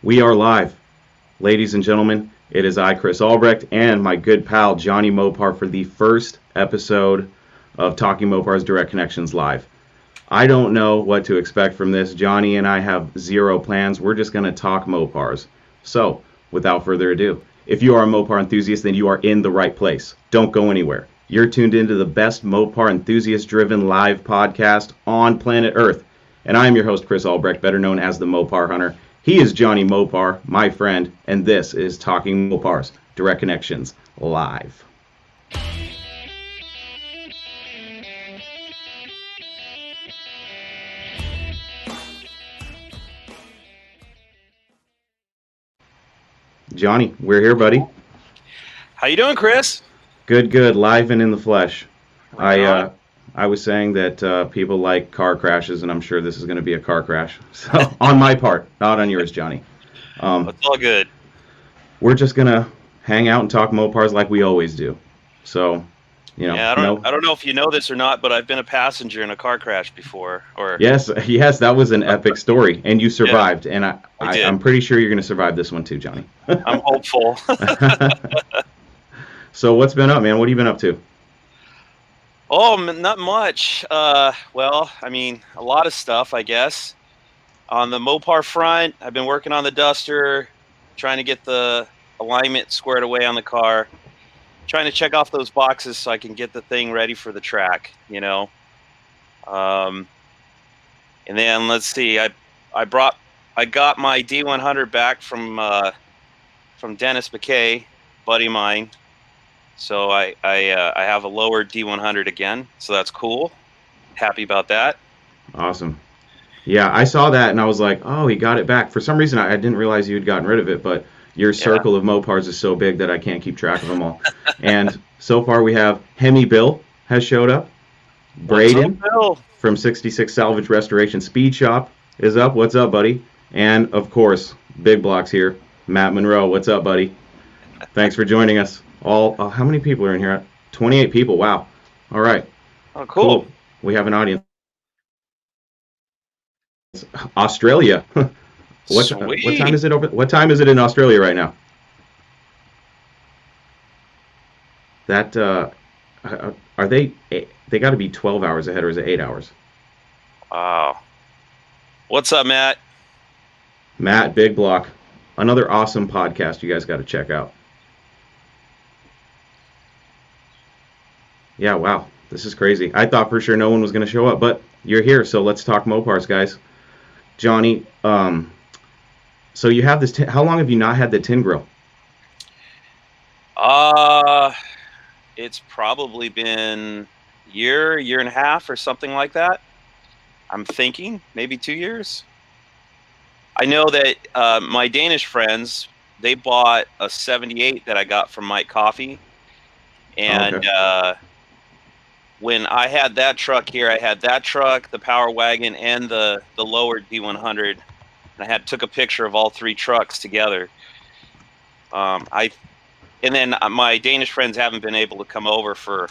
We are live. Ladies and gentlemen, it is I, Chris Albrecht, and my good pal, Johnny Mopar, for the first episode of Talking Mopars Direct Connections Live. I don't know what to expect from this. Johnny and I have zero plans. We're just going to talk Mopars. So, without further ado, if you are a Mopar enthusiast, then you are in the right place. Don't go anywhere. You're tuned into the best Mopar enthusiast-driven live podcast on planet Earth. And I am your host, Chris Albrecht, better known as the Mopar Hunter. He is Johnny Mopar, my friend, and this is Talking Mopars, Direct Connections, live. Johnny, we're here, buddy. How you doing, Chris? Good, live and in the flesh. Right I was saying that people like car crashes, and I'm sure this is going to be a car crash. So on my part, not on yours, Johnny. It's all good. We're just gonna hang out and talk Mopars like we always do. So, Yeah, I don't know if you know this or not, but I've been a passenger in a car crash before. Yes, that was an epic story, and you survived. Yeah, And I did. I'm pretty sure you're gonna survive this one too, Johnny. I'm hopeful. So what's been up, man? What have you been up to? Oh, not much. Well, I mean, a lot of stuff, I guess. On the Mopar front, I've been working on the Duster, trying to get the alignment squared away on the car, trying to check off those boxes so I can get the thing ready for the track, And then let's see, I got my D100 back from Dennis McKay, buddy of mine. So I have a lower D100 again, so that's cool. Happy about that. Awesome. Yeah, I saw that and I was like, oh, he got it back. For some reason, I didn't realize you had gotten rid of it, but your circle of Mopars is so big that I can't keep track of them all. And so far we have Hemi Bill has showed up. Brayden from 66 Salvage Restoration Speed Shop is up. What's up, buddy? And, of course, big blocks here, Matt Monroe. What's up, buddy? Thanks for joining us. How many people are in here? 28 people. Wow. All right. Oh, cool. We have an audience. Australia. What time is it over? What time is it in Australia right now? That are they got to be 12 hours ahead, or is it 8 hours? Wow. What's up, Matt? Matt, Big Block. Another awesome podcast you guys got to check out. Yeah, wow. This is crazy. I thought for sure no one was going to show up, but you're here, so let's talk Mopars, guys. Johnny, so you have this. How long have you not had the tin grill? It's probably been a year and a half, or something like that. I'm thinking maybe 2 years. I know that my Danish friends, they bought a 78 that I got from Mike Coffee, and okay. When I had that truck here, I had that truck, the Power Wagon, and the lowered D100. And I took a picture of all three trucks together. And then my Danish friends haven't been able to come over for,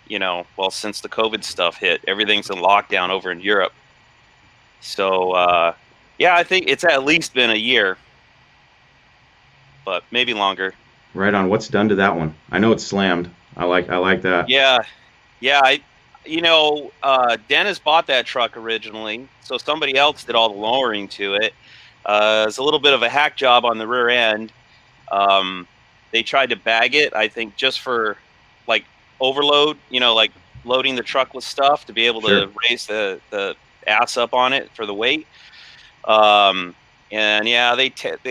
since the COVID stuff hit. Everything's in lockdown over in Europe. So, I think it's at least been a year, but maybe longer. Right on. What's done to that one? I know it's slammed. I like that. Yeah. Dennis bought that truck originally, so somebody else did all the lowering to it. It's a little bit of a hack job on the rear end. They tried to bag it, I think, just for like overload, like loading the truck with stuff to be able to raise the ass up on it for the weight. They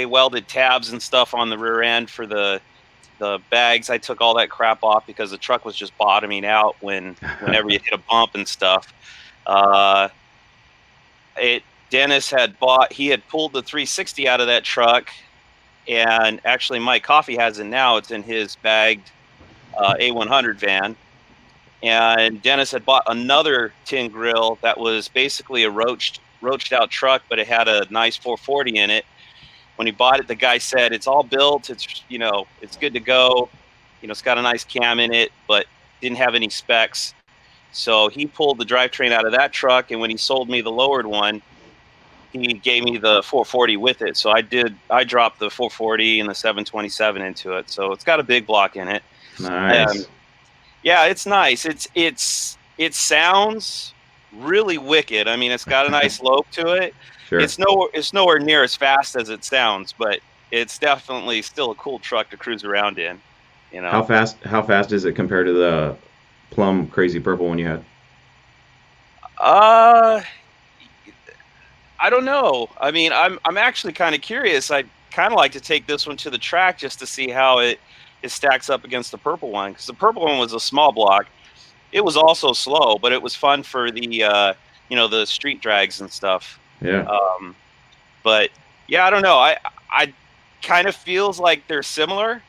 welded tabs and stuff on the rear end for the bags. I took all that crap off because the truck was just bottoming out whenever you hit a bump and stuff. Dennis had pulled the 360 out of that truck, and actually Mike Coffee has it now. It's in his bagged A100 van. And Dennis had bought another tin grill that was basically a roached out truck, but it had a nice 440 in it. When he bought it, the guy said, it's all built. It's, it's good to go. It's got a nice cam in it, but didn't have any specs. So he pulled the drivetrain out of that truck. And when he sold me the lowered one, he gave me the 440 with it. So I dropped the 440 and the 727 into it. So it's got a big block in it. Nice. Yeah, it's nice. It sounds really wicked. I mean, it's got a nice lope to it. Sure. It's nowhere near as fast as it sounds, but it's definitely still a cool truck to cruise around in. You How know. fast? How fast is it compared to the plum crazy purple one you had? Uh, I don't know. I mean, I'm actually kind of curious. I'd kind of like to take this one to the track just to see how it stacks up against the purple one, because the purple one was a small block. It was also slow, but it was fun for the the street drags and stuff. Yeah. Um, but yeah, I don't know. I kind of feels like they're similar.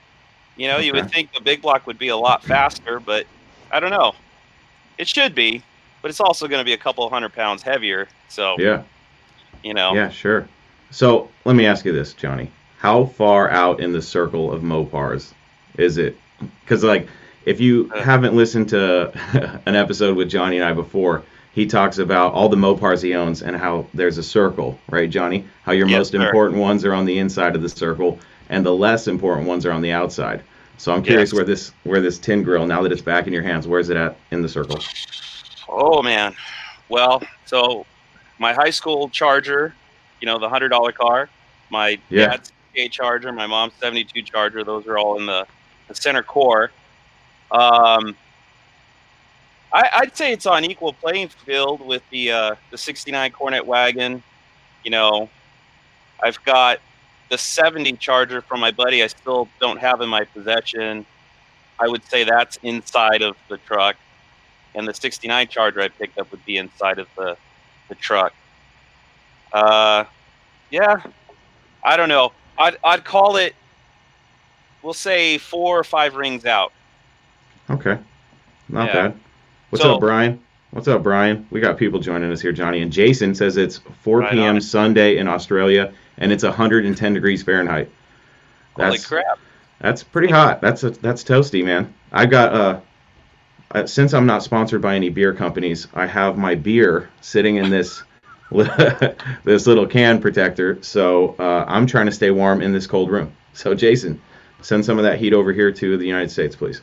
You Okay. would think the big block would be a lot faster, but I don't know. It should be, but it's also going to be a couple 100 pounds heavier. So Yeah. you know, Yeah. Sure. So let me ask you this, Johnny. How far out in the circle of Mopars is it? Because like, if you uh, haven't listened to an episode with Johnny and I before, he talks about all the Mopars he owns and how there's a circle, right, Johnny? How your yes, most sir. important ones are on the inside of the circle, and the less important ones are on the outside. So I'm curious Yes. where this tin grill, now that it's back in your hands, where's it at in the circle? Oh man. Well, so my high school Charger, the $100 car, my Yeah. dad's a Charger, my mom's 72 Charger. Those are all in the center core. Um, I'd say it's on equal playing field with the '69 Cornet wagon. You know, I've got the '70 Charger from my buddy. I still don't have in my possession. I would say that's inside of the truck, and the '69 Charger I picked up would be inside of the truck. Uh, yeah, I don't know. I'd call it. We'll say 4 or 5 rings out. Okay. Not Yeah. bad. What's up, So Brian? What's up, Brian? We got people joining us here, Johnny. And Jason says it's right 4 on p.m. it. Sunday in Australia, and it's 110 degrees Fahrenheit. Holy That's crap! that's pretty hot. That's toasty, man. I got since I'm not sponsored by any beer companies, I have my beer sitting in this this little can protector. So I'm trying to stay warm in this cold room. So Jason, send some of that heat over here to the United States, please.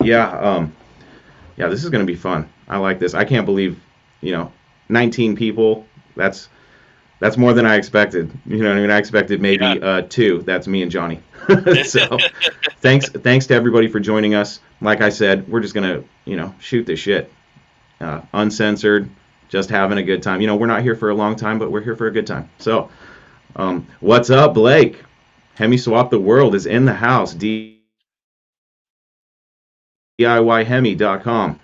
Yeah, yeah, this is going to be fun. I like this. I can't believe, you know, 19 people. That's that's more than I expected. You know what I mean? I expected Yeah. maybe two. That's me and Johnny. So, thanks to everybody for joining us. Like I said, we're just gonna, shoot the shit, uncensored, just having a good time. We're not here for a long time, but we're here for a good time. So, what's up, Blake? Hemi Swap the World is in the house. DIYhemi.com.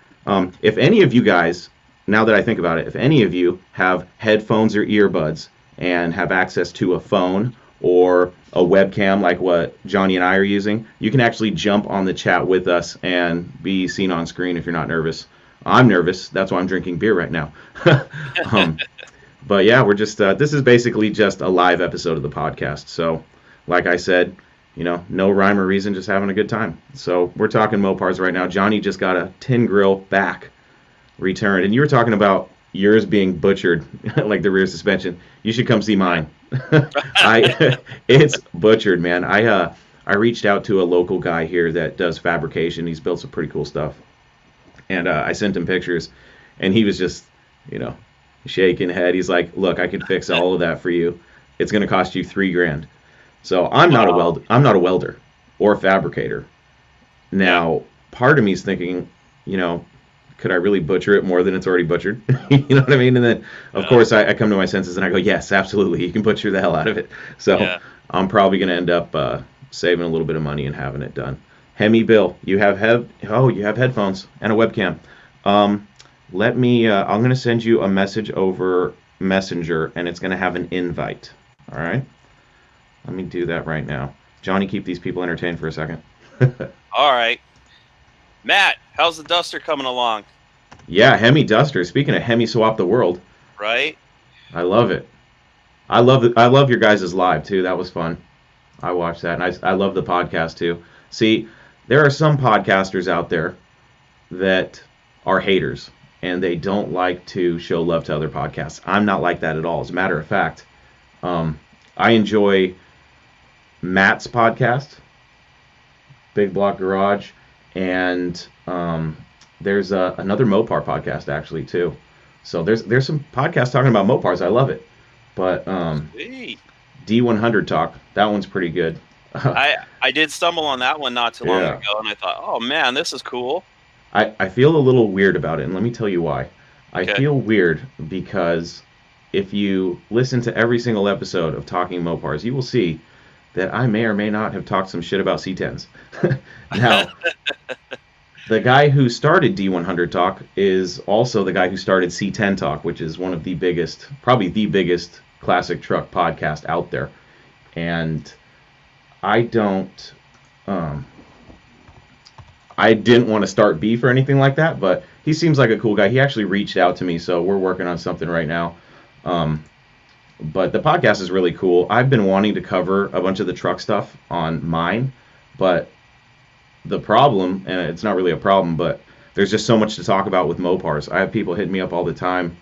If any of you guys, now that I think about it, if any of you have headphones or earbuds and have access to a phone or a webcam like what Johnny and I are using, you can actually jump on the chat with us and be seen on screen if you're not nervous. I'm nervous. That's why I'm drinking beer right now. um, but yeah, we're just, this is basically just a live episode of the podcast. So, like I said, no rhyme or reason, just having a good time. So we're talking Mopars right now. Johnny just got a tin grill back returned, and you were talking about yours being butchered, like the rear suspension. You should come see mine. It's butchered, man. I reached out to a local guy here that does fabrication. He's built some pretty cool stuff, and I sent him pictures, and he was just, you know, shaking head. He's like, "Look, I could fix all of that for you. It's going to cost you $3,000." So Wow. I'm not a welder or a fabricator. Yeah. Now, part of me is thinking, you know, could I really butcher it more than it's already butchered? You know what I mean? And then, of Uh, course, I come to my senses and I go, yes, absolutely, you can butcher the hell out of it. So yeah. I'm probably going to end up saving a little bit of money and having it done. Hemi Bill, you have headphones and a webcam. Um, I'm going to send you a message over Messenger, and it's going to have an invite. All right? Let me do that right now. Johnny, keep these people entertained for a second. All right. Matt, how's the Duster coming along? Yeah, Hemi Duster. Speaking of Hemi Swap the World, Right? I love it. I love your guys' live too. That was fun. I watched that, and I love the podcast too. See, there are some podcasters out there that are haters. and they don't like to show love to other podcasts. I'm not like that at all. As a matter of fact, I enjoy Matt's podcast, Big Block Garage, and there's another Mopar podcast actually too. So there's some podcasts talking about Mopars. I love it. But D100 Talk, that one's pretty good. I did stumble on that one not too long ago, and I thought, oh man, this is cool. I feel a little weird about it, and let me tell you why. Okay. I feel weird because if you listen to every single episode of Talking Mopars, you will see that I may or may not have talked some shit about C10s. Now, the guy who started D100 Talk is also the guy who started C10 Talk, which is one of the biggest, probably the biggest classic truck podcast out there. And I didn't want to start beef or anything like that, but he seems like a cool guy. He actually reached out to me, so we're working on something right now. But the podcast is really cool. I've been wanting to cover a bunch of the truck stuff on mine, but the problem, and it's not really a problem, but there's just so much to talk about with Mopars. I have people hitting me up all the time.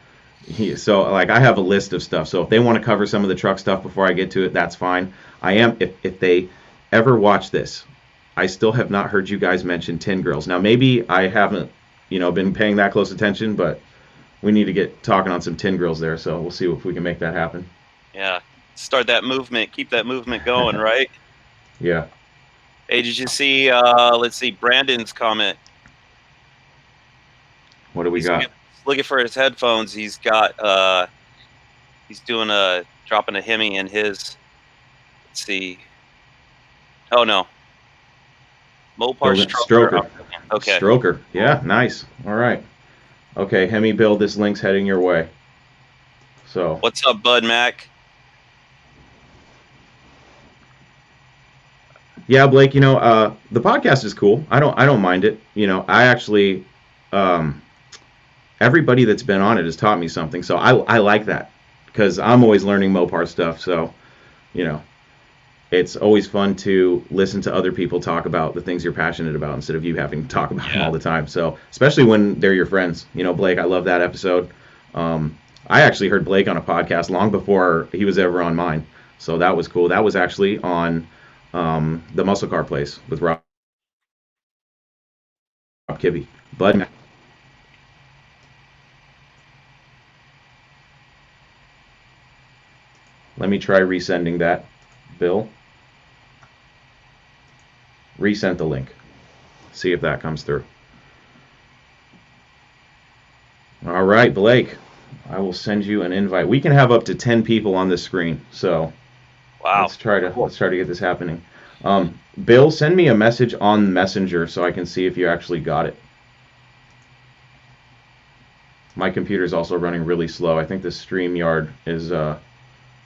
So, like, I have a list of stuff. So if they want to cover some of the truck stuff before I get to it, that's fine. If they ever watch this, I still have not heard you guys mention Tin Girls. Now, maybe I haven't, been paying that close attention, but we need to get talking on some Tin Girls there. So we'll see if we can make that happen. Yeah, start that movement, keep that movement going, right? Yeah. Hey, did you see? Let's see, Brandon's comment. What do we got? Looking for his headphones. He's got. He's doing dropping a Hemi in his. Let's see. Oh no. Mopar Stroker. Okay. Stroker. Yeah, nice. All right. Okay, Hemi build. This link's heading your way. So. What's up, Bud Mac? Yeah, Blake. The podcast is cool. I don't mind it. I actually, everybody that's been on it has taught me something. So I like that because I'm always learning Mopar stuff. So, it's always fun to listen to other people talk about the things you're passionate about instead of you having to talk about them all the time. So, especially when they're your friends. Blake, I love that episode. I actually heard Blake on a podcast long before he was ever on mine. So that was cool. That was actually on the Muscle Car Place with Rob Kibbe. Bud. Let me try resending that, Bill. Resend the link. See if that comes through. All right, Blake. I will send you an invite. We can have up to 10 people on this screen, so wow. Let's try to get this happening. Bill, send me a message on Messenger so I can see if you actually got it. My computer is also running really slow. I think the StreamYard is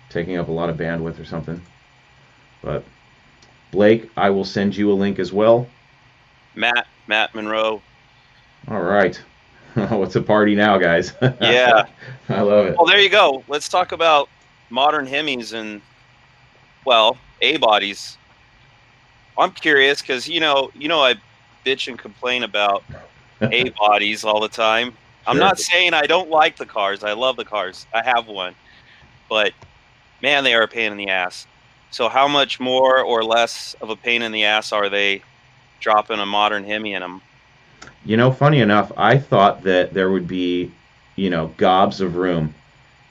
taking up a lot of bandwidth or something. But Blake, I will send you a link as well. Matt Monroe. All right. What's a party now, guys? Yeah. I love it. Well, there you go. Let's talk about modern Hemis and, well, A-bodies. I'm curious because, I bitch and complain about A-bodies all the time. Sure. I'm not saying I don't like the cars. I love the cars. I have one. But, man, they are a pain in the ass. So how much more or less of a pain in the ass are they dropping a modern Hemi in them? Funny enough, I thought that there would be, gobs of room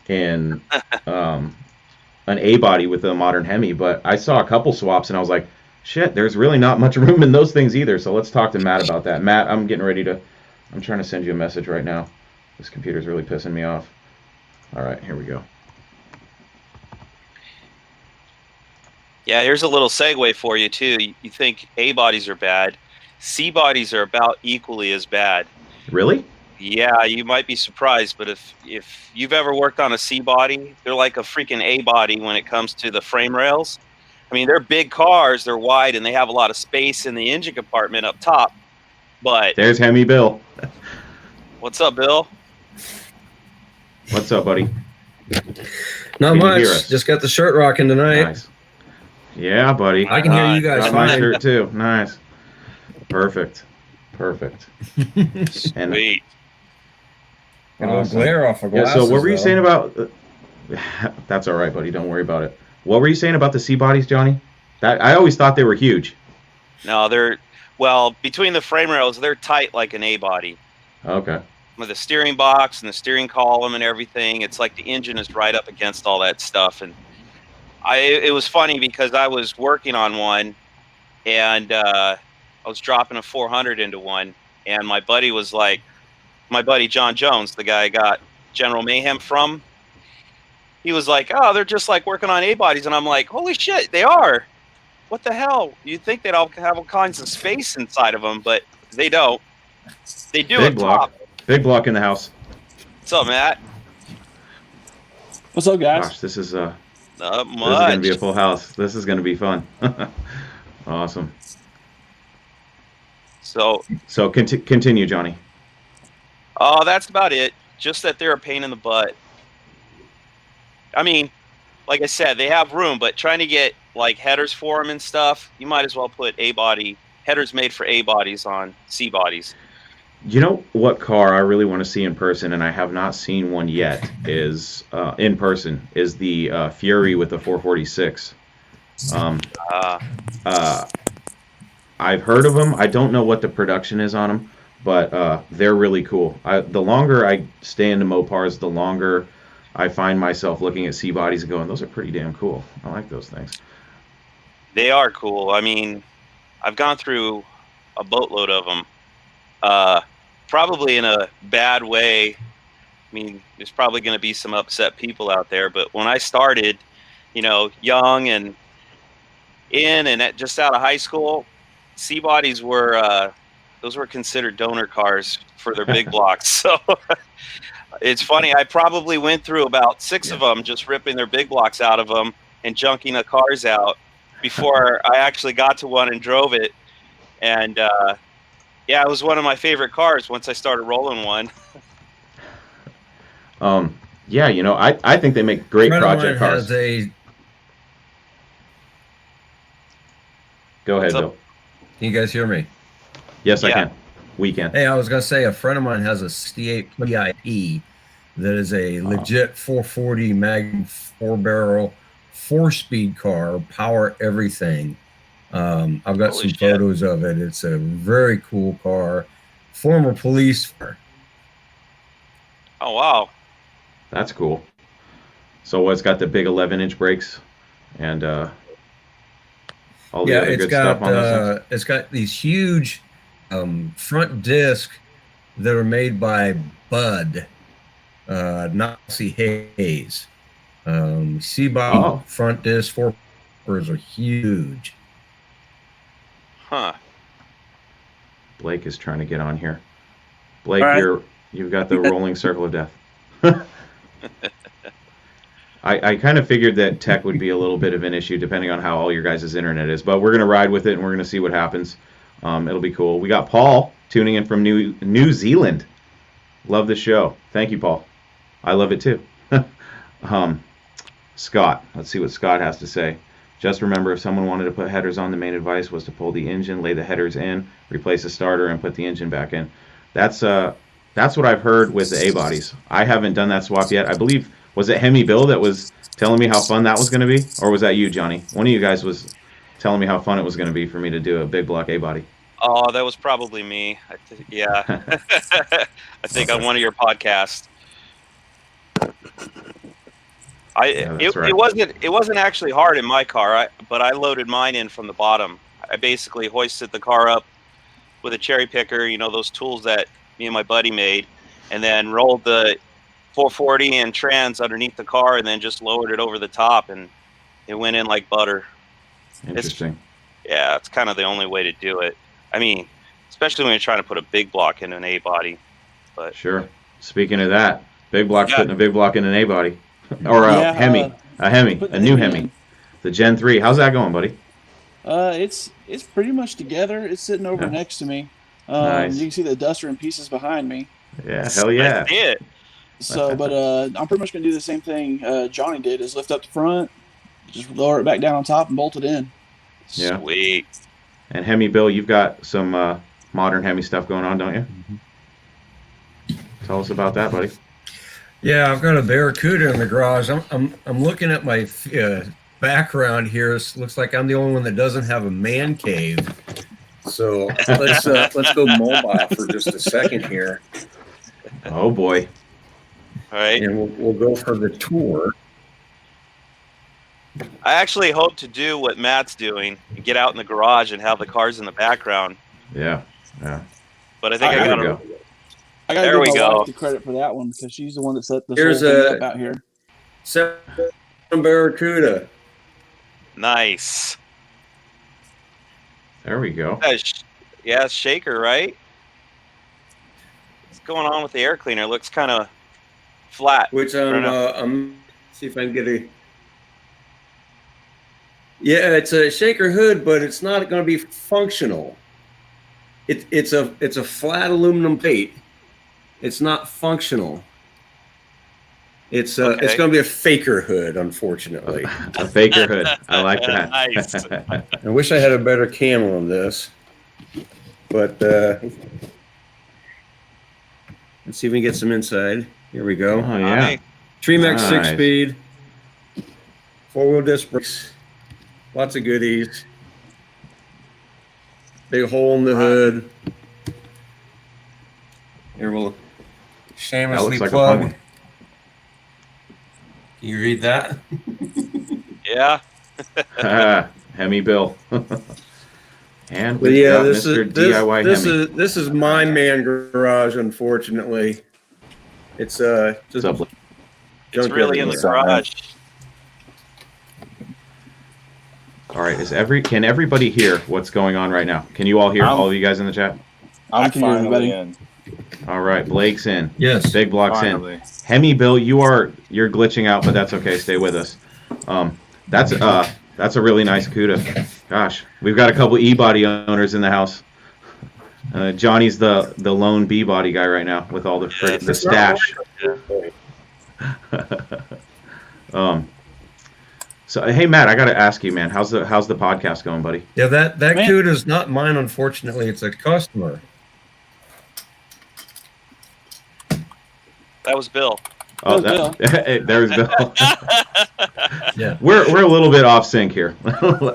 in an A-body with a modern Hemi, but I saw a couple swaps and I was like, shit, there's really not much room in those things either. So let's talk to Matt about that. Matt, I'm trying to send you a message right now. This computer's really pissing me off. All right, here we go. Yeah, here's a little segue for you, too. You think A-bodies are bad. C-bodies are about equally as bad. Really? Yeah, you might be surprised, but if you've ever worked on a C-body, they're like a freaking A-body when it comes to the frame rails. I mean, they're big cars, they're wide, and they have a lot of space in the engine compartment up top. But there's Hemi Bill. What's up, Bill? What's up, buddy? Not much. Just got the shirt rocking tonight. Nice. Yeah, buddy. I can hear you guys fine. My shirt too. Nice. Perfect. Sweet. Get a little glare off of glasses. Yeah, so what were you saying about... That's all right, buddy. Don't worry about it. What were you saying about the C-bodies, Johnny? I always thought they were huge. No, between the frame rails, they're tight like an A-body. Okay. With the steering box and the steering column and everything, it's like the engine is right up against all that stuff. And it was funny because I was working on one, and I was dropping a 400 into one, and my buddy John Jones, the guy I got General Mayhem from, he was like, "Oh, they're just like working on A-bodies," and I'm like, "Holy shit, they are! What the hell? You'd think they'd all have all kinds of space inside of them, but they don't. They do Big up block. top." Big block in the house. What's up, Matt? What's up, guys? Gosh, this is Not this is much. going to be a full house. This is going to be fun. Awesome. So continue, Johnny. Oh, that's about it. Just that they're a pain in the butt. I mean, like I said, they have room, but trying to get like headers for them and stuff, you might as well put A-body headers made for A-bodies on C-bodies. You know what car I really want to see in person, and I have not seen one yet, is in person, is the Fury with the 446. I've heard of them. I don't know what the production is on them, but they're really cool. The longer I stay into Mopars, the longer I find myself looking at C-bodies and going, those are pretty damn cool. I like those things. They are cool. I mean, I've gone through a boatload of them. Probably in a bad way. I mean, there's probably going to be some upset people out there, but when I started, young and just out of high school, C-bodies were considered donor cars for their big blocks. So it's funny. I probably went through about 6 of them, just ripping their big blocks out of them and junking the cars out before I actually got to one and drove it. And yeah, it was one of my favorite cars once I started rolling one. Yeah, I think they make great project cars. Go ahead, Bill. Can you guys hear me? Yes, I can. We can. Hey, I was going to say, a friend of mine has a 68 PIE that is a legit 440 Magnum 4-barrel, 4-speed car, power everything. I've got some photos of it. It's a very cool car. Former police car. Oh, wow. That's cool. So it's got the big 11-inch brakes and all the other good stuff on those things? It's got these huge front discs that are made by Bud, Nazi Hayes. C-body front disc 4-pers are huge. Huh. Blake is trying to get on here. Blake, you've got the rolling circle of death. I kind of figured that tech would be a little bit of an issue depending on how all your guys' internet is, but we're going to ride with it and we're going to see what happens. It'll be cool. We got Paul tuning in from New Zealand. Love the show. Thank you, Paul. I love it too. Scott. Let's see what Scott has to say. Just remember, if someone wanted to put headers on, the main advice was to pull the engine, lay the headers in, replace the starter, and put the engine back in. That's what I've heard with the A-bodies. I haven't done that swap yet. I believe, was it Hemi Bill that was telling me how fun that was going to be? Or was that you, Johnny? One of you guys was telling me how fun it was going to be for me to do a big block A-body. Oh, that was probably me. Yeah. I think on one of your podcasts. It wasn't actually hard in my car, but I loaded mine in from the bottom. I basically hoisted the car up with a cherry picker, those tools that me and my buddy made, and then rolled the 440 and trans underneath the car, and then just lowered it over the top, and it went in like butter. Interesting. It's kind of the only way to do it. I mean, especially when you're trying to put a big block in an A-body. But sure. Speaking of that, big block's putting a big block in an A-body. Or a Hemi, a new Hemi, the Gen 3. How's that going, buddy? It's pretty much together. It's sitting over next to me. Nice. You can see the duster and pieces behind me. Yeah, hell yeah. I see it. So, but I'm pretty much going to do the same thing Johnny did, is lift up the front, just lower it back down on top and bolt it in. Yeah. Sweet. And Hemi Bill, you've got some modern Hemi stuff going on, don't you? Mm-hmm. Tell us about that, buddy. Yeah, I've got a Barracuda in the garage. I'm looking at my background here. It looks like I'm the only one that doesn't have a man cave. So let's go mobile for just a second here, Oh boy. All right. and we'll go for the tour. I actually hope to do what Matt's doing and get out in the garage and have the cars in the background. Yeah. Yeah. But I think There I we got go. to. I gotta There give we my go. wife the credit for that one because she's the one that set this Here's whole thing a- up out here. Barracuda. Nice. There we go. Yeah, shaker, right? What's going on with the air cleaner? It looks kind of flat. Which Right now. I'm see if I can get a. Yeah, it's a shaker hood, but it's not going to be functional. It's a flat aluminum plate. It's not functional. It's Okay. it's going to be a faker hood, unfortunately. A faker hood. I like that. Nice. I wish I had a better cam on this, but let's see if we can get some inside. Here we go. Oh yeah. Tremax Nice. 6-speed, 4-wheel disc brakes, lots of goodies. Big hole in the hood. Here we'll That shamelessly looks like a plug. fun one. Can you read that? Yeah. Hemi Bill. And But we've yeah, got this Mr. is this, DIY this Hemi. is this is my man garage. Unfortunately, it's just What's up, Blake? It's junk really in the everywhere. garage. All right. Can everybody hear what's going on right now? Can you all hear? All of you guys in the chat? I I'm can hear finally everybody. in. All right. Blake's in. Yes. Big Block's Finally. in. Hemi Bill, you're glitching out, but that's okay. Stay with us. That's a really nice CUDA. Gosh, we've got a couple E-body owners in the house. Johnny's the lone B-body guy right now with all the stash. So hey Matt, I got to ask you, man, how's the podcast going, buddy? Yeah, that Man. CUDA is not mine. Unfortunately, it's a customer. That was Bill. Oh, There's there's Bill. Yeah. We're a little bit off sync here.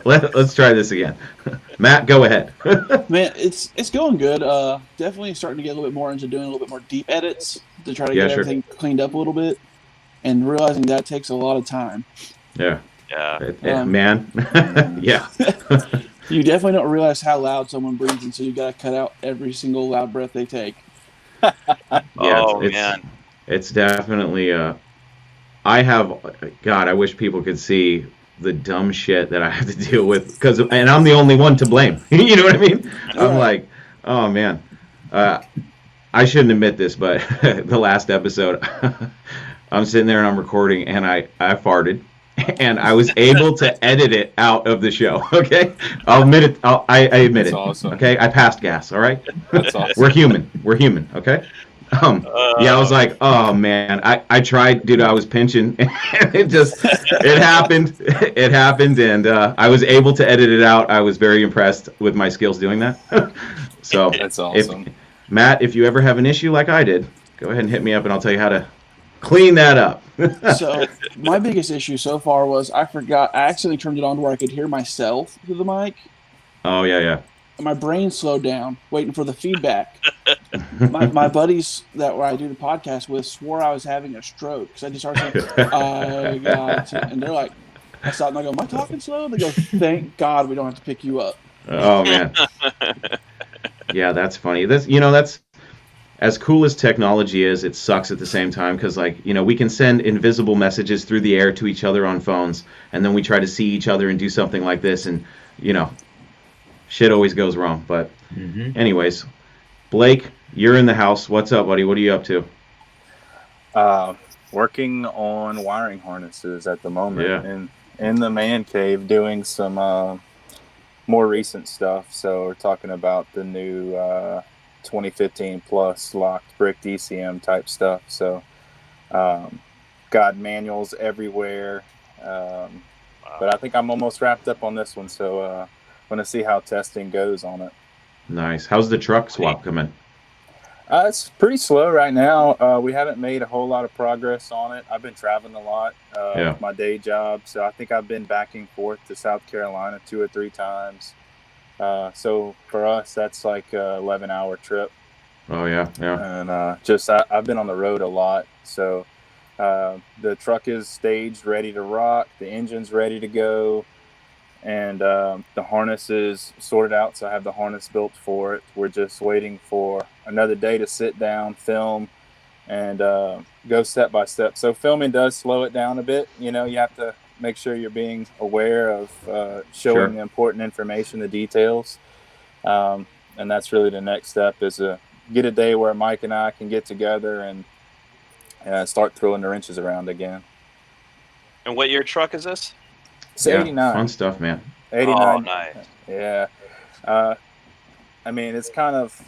Let's try this again. Matt, go ahead. Man, it's going good. Definitely starting to get a little bit more into doing a little bit more deep edits to try to Yeah, get sure. everything cleaned up a little bit, and realizing that takes a lot of time. Yeah, Yeah. man. Yeah. You definitely don't realize how loud someone breathes until you got to cut out every single loud breath they take. Yeah, Oh, it's, man. It's definitely I wish people could see the dumb shit that I have to deal with and I'm the only one to blame. You know what I mean? I'm like, oh man. I shouldn't admit this, but the last episode I'm sitting there and I'm recording and I farted and I was able to edit it out of the show. Okay? I'll admit it. I admit That's it. awesome. Okay? I passed gas, all right? That's awesome. We're human, okay? Yeah, I was like, oh man, I tried, dude. I was pinching, and it happened, and I was able to edit it out. I was very impressed with my skills doing that. So, That's awesome. Matt, if you ever have an issue like I did, go ahead and hit me up, and I'll tell you how to clean that up. So my biggest issue so far was I accidentally turned it on to where I could hear myself through the mic. Oh yeah. My brain slowed down waiting for the feedback. My buddies that I do the podcast with swore I was having a stroke because I just started saying, I got it. And they're like, I stopped and I go, am I talking slow? They go, thank God we don't have to pick you up. Oh man. Yeah, that's funny. That's as cool as technology is, it sucks at the same time because, we can send invisible messages through the air to each other on phones, and then we try to see each other and do something like this, and, shit always goes wrong. But anyways, Blake, you're in the house. What's up, buddy? What are you up to? Working on wiring harnesses at the moment, Yeah. and in the man cave doing some more recent stuff. So we're talking about the new 2015 plus locked brick DCM type stuff. So got manuals everywhere, but I think I'm almost wrapped up on this one. So want to see how testing goes on it. Nice. How's the truck swap coming? It's pretty slow right now. We haven't made a whole lot of progress on it. I've been traveling a lot with my day job, so I think I've been back and forth to South Carolina 2 or 3 times. So for us, that's like a 11-hour trip. Oh yeah. And I've been on the road a lot, so the truck is staged, ready to rock. The engine's ready to go. And the harness is sorted out, so I have the harness built for it. We're just waiting for another day to sit down, film, and go step by step. So filming does slow it down a bit. You know, you have to make sure you're being aware of showing the important information, the details. And that's really the next step, is to get a day where Mike and I can get together and start throwing the wrenches around again. And what year truck is this? It's 89. Fun stuff, man. 89. Oh, nice. Yeah. I mean, it's kind of,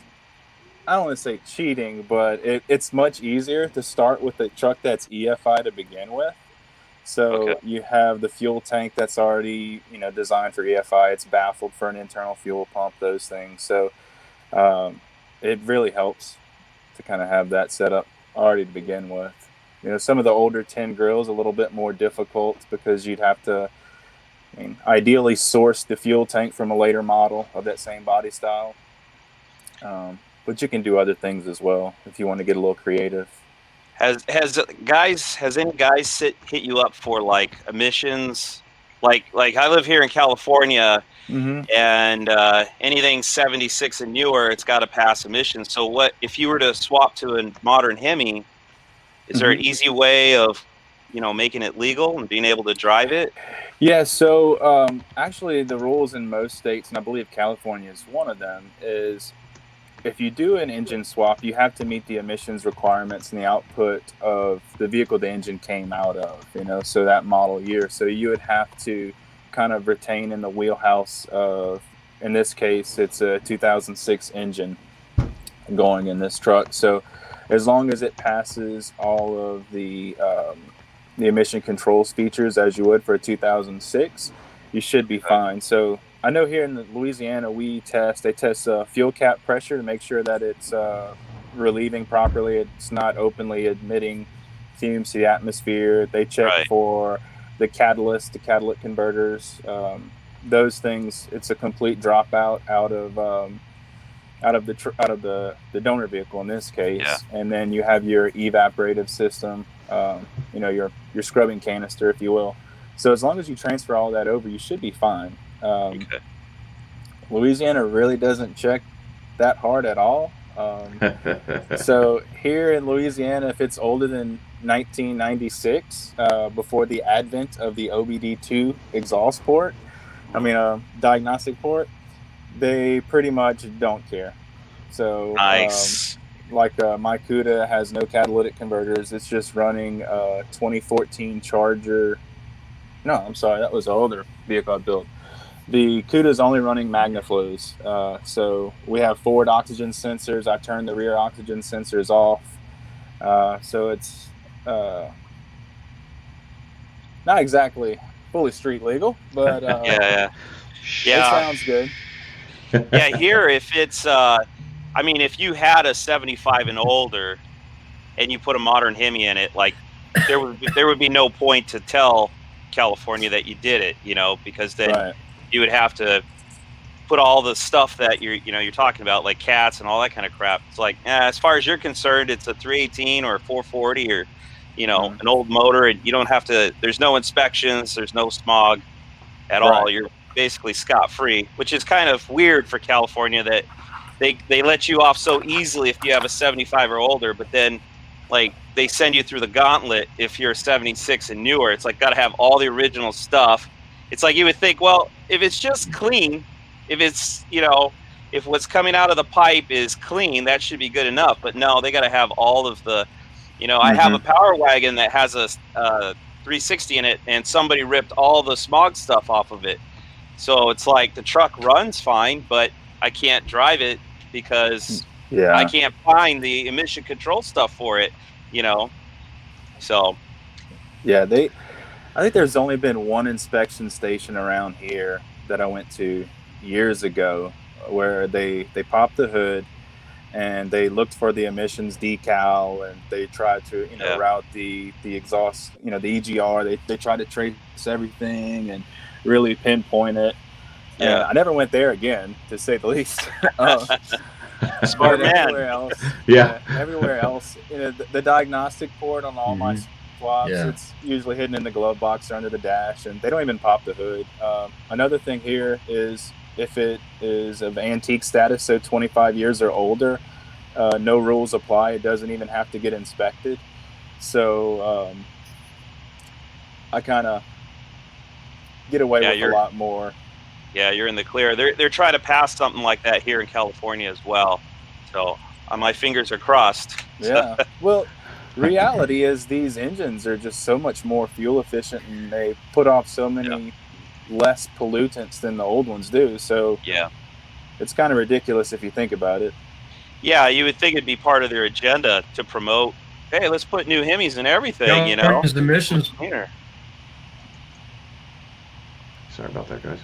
I don't want to say cheating, but it's much easier to start with a truck that's EFI to begin with. So you have the fuel tank that's already, designed for EFI. It's baffled for an internal fuel pump, those things. So it really helps to kind of have that set up already to begin with. Some of the older 10 grills a little bit more difficult, because you'd have to, ideally source the fuel tank from a later model of that same body style. But you can do other things as well if you want to get a little creative. Has any guys hit you up for like emissions? Like I live here in California, and anything 76 and newer, it's got to pass emissions. So what if you were to swap to a modern Hemi? Is there an easy way of making it legal and being able to drive it? Yeah, so actually the rules in most states, and I believe California is one of them, is if you do an engine swap, you have to meet the emissions requirements and the output of the vehicle the engine came out of, so that model year. So you would have to kind of retain in the wheelhouse of, in this case, it's a 2006 engine going in this truck. So as long as it passes all of the emission controls features as you would for a 2006, you should be fine. So I know here in Louisiana, they test fuel cap pressure to make sure that it's relieving properly. It's not openly emitting fumes to the atmosphere. They check for the catalyst converters. Those things, it's a complete dropout out of the donor vehicle in this case. And then you have your evaporative system, your scrubbing canister, if you will. So as long as you transfer all that over, you should be fine. Louisiana really doesn't check that hard at all. So here in Louisiana, if it's older than 1996, before the advent of the OBD2 exhaust port, diagnostic port, they pretty much don't care. So nice. My Cuda has no catalytic converters. It's just running 2014 Charger. No, I'm sorry, that was the older vehicle I built. The Cuda is only running MagnaFlows. So we have forward oxygen sensors. I turned the rear oxygen sensors off. So it's not exactly fully street legal, but yeah, it sounds good. Yeah, here if it's if you had a 75 and older and you put a modern Hemi in it, like there would be no point to tell California that you did it, because then you would have to put all the stuff that you're talking about, like cats and all that kind of crap. It's like, as far as you're concerned, it's a 318 or a 440 or an old motor, and you don't have to. There's no inspections, there's no smog at all. You're basically scot-free, which is kind of weird for California, that they let you off so easily if you have a 75 or older, but then like they send you through the gauntlet if you're 76 and newer. It's like got to have all the original stuff. It's like you would think, well, if it's just clean, if it's if what's coming out of the pipe is clean, that should be good enough. But no, they got to have all of the I have a Power Wagon that has a 360 in it, and somebody ripped all the smog stuff off of it. So it's like the truck runs fine, but I can't drive it because I can't find the emission control stuff for it, So I think there's only been one inspection station around here that I went to years ago where they popped the hood, and they looked for the emissions decal, and they tried to route the exhaust, the EGR. They tried to trace everything and really pinpoint it. Yeah. And I never went there again, to say the least. Smart man. Everywhere else, everywhere else, the diagnostic port on all my swaps, it's usually hidden in the glove box or under the dash, and they don't even pop the hood. Another thing here is if it is of antique status, so 25 years or older, no rules apply. It doesn't even have to get inspected. So I kind of get away with a lot more. Yeah, you're in the clear. They're trying to pass something like that here in California as well. So my fingers are crossed. Yeah. Well, reality is these engines are just so much more fuel efficient, and they put off so many less pollutants than the old ones do. So it's kind of ridiculous if you think about it. Yeah, you would think it'd be part of their agenda to promote, hey, let's put new Hemis in everything, The emissions. Sorry about that, guys.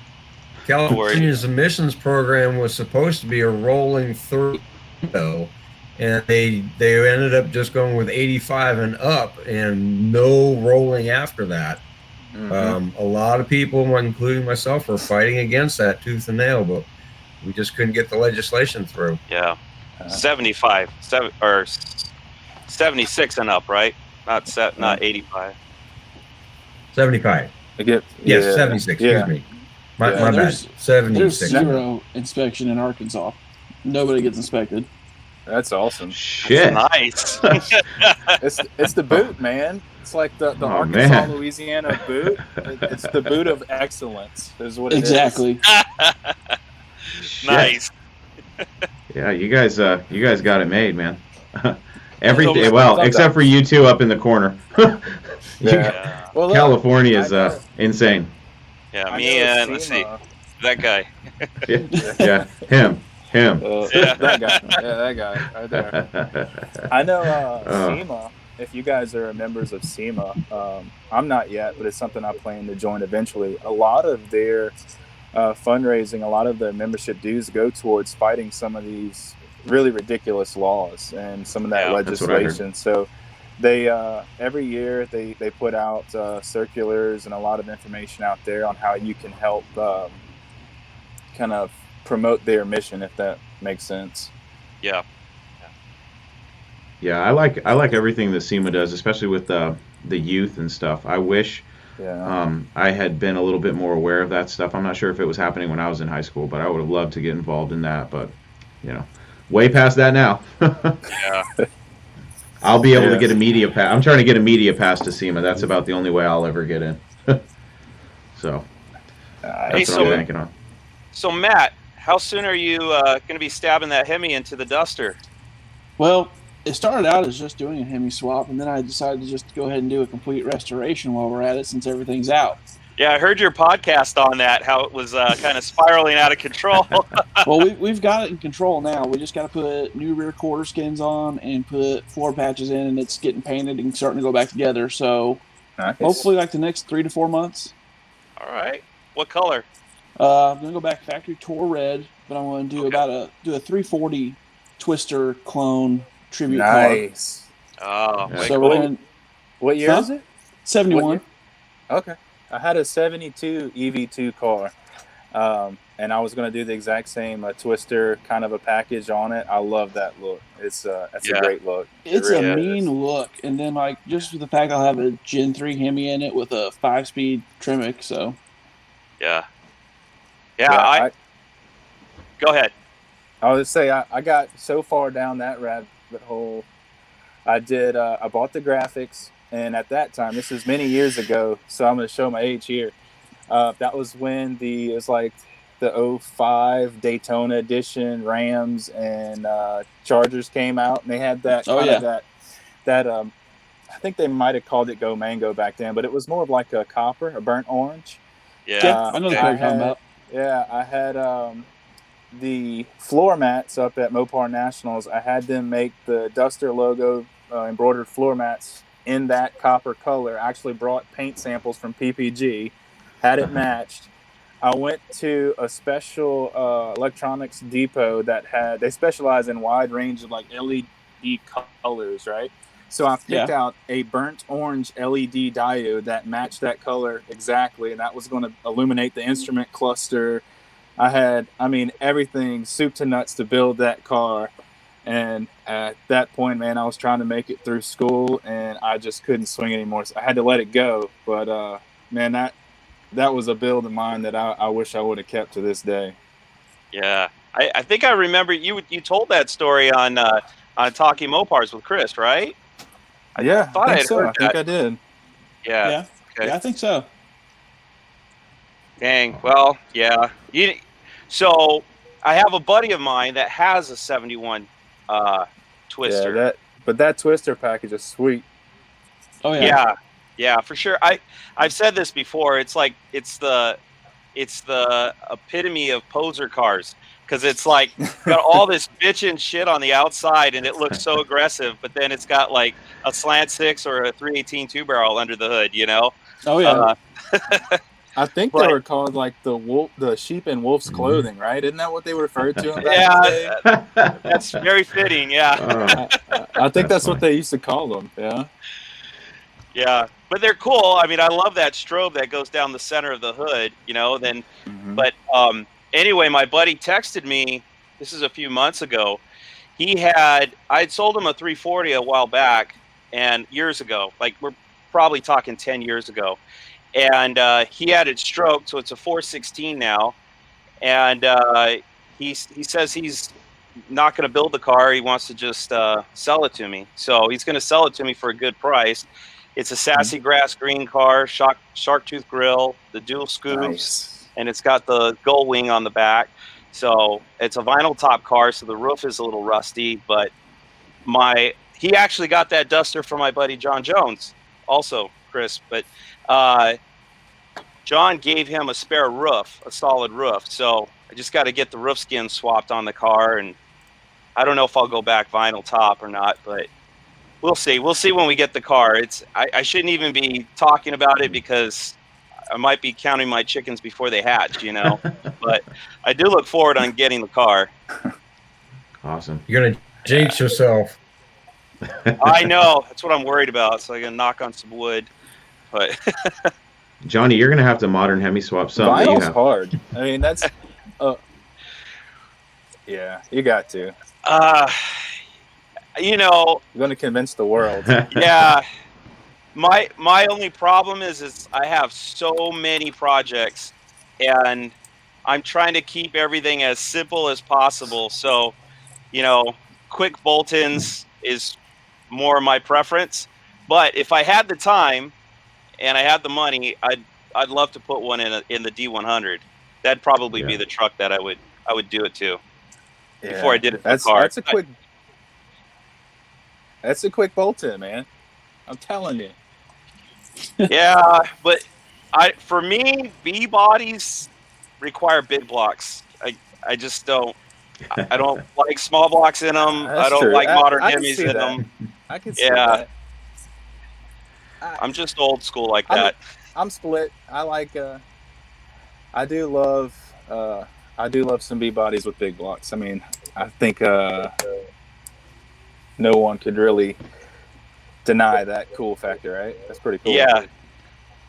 California's emissions program was supposed to be a rolling 30 window, and they ended up just going with 85 and up, and no rolling after that. A lot of people, including myself, were fighting against that tooth and nail, but we just couldn't get the legislation through. Yeah, 75, or 76 and up, right? Not 85. 75. Yes, 76. Excuse me. My bad. 76. There's zero inspection in Arkansas. Nobody gets inspected. That's awesome. Shit. That's nice. It's the boot, man. It's like the Arkansas, Louisiana boot. It's the boot of excellence, is what it is. Exactly. Nice. Yeah, you guys got it made, man. Everything. Well, except for you two up in the corner. Well, California is insane. Yeah, me and let's see, that guy. Yeah, him. That guy right there. I know SEMA. If you guys are members of SEMA, I'm not yet, but it's something I plan to join eventually. A lot of their fundraising, a lot of their membership dues go towards fighting some of these really ridiculous laws and some of that legislation. So they every year they put out circulars and a lot of information out there on how you can help kind of promote their mission, if that makes sense. Yeah, I like everything that SEMA does, especially with the youth and stuff. I wish I had been a little bit more aware of that stuff. I'm not sure if it was happening when I was in high school, but I would have loved to get involved in that. But way past that now. I'll be able to get a media pass. I'm trying to get a media pass to SEMA. That's about the only way I'll ever get in. So that's what I'm banking on. So Matt, how soon are you going to be stabbing that Hemi into the Duster? Well, it started out as just doing a Hemi swap, and then I decided to just go ahead and do a complete restoration while we're at it, since everything's out. Yeah, I heard your podcast on that, how it was kind of spiraling out of control. Well, we've got it in control now. We just got to put new rear quarter skins on and put floor patches in, and it's getting painted and starting to go back together. So hopefully like the next 3 to 4 months. All right. What color? I'm going to go back factory tour red, but I'm going to do do a 340 Twister clone tribute car. Nice. Oh, so what year is it? 71. Okay. I had a 72 EV2 car, and I was going to do the exact same Twister kind of a package on it. I love that look. It's that's a great look. It's really a mean look, and then just with the fact I'll have a Gen 3 Hemi in it with a 5-speed Tremec, so. Yeah. I go ahead. I was say I got so far down that rabbit hole. I bought the graphics, and at that time, this is many years ago, so I'm going to show my age here. That was when it was like the 05 Daytona edition Rams and Chargers came out, and they had that I think they might have called it Go Mango back then, but it was more of like a copper, a burnt orange. Yeah, I know what you're talking about. Yeah, I had the floor mats up at Mopar Nationals. I had them make the Duster logo embroidered floor mats in that copper color. I actually brought paint samples from PPG, had it matched. I went to a special electronics depot that they specialize in wide range of like LED colors, right? So I picked out a burnt orange LED diode that matched that color exactly, and that was going to illuminate the instrument cluster. I mean, everything soup to nuts to build that car. And at that point, man, I was trying to make it through school, and I just couldn't swing anymore. So I had to let it go. But man, that was a build of mine that I wish I would have kept to this day. Yeah, I think I remember you told that story on Talking Mopars with Chris, right? I thought I think had so. heard I think that. I did. Yeah. Okay. Yeah, I think so. Dang. Well, yeah. So I have a buddy of mine that has a 71 Twister. But that Twister package is sweet. Oh Yeah, for sure. I've said this before. It's like it's the epitome of poser cars, because it's like got all this bitchin' shit on the outside and it looks so aggressive, but then it's got like a slant six or a 318 two barrel under the hood, you know? Oh yeah. I think they were called like the sheep in wolf's clothing, right? Isn't that what they referred to them back in the day? That's very fitting. Yeah. I think that's what they used to call them. Yeah. Yeah, but they're cool. I mean, I love that strobe that goes down the center of the hood, you know. Then, but anyway, my buddy texted me. This is a few months ago. I'd sold him a 340 a while back, and years ago, like we're probably talking 10 years ago, and he had it stroked, so it's a 416 now, and he says he's not going to build the car. He wants to just sell it to me. So he's going to sell it to me for a good price. It's a sassy grass green car, shark tooth grill, the dual scoops, and it's got the gull wing on the back. So it's a vinyl top car, so the roof is a little rusty. But he actually got that duster from my buddy John Jones, also Chris. But John gave him a spare roof, a solid roof. So I just got to get the roof skin swapped on the car, and I don't know if I'll go back vinyl top or not, but we'll see. We'll see when we get the car. I shouldn't even be talking about it because I might be counting my chickens before they hatch, you know. But I do look forward on getting the car. Awesome. You're gonna jinx yourself. I know. That's what I'm worried about. So I'm gonna knock on some wood. But Johnny, you're gonna have to modern Hemi swap something. Vinyl's hard. I mean, that's yeah, you got to. You know, you're going to convince the world. Yeah. My only problem is I have so many projects, and I'm trying to keep everything as simple as possible. So, you know, quick bolt-ins is more my preference. But if I had the time and I had the money, I'd love to put one in the D100. That'd probably be the truck that I would do it to before I did it to the car. That's a quick bolt-in, man. I'm telling you. Yeah, but for me, B bodies require big blocks. I just don't. I don't like small blocks in them. I don't like modern Hemis in them. I can see that. I'm just old school like that. I'm split. I like. I do love some B bodies with big blocks. I mean, I think no one could really deny that cool factor, right? That's pretty cool. Yeah.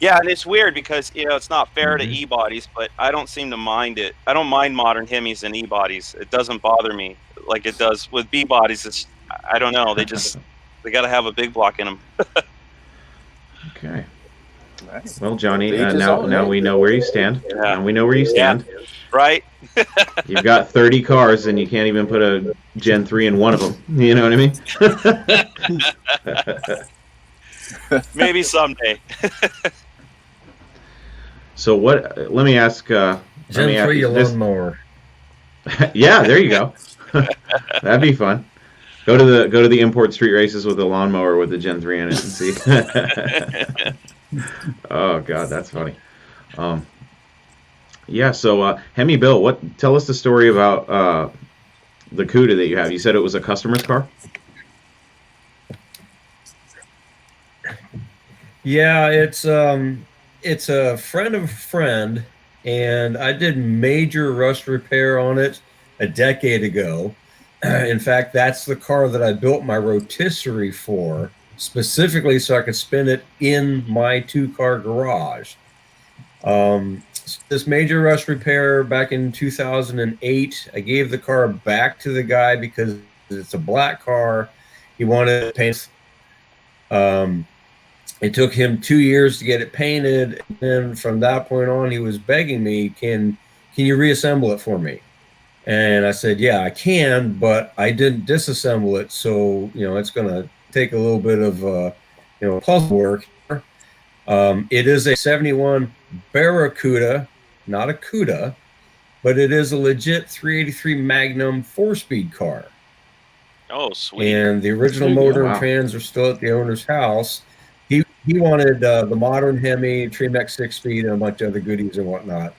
Yeah, and it's weird because, you know, it's not fair to E-bodies, but I don't seem to mind it. I don't mind modern Hemis and E-bodies. It doesn't bother me like it does with B-bodies. It's, I don't know. They got to have a big block in them. Okay. Nice. Well, Johnny, now we know where you stand. Yeah. Now we know where you stand. Yeah. Right? You've got 30 cars, and you can't even put a Gen 3 in one of them. You know what I mean? Maybe someday. So what? Let me ask. Gen 3 lawnmower. Yeah, there you go. That'd be fun. Go to the import street races with a lawnmower with the Gen 3 in it and see. Oh God, that's funny. Yeah. So Hemi Bill, tell us the story about the Cuda that you have. You said it was a customer's car. Yeah, it's a friend of a friend and I did major rust repair on it a decade ago. In fact, that's the car that I built my rotisserie for, specifically so I could spin it in my 2-car garage. This major rust repair back in 2008, I gave the car back to the guy because it's a black car. He wanted it painted. It took him 2 years to get it painted, and then from that point on, he was begging me, "Can you reassemble it for me?" And I said, "Yeah, I can, but I didn't disassemble it, so it's going to take a little bit of puzzle work." It is a '71 Barracuda, not a Cuda, but it is a legit 383 Magnum 4-speed car. Oh, sweet. And the original There you go. motor and Wow. trans are still at the owner's house. He wanted the modern Hemi, Tremec 6-speed, and a bunch of other goodies and whatnot.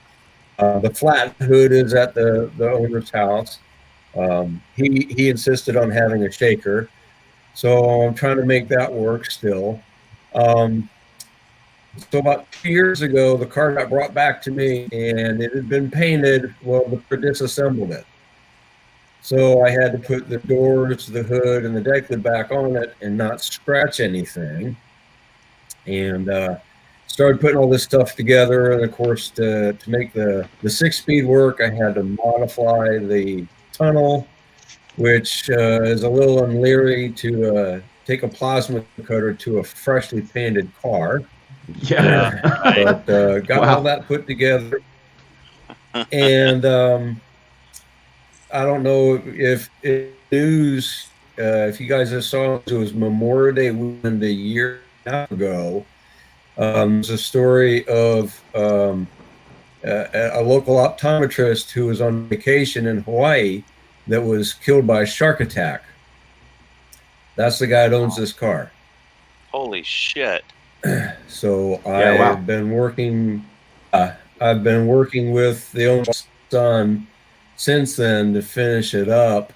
The flat hood is at the owner's house. He insisted on having a shaker, so I'm trying to make that work still. So about 2 years ago, the car got brought back to me, and it had been painted. Well, the disassembled it. So I had to put the doors, the hood, and the deck lid back on it and not scratch anything. And started putting all this stuff together. And of course, to make the 6-speed work, I had to modify the tunnel, which is a little unleery to take a plasma cutter to a freshly painted car. Yeah. But got Wow. all that put together. And I don't know if news, if you guys just saw it was Memorial Day weekend a year ago. There's a story of a local optometrist who was on vacation in Hawaii that was killed by a shark attack. That's the guy that owns this car. Holy shit. So Yeah, wow. I've been working. I've been working with the owner's son since then to finish it up.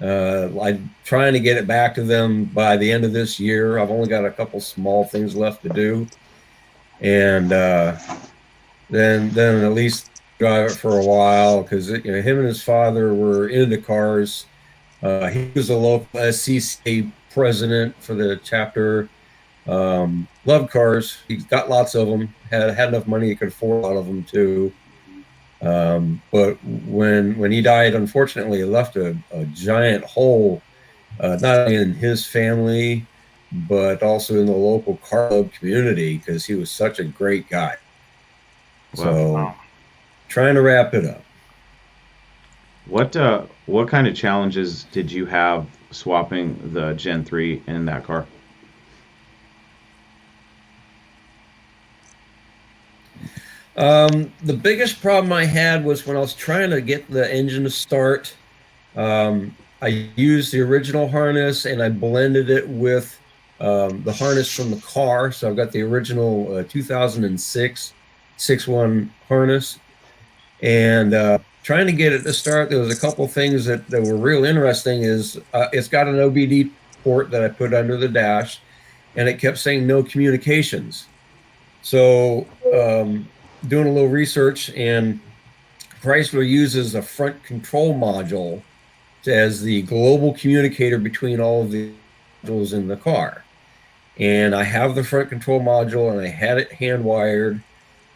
I'm trying to get it back to them by the end of this year. I've only got a couple small things left to do, and then at least drive it for a while because him and his father were into cars. He was a local SCCA president for the chapter. Loved cars. He's got lots of them. Had enough money he could afford a lot of them too. But when he died, unfortunately, it left a giant hole, not only in his family, but also in the local car club community because he was such a great guy. Wow. So, trying to wrap it up. What kind of challenges did you have swapping the Gen 3 in that car? The biggest problem I had was when I was trying to get the engine to start. I used the original harness and I blended it with the harness from the car. So I've got the original 2006 6.1 harness. And trying to get it to start, there was a couple things that were real interesting. Is it's got an OBD port that I put under the dash, and it kept saying no communications. So doing a little research, and Chrysler uses a front control module as the global communicator between all of the modules in the car. And I have the front control module, and I had it hand wired.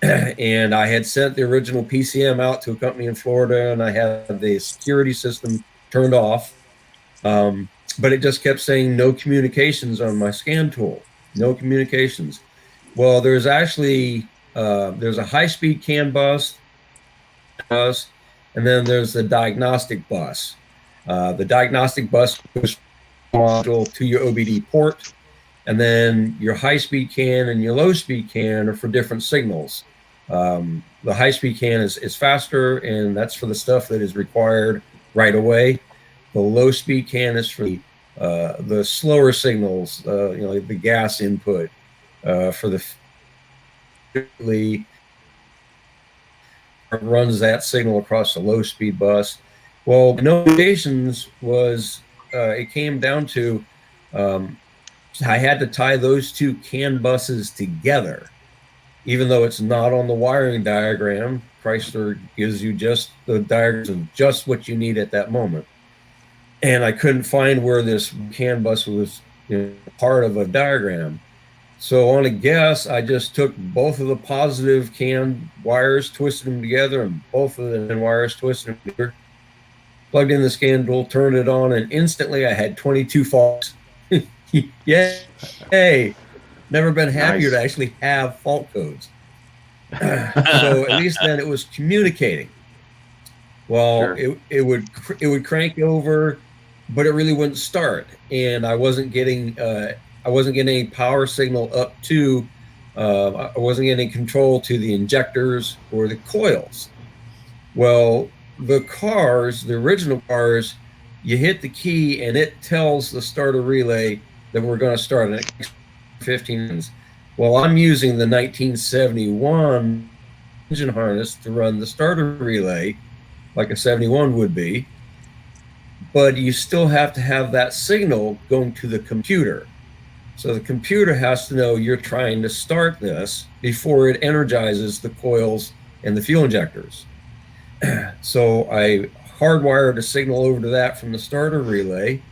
And I had sent the original PCM out to a company in Florida, and I had the security system turned off. But it just kept saying no communications on my scan tool. No communications. Well, there's actually there's a high-speed CAN bus, and then there's the diagnostic bus. The diagnostic bus goes module to your OBD port, and then your high-speed CAN and your low-speed CAN are for different signals. The high-speed CAN is faster, and that's for the stuff that is required right away. The low-speed CAN is for the slower signals, the gas input for the runs that signal across the low-speed bus. Well, notifications was it came down to I had to tie those two CAN buses together, even though it's not on the wiring diagram. Chrysler gives you just the diagrams of just what you need at that moment. And I couldn't find where this CAN bus was part of a diagram. So on a guess, I just took both of the positive CAN wires, twisted them together, and both of the wires twisted them together, plugged in the scan tool, turned it on, and instantly I had 22 faults. Yay! Never been happier to actually have fault codes. So at least then it was communicating. Well, Sure. it would crank over, but it really wouldn't start, and I wasn't getting any power signal up to. I wasn't getting control to the injectors or the coils. Well, the original cars, you hit the key and it tells the starter relay that we're going to start in 15 minutes. Well, I'm using the 1971 engine harness to run the starter relay like a 71 would be, but you still have to have that signal going to the computer. So the computer has to know you're trying to start this before it energizes the coils and the fuel injectors. So I hardwired a signal over to that from the starter relay,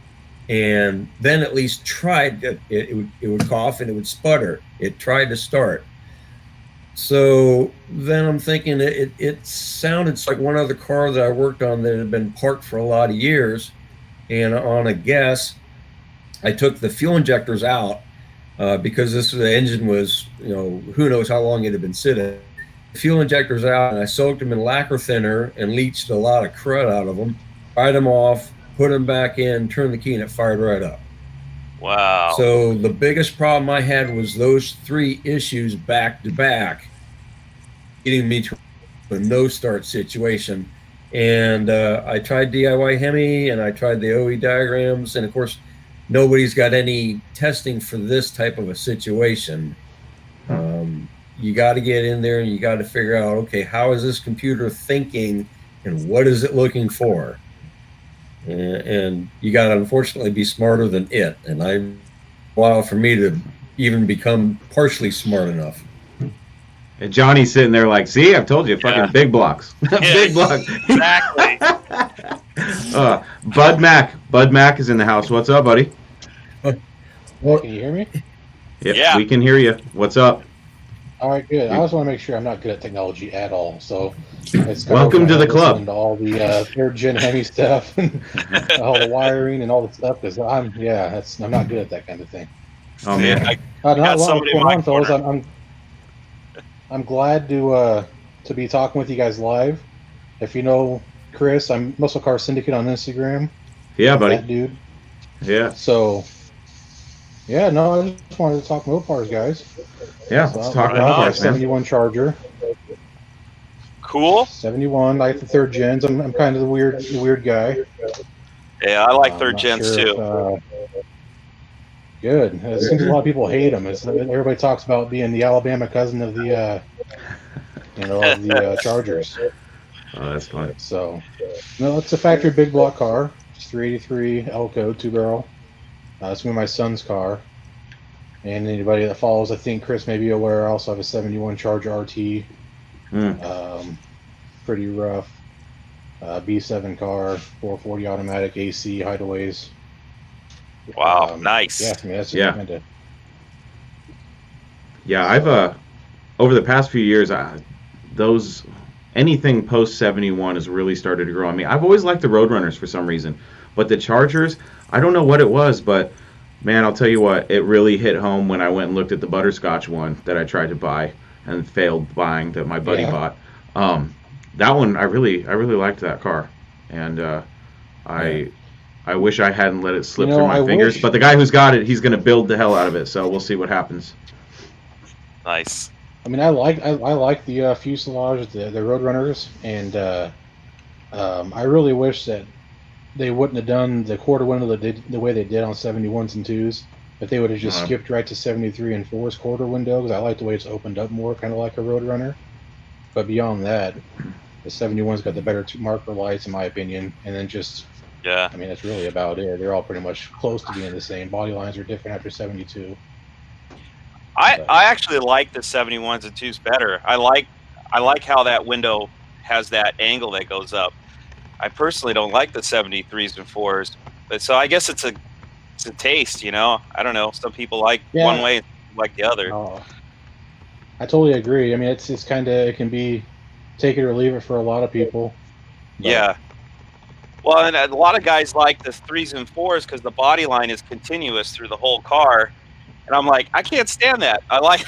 and then at least tried it would cough and it would sputter. It tried to start. So then I'm thinking it sounded like one other car that I worked on that had been parked for a lot of years. And on a guess, I took the fuel injectors out because the engine was, who knows how long it had been sitting. The fuel injectors out, and I soaked them in lacquer thinner and leached a lot of crud out of them, dried them off, put them back in, turned the key, and it fired right up. Wow. So the biggest problem I had was those three issues back to back, getting me to a no start situation. And I tried DIY Hemi and I tried the OE diagrams, and of course nobody's got any testing for this type of a situation. You got to get in there and you got to figure out, okay, how is this computer thinking and what is it looking for? And you got to unfortunately be smarter than it. And a while for me to even become partially smart enough. And Johnny's sitting there like, see, I've told you, fucking big blocks. Big blocks. Exactly. Bud Mac is in the house. What's up, buddy? Well, can you hear me? Yep, Yeah. we can hear you. What's up? All right, good. I just want to make sure I'm not good at technology at all. So it's Welcome to the club. To all the third gen Hemi stuff, and all the wiring and all the stuff. Because I'm not good at that kind of thing. Oh man, I got somebody in my fellas. corner. I'm glad to be talking with you guys live. If you know Chris, I'm Muscle Car Syndicate on Instagram. yeah, buddy. That dude. Yeah, So yeah, no, I just wanted to talk Mopars, guys. yeah. So Let's talk right about on. cars, man. 71 Charger. Cool. 71, like the third gens. I'm kind of the weird guy. Yeah, I like third Not gens sure too. Good. It seems a lot of people hate them. Everybody talks about being the Alabama cousin of the, of the Chargers. Oh, that's fun. So, no, it's a factory big block car. It's 383 L code, 2-barrel. It's gonna be my son's car. And anybody that follows, I think Chris may be aware, I also have a 71 Charger RT. Pretty rough. B7 car, 440 automatic AC hideaways. Wow, nice. Yeah, I mean, that's Yeah. kind of. Yeah, I've over the past few years, anything post 71 has really started to grow on me. I've always liked the Roadrunners for some reason, but the Chargers, I don't know what it was, but man, I'll tell you what, it really hit home when I went and looked at the Butterscotch one that I tried to buy and failed buying that my buddy bought. That one, I really liked that car, and I wish I hadn't let it slip through my fingers. But the guy who's got it, he's going to build the hell out of it. So we'll see what happens. Nice. I mean, I like the fuselage, the Roadrunners, and I really wish that they wouldn't have done the quarter window the way they did on 71s and 2s. If they would have just skipped right to 73 and 4's quarter window, because I like the way it's opened up more, kind of like a Roadrunner. But beyond that, the 71's got the better marker lights, in my opinion, and then just. Yeah. I mean, that's really about it. They're all pretty much close to being the same. Body lines are different after 72. I actually like the 71s and 2s better. I like how that window has that angle that goes up. I personally don't like the 73s and 4s, but so I guess it's a taste, you know. I don't know. Some people like one way, and some like the other. Oh, I totally agree. I mean, it's kind of, it can be take it or leave it for a lot of people. But Yeah. Well, and a lot of guys like the 3s and 4s because the body line is continuous through the whole car, and I'm like, I can't stand that. I like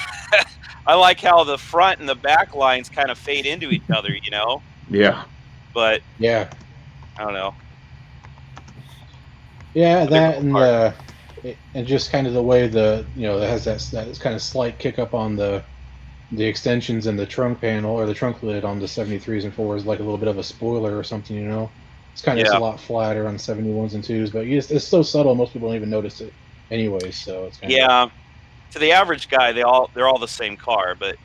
I like how the front and the back lines kind of fade into each other, you know. Yeah. But yeah, I don't know. yeah, They're that cool and cars. and just kind of the way the, you know, it has that kind of slight kick up on the extensions in the trunk panel or the trunk lid on the 73s and 4s, like a little bit of a spoiler or something, you know. It's a Yeah. lot flatter on 71s and 2s, but it's so subtle most people don't even notice it anyway. So it's kind of, Yeah. To the average guy, they're all the same car, but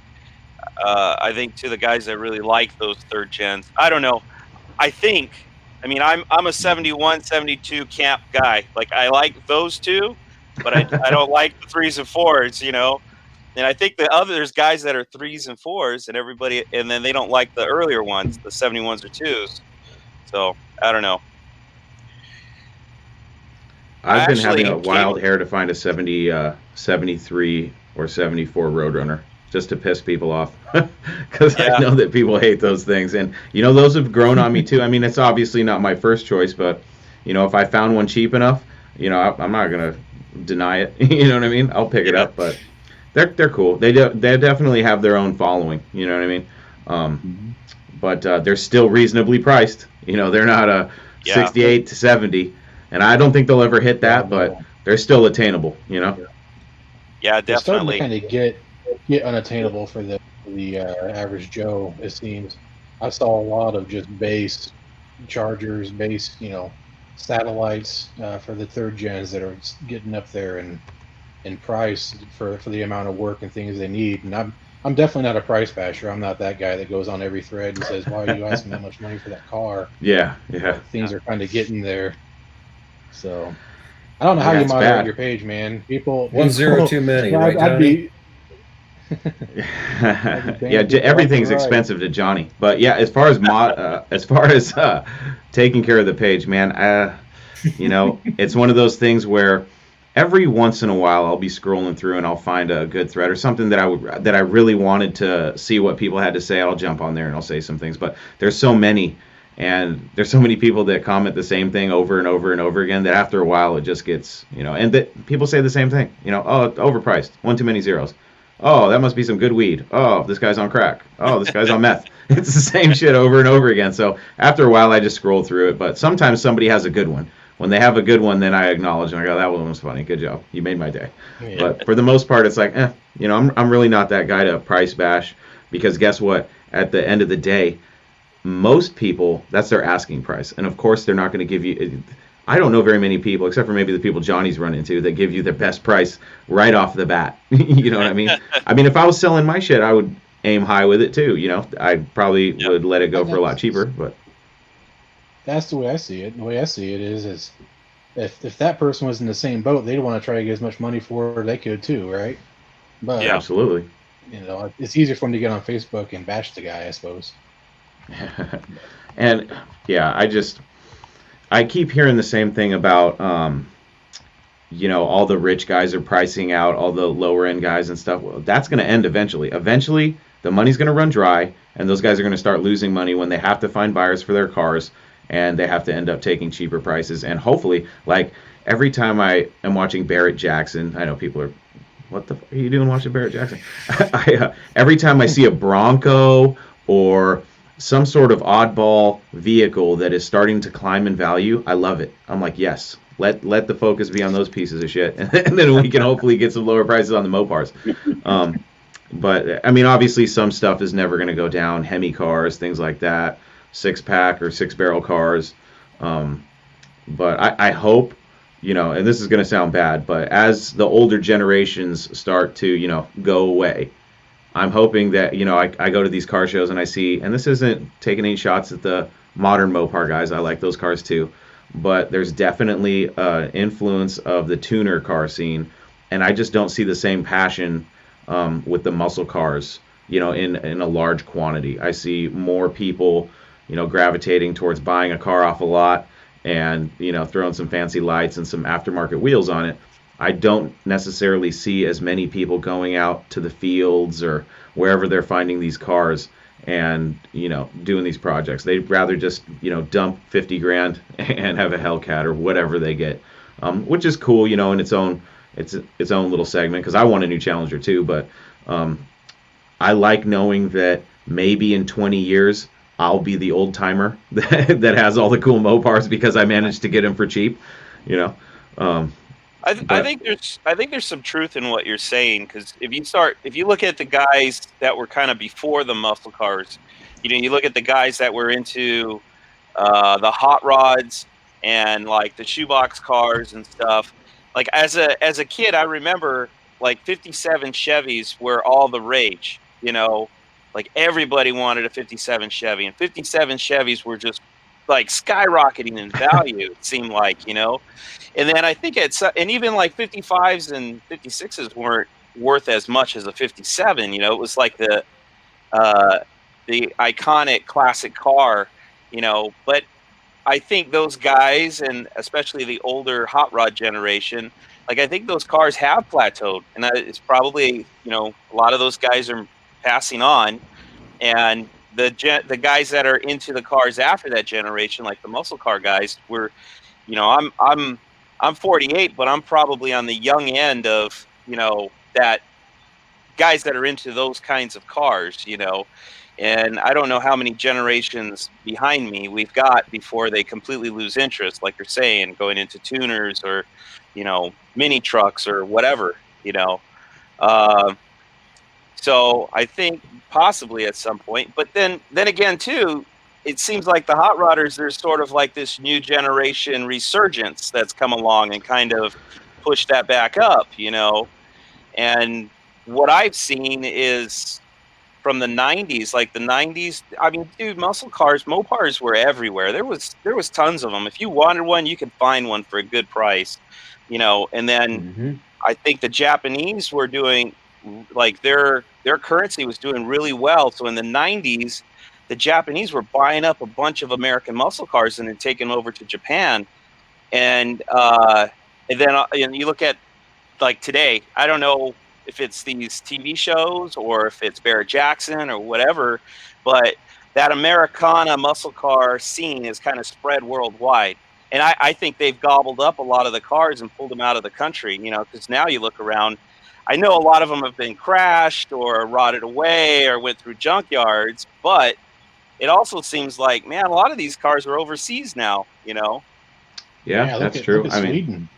I think to the guys that really like those third gens, I don't know. I mean, I'm a 71, 72 camp guy. Like I like those two, but I don't like the 3s and 4s, you know. And I think there's guys that are 3s and 4s, and everybody, and then they don't like the earlier ones, the 71s or 2s. So I don't know. I I've been having a actually came. wild hair to find a 73 or 74 Roadrunner just to piss people off because I Yeah, know that people hate those things, and you know those have grown on me too. I mean, it's obviously not my first choice, but you know if I found one cheap enough, you know I'm not gonna deny it. You know what I mean? I'll pick it yeah, up, but they're cool. They definitely have their own following. You know what I mean? Um, but they're still reasonably priced. You know, they're not a yeah, 68 to 70, and I don't think they'll ever hit yeah, that, but no, they're still attainable. You know? yeah, they're starting to definitely. kind of get unattainable for the average Joe. It seems I saw a lot of just base chargers, base, you know, satellites for the third gens that are getting up there in price for the amount of work and things they need. And I'm definitely not a price basher. I'm not that guy that goes on every thread and says, "Why are you asking that much money for that car?" Yeah, yeah, But things are kind of getting there. So I don't know how yeah. you It's moderate bad. your page, man. 1-0 too many, right, I'd Johnny? be Yeah, paying people left everything's and right. expensive to Johnny. But yeah, as far as taking care of the page, man, you know, it's one of those things where every once in a while I'll be scrolling through and I'll find a good thread or something that I really wanted to see what people had to say. I'll jump on there and I'll say some things. But there's so many, and there's so many people that comment the same thing over and over and over again that after a while it just gets, you know, and that people say the same thing. You know, oh, overpriced, one too many zeros. Oh, that must be some good weed. Oh, this guy's on crack. Oh, this guy's on meth. It's the same shit over and over again. So after a while, I just scroll through it. But sometimes somebody has a good one. When they have a good one, then I acknowledge and I go, that one was funny. Good job. You made my day. Yeah. But for the most part, it's like, you know, I'm really not that guy to price bash because guess what? At the end of the day, most people, that's their asking price. And of course, they're not going to give you. I don't know very many people, except for maybe the people Johnny's run into, that give you the best price right off the bat. You know what I mean? I mean, if I was selling my shit, I would aim high with it too. You know, I probably Yep. would let it go And for a lot cheaper. But that's the way I see it. The way I see it is if that person was in the same boat, they'd want to try to get as much money for it they could too, right? But Yeah. absolutely. you know, it's easier for them to get on Facebook and bash the guy, I suppose. And yeah, I keep hearing the same thing about you know, all the rich guys are pricing out all the lower end guys and stuff. Well, that's going to end eventually. Eventually, the money's going to run dry, and those guys are going to start losing money when they have to find buyers for their cars, and they have to end up taking cheaper prices. And hopefully, like every time I am watching Barrett Jackson, I know people are, what the f- are you doing watching Barrett Jackson? Every time I see a Bronco or some sort of oddball vehicle that is starting to climb in value, I love it. I'm like, yes, let the focus be on those pieces of shit, and then we can hopefully get some lower prices on the Mopars. But I mean, obviously, some stuff is never going to go down. Hemi cars, things like that, 6-pack or 6-barrel cars. But I hope, you know, and this is going to sound bad, but as the older generations start to, you know, go away, I'm hoping that, you know, I go to these car shows and I see, and this isn't taking any shots at the modern Mopar guys. I like those cars too. But there's definitely influence of the tuner car scene. And I just don't see the same passion with the muscle cars in a large quantity. I see more people, gravitating towards buying a car off a lot and, throwing some fancy lights and some aftermarket wheels on it. I don't necessarily see as many people going out to the fields or wherever they're finding these cars and, doing these projects. They'd rather just, dump 50 grand and have a Hellcat or whatever they get, which is cool, in its own little segment, because I want a new Challenger too. But I like knowing that maybe in 20 years I'll be the old timer that has all the cool Mopars because I managed to get them for cheap, I think there's some truth in what you're saying, because if you look at the guys that were kind of before the muscle cars, you look at the guys that were into the hot rods and like the shoebox cars and stuff. Like as a kid, I remember like 57 Chevys were all the rage. Like everybody wanted a 57 Chevy, and 57 Chevys were just like skyrocketing in value. It seemed like, and then I think and even like 55s and 56s weren't worth as much as a 57. It was like the iconic classic car, but I think those guys, and especially the older hot rod generation, like I think those cars have plateaued, and it's probably, a lot of those guys are passing on, and the guys that are into the cars after that generation, like the muscle car guys, were, I'm 48, but I'm probably on the young end of, that guys that are into those kinds of cars, and I don't know how many generations behind me we've got before they completely lose interest, like you're saying, going into tuners or, mini trucks or whatever, so I think possibly at some point, but then again too, it seems like the hot rodders, there's sort of like this new generation resurgence that's come along and kind of pushed that back up, and what I've seen is from the 90s, like the 90s, I mean, dude, muscle cars, Mopars were everywhere. There was tons of them. If you wanted one, you could find one for a good price, and then I think the Japanese were doing, like, their currency was doing really well. So in the 90s, the Japanese were buying up a bunch of American muscle cars and then taking them over to Japan. And then and you look at, like, today, I don't know if it's these TV shows or if it's Barrett Jackson or whatever, but that Americana muscle car scene is kind of spread worldwide. And I think they've gobbled up a lot of the cars and pulled them out of the country, because now you look around, I know a lot of them have been crashed or rotted away or went through junkyards, but it also seems like, man, a lot of these cars are overseas now, Yeah, that's true. Look at Sweden.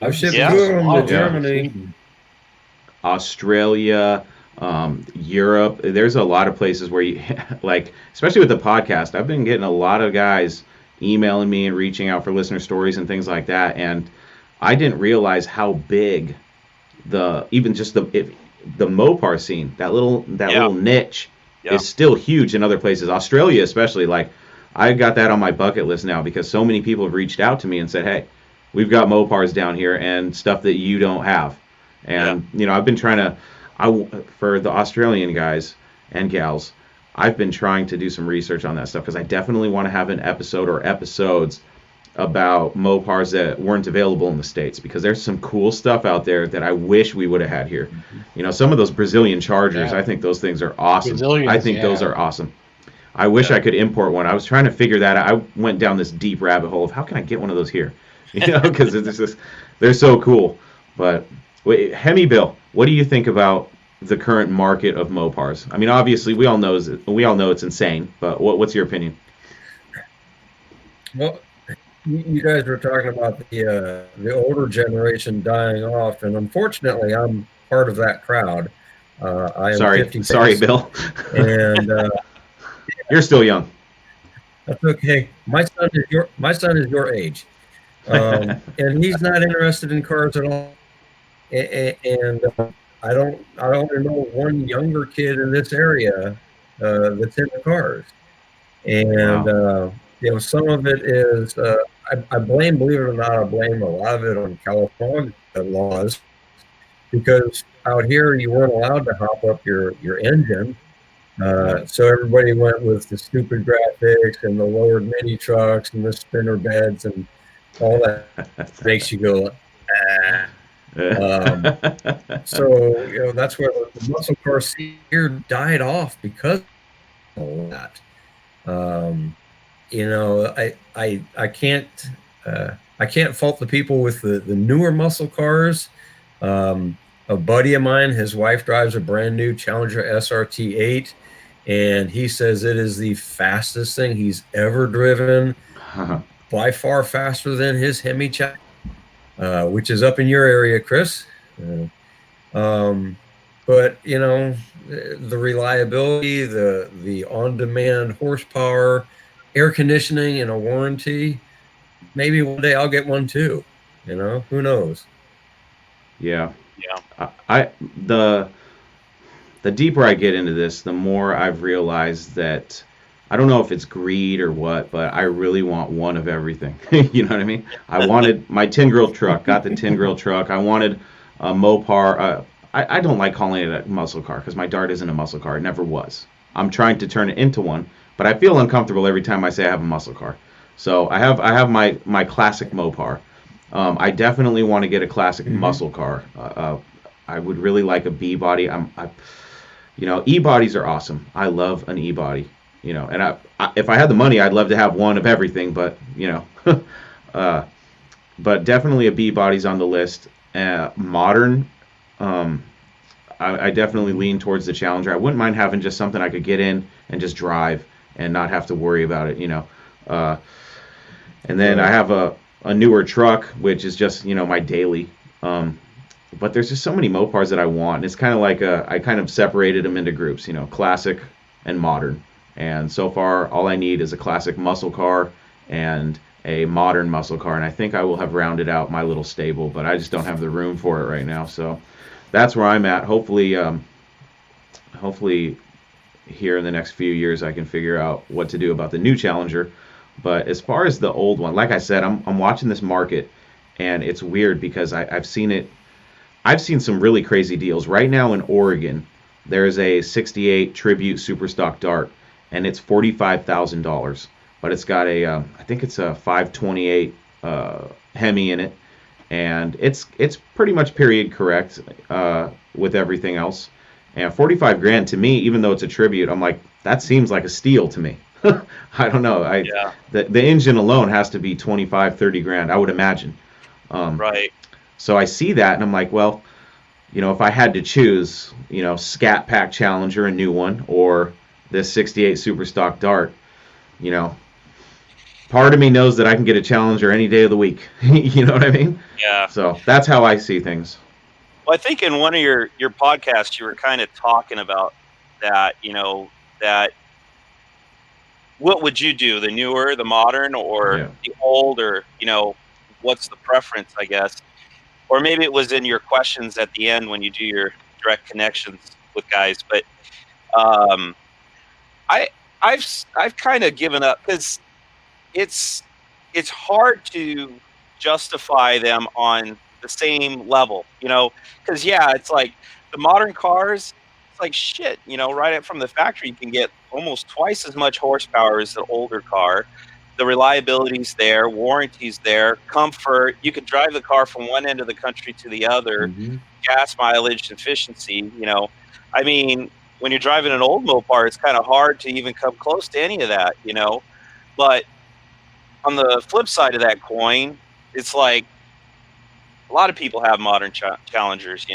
I've shipped Yeah. two of them to Yeah. Germany. Australia, Europe. There's a lot of places where you like, especially with the podcast, I've been getting a lot of guys emailing me and reaching out for listener stories and things like that. And I didn't realize how big the Mopar scene, that little niche is still huge in other places. Australia especially, like, I got that on my bucket list now because so many people have reached out to me and said, hey, we've got Mopars down here and stuff that you don't have. And, I've been trying to, for the Australian guys and gals, I've been trying to do some research on that stuff because I definitely want to have an episode or episodes about Mopars that weren't available in the States, because there's some cool stuff out there that I wish we would have had here. Some of those Brazilian Chargers, I think those things are awesome. I think those are awesome. I wish I could import one. I was trying to figure that out. I went down this deep rabbit hole of how can I get one of those here? Because they're so cool. But wait, Hemi Bill, what do you think about the current market of Mopars? I mean, obviously, we all know it's insane. But what's your opinion? Well, you guys were talking about the older generation dying off, and unfortunately, I'm part of that crowd. I am 56, sorry, Bill. And you're still young. That's okay. My son is your age, and he's not interested in cars at all. And I don't know one younger kid in this area that's into cars. And some of it is I blame, believe it or not, I blame a lot of it on California laws, because out here you weren't allowed to hop up your engine So everybody went with the stupid graphics and the lowered mini trucks and the spinner beds and all that makes you go, ah. So, that's where the muscle car here died off because of that. I can't fault the people with the newer muscle cars. A buddy of mine, his wife drives a brand new Challenger SRT8, and he says it is the fastest thing he's ever driven, by far faster than his Hemi which is up in your area, Chris. But the reliability, the on-demand horsepower, air conditioning, and a warranty. Maybe one day I'll get one too. Who knows? Yeah. Yeah. The deeper I get into this, the more I've realized that I don't know if it's greed or what, but I really want one of everything. You know what I mean? I wanted my tin grill truck, got the tin grill truck. I wanted a Mopar. I don't like calling it a muscle car because my Dart isn't a muscle car. It never was. I'm trying to turn it into one, but I feel uncomfortable every time I say I have a muscle car. So I have my classic Mopar. I definitely want to get a classic muscle car. I would really like a B body. E-bodies are awesome. I love an e-body. And if I had the money, I'd love to have one of everything. But but definitely a B body's on the list. Modern. I definitely lean towards the Challenger. I wouldn't mind having just something I could get in and just drive and not have to worry about it. And then I have a newer truck, which is just my daily. But there's just so many Mopars that I want. And it's kind of like I kind of separated them into groups, classic and modern. And so far, all I need is a classic muscle car and a modern muscle car. And I think I will have rounded out my little stable, but I just don't have the room for it right now. So that's where I'm at. Hopefully here in the next few years, I can figure out what to do about the new Challenger. But as far as the old one, like I said, I'm watching this market, and it's weird because I've seen it. I've seen some really crazy deals. Right now in Oregon, there's a 68 Tribute Superstock Dart, and it's $45,000. But it's got I think it's a 528 Hemi in it, and it's pretty much period correct with everything else. And 45 grand to me, even though it's a Tribute, I'm like, that seems like a steal to me. I don't know. The engine alone has to be 25, 30 grand, I would imagine. Right. So I see that, and I'm like, well, if I had to choose, Scat Pack Challenger, a new one, or this 68 Superstock Dart, part of me knows that I can get a Challenger any day of the week. You know what I mean? Yeah. So that's how I see things. Well, I think in one of your podcasts, you were kind of talking about that, that what would you do, the newer, the modern, or the old, or, what's the preference, I guess? Or maybe it was in your questions at the end when you do your direct connections with guys. But I've kind of given up because it's hard to justify them on the same level, because it's like the modern cars, it's like shit, right up from the factory, you can get almost twice as much horsepower as the older car. The reliability's there, warranty's there, comfort. You could drive the car from one end of the country to the other. Gas mileage, efficiency. I mean, when you're driving an old Mopar, it's kind of hard to even come close to any of that. But on the flip side of that coin, it's like a lot of people have modern Challengers,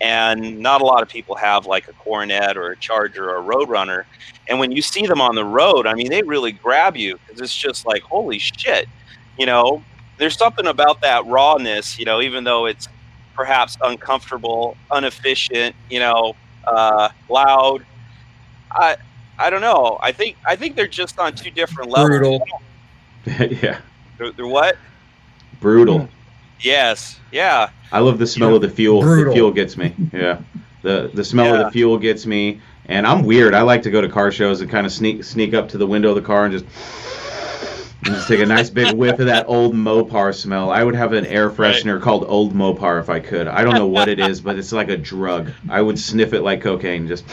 and not a lot of people have like a Coronet or a Charger or a Roadrunner. And when you see them on the road, I mean, they really grab you because it's just like, holy shit, there's something about that rawness, even though it's perhaps uncomfortable, inefficient, loud. I don't know. I think they're just on two different levels. Brutal. Yeah. They're what? Brutal. Yes. Yeah. I love the smell of the fuel. Brutal. The fuel gets me. Yeah. The smell of the fuel gets me. And I'm weird. I like to go to car shows and kind of sneak up to the window of the car and just and just take a nice big whiff of that old Mopar smell. I would have an air freshener called Old Mopar if I could. I don't know what it is, but it's like a drug. I would sniff it like cocaine. Just,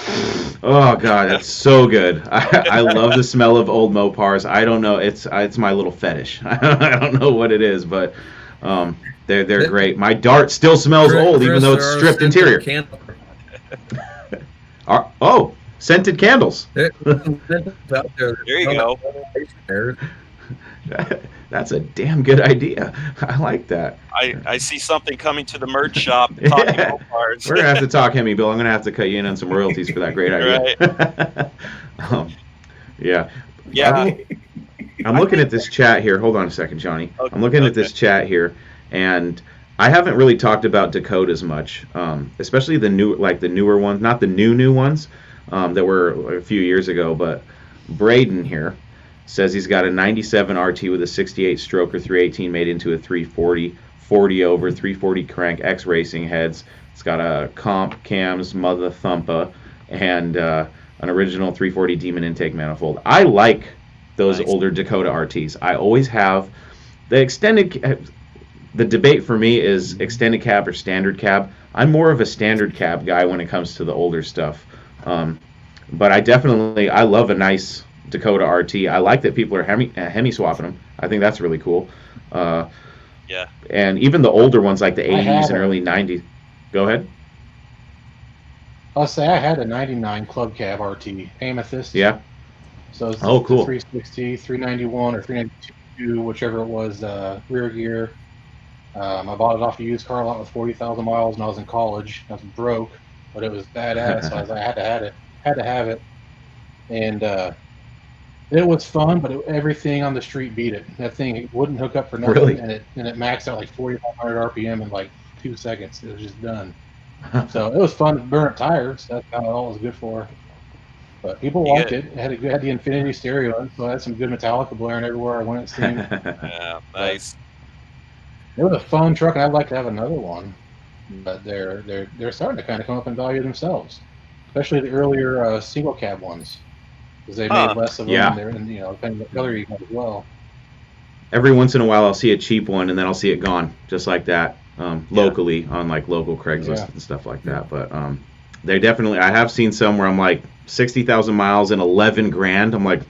oh god, it's so good. I love the smell of old Mopars. I don't know. It's my little fetish. I don't know what it is, but they're great. My Dart still smells old, even though it's stripped interior. Oh, scented candles. There you go. That's a damn good idea. I like that. I see something coming to the merch shop. Talking Mopars. We're gonna have to talk, Hemi Bill. I'm gonna have to cut you in on some royalties for that great idea. Right. Yeah. Yeah. I'm looking at this chat here. Hold on a second, Johnny. Okay, I'm looking at this chat here, and I haven't really talked about Dakotas much, especially the newer ones, not the new ones that were a few years ago. But Brayden here says he's got a 97 RT with a 68 stroker 318 made into a 340, 40 over, 340 crank, X racing heads. It's got a comp cams, mother thumper, and an original 340 Demon intake manifold. I like those older Dakota RTs. I always have. The extended. The debate for me is extended cab or standard cab. I'm more of a standard cab guy when it comes to the older stuff. But I love a nice Dakota RT. I like that people are Hemi swapping them. I think that's really cool. Yeah. And even the older ones like the 80s and early 90s. Go ahead. I'll say I had a 99 Club Cab RT, Amethyst. Yeah. So it's cool. 360, 391, or 392, whichever it was, rear gear. I bought it off a used car lot with 40,000 miles when I was in college. I was broke, but it was badass. So I had to have it. And it was fun, but everything on the street beat it. That thing wouldn't hook up for nothing, Really? and it maxed out like 4,500 RPM in like 2 seconds. It was just done. So it was fun to burn up tires. That's kind of all it was good for. But people liked it. It had the Infinity stereo, so I had some good Metallica blaring everywhere I went. It seemed. Yeah, nice. It was a fun truck, and I'd like to have another one. But they're starting to kind of come up in value themselves, especially the earlier single cab ones, because they made less of them. Yeah. And kind of the color you got as well. Every once in a while, I'll see a cheap one, and then I'll see it gone, just like that, locally on like local Craigslist and stuff like that. But they definitely, I have seen some where I'm like 60,000 miles and 11 grand. I'm like,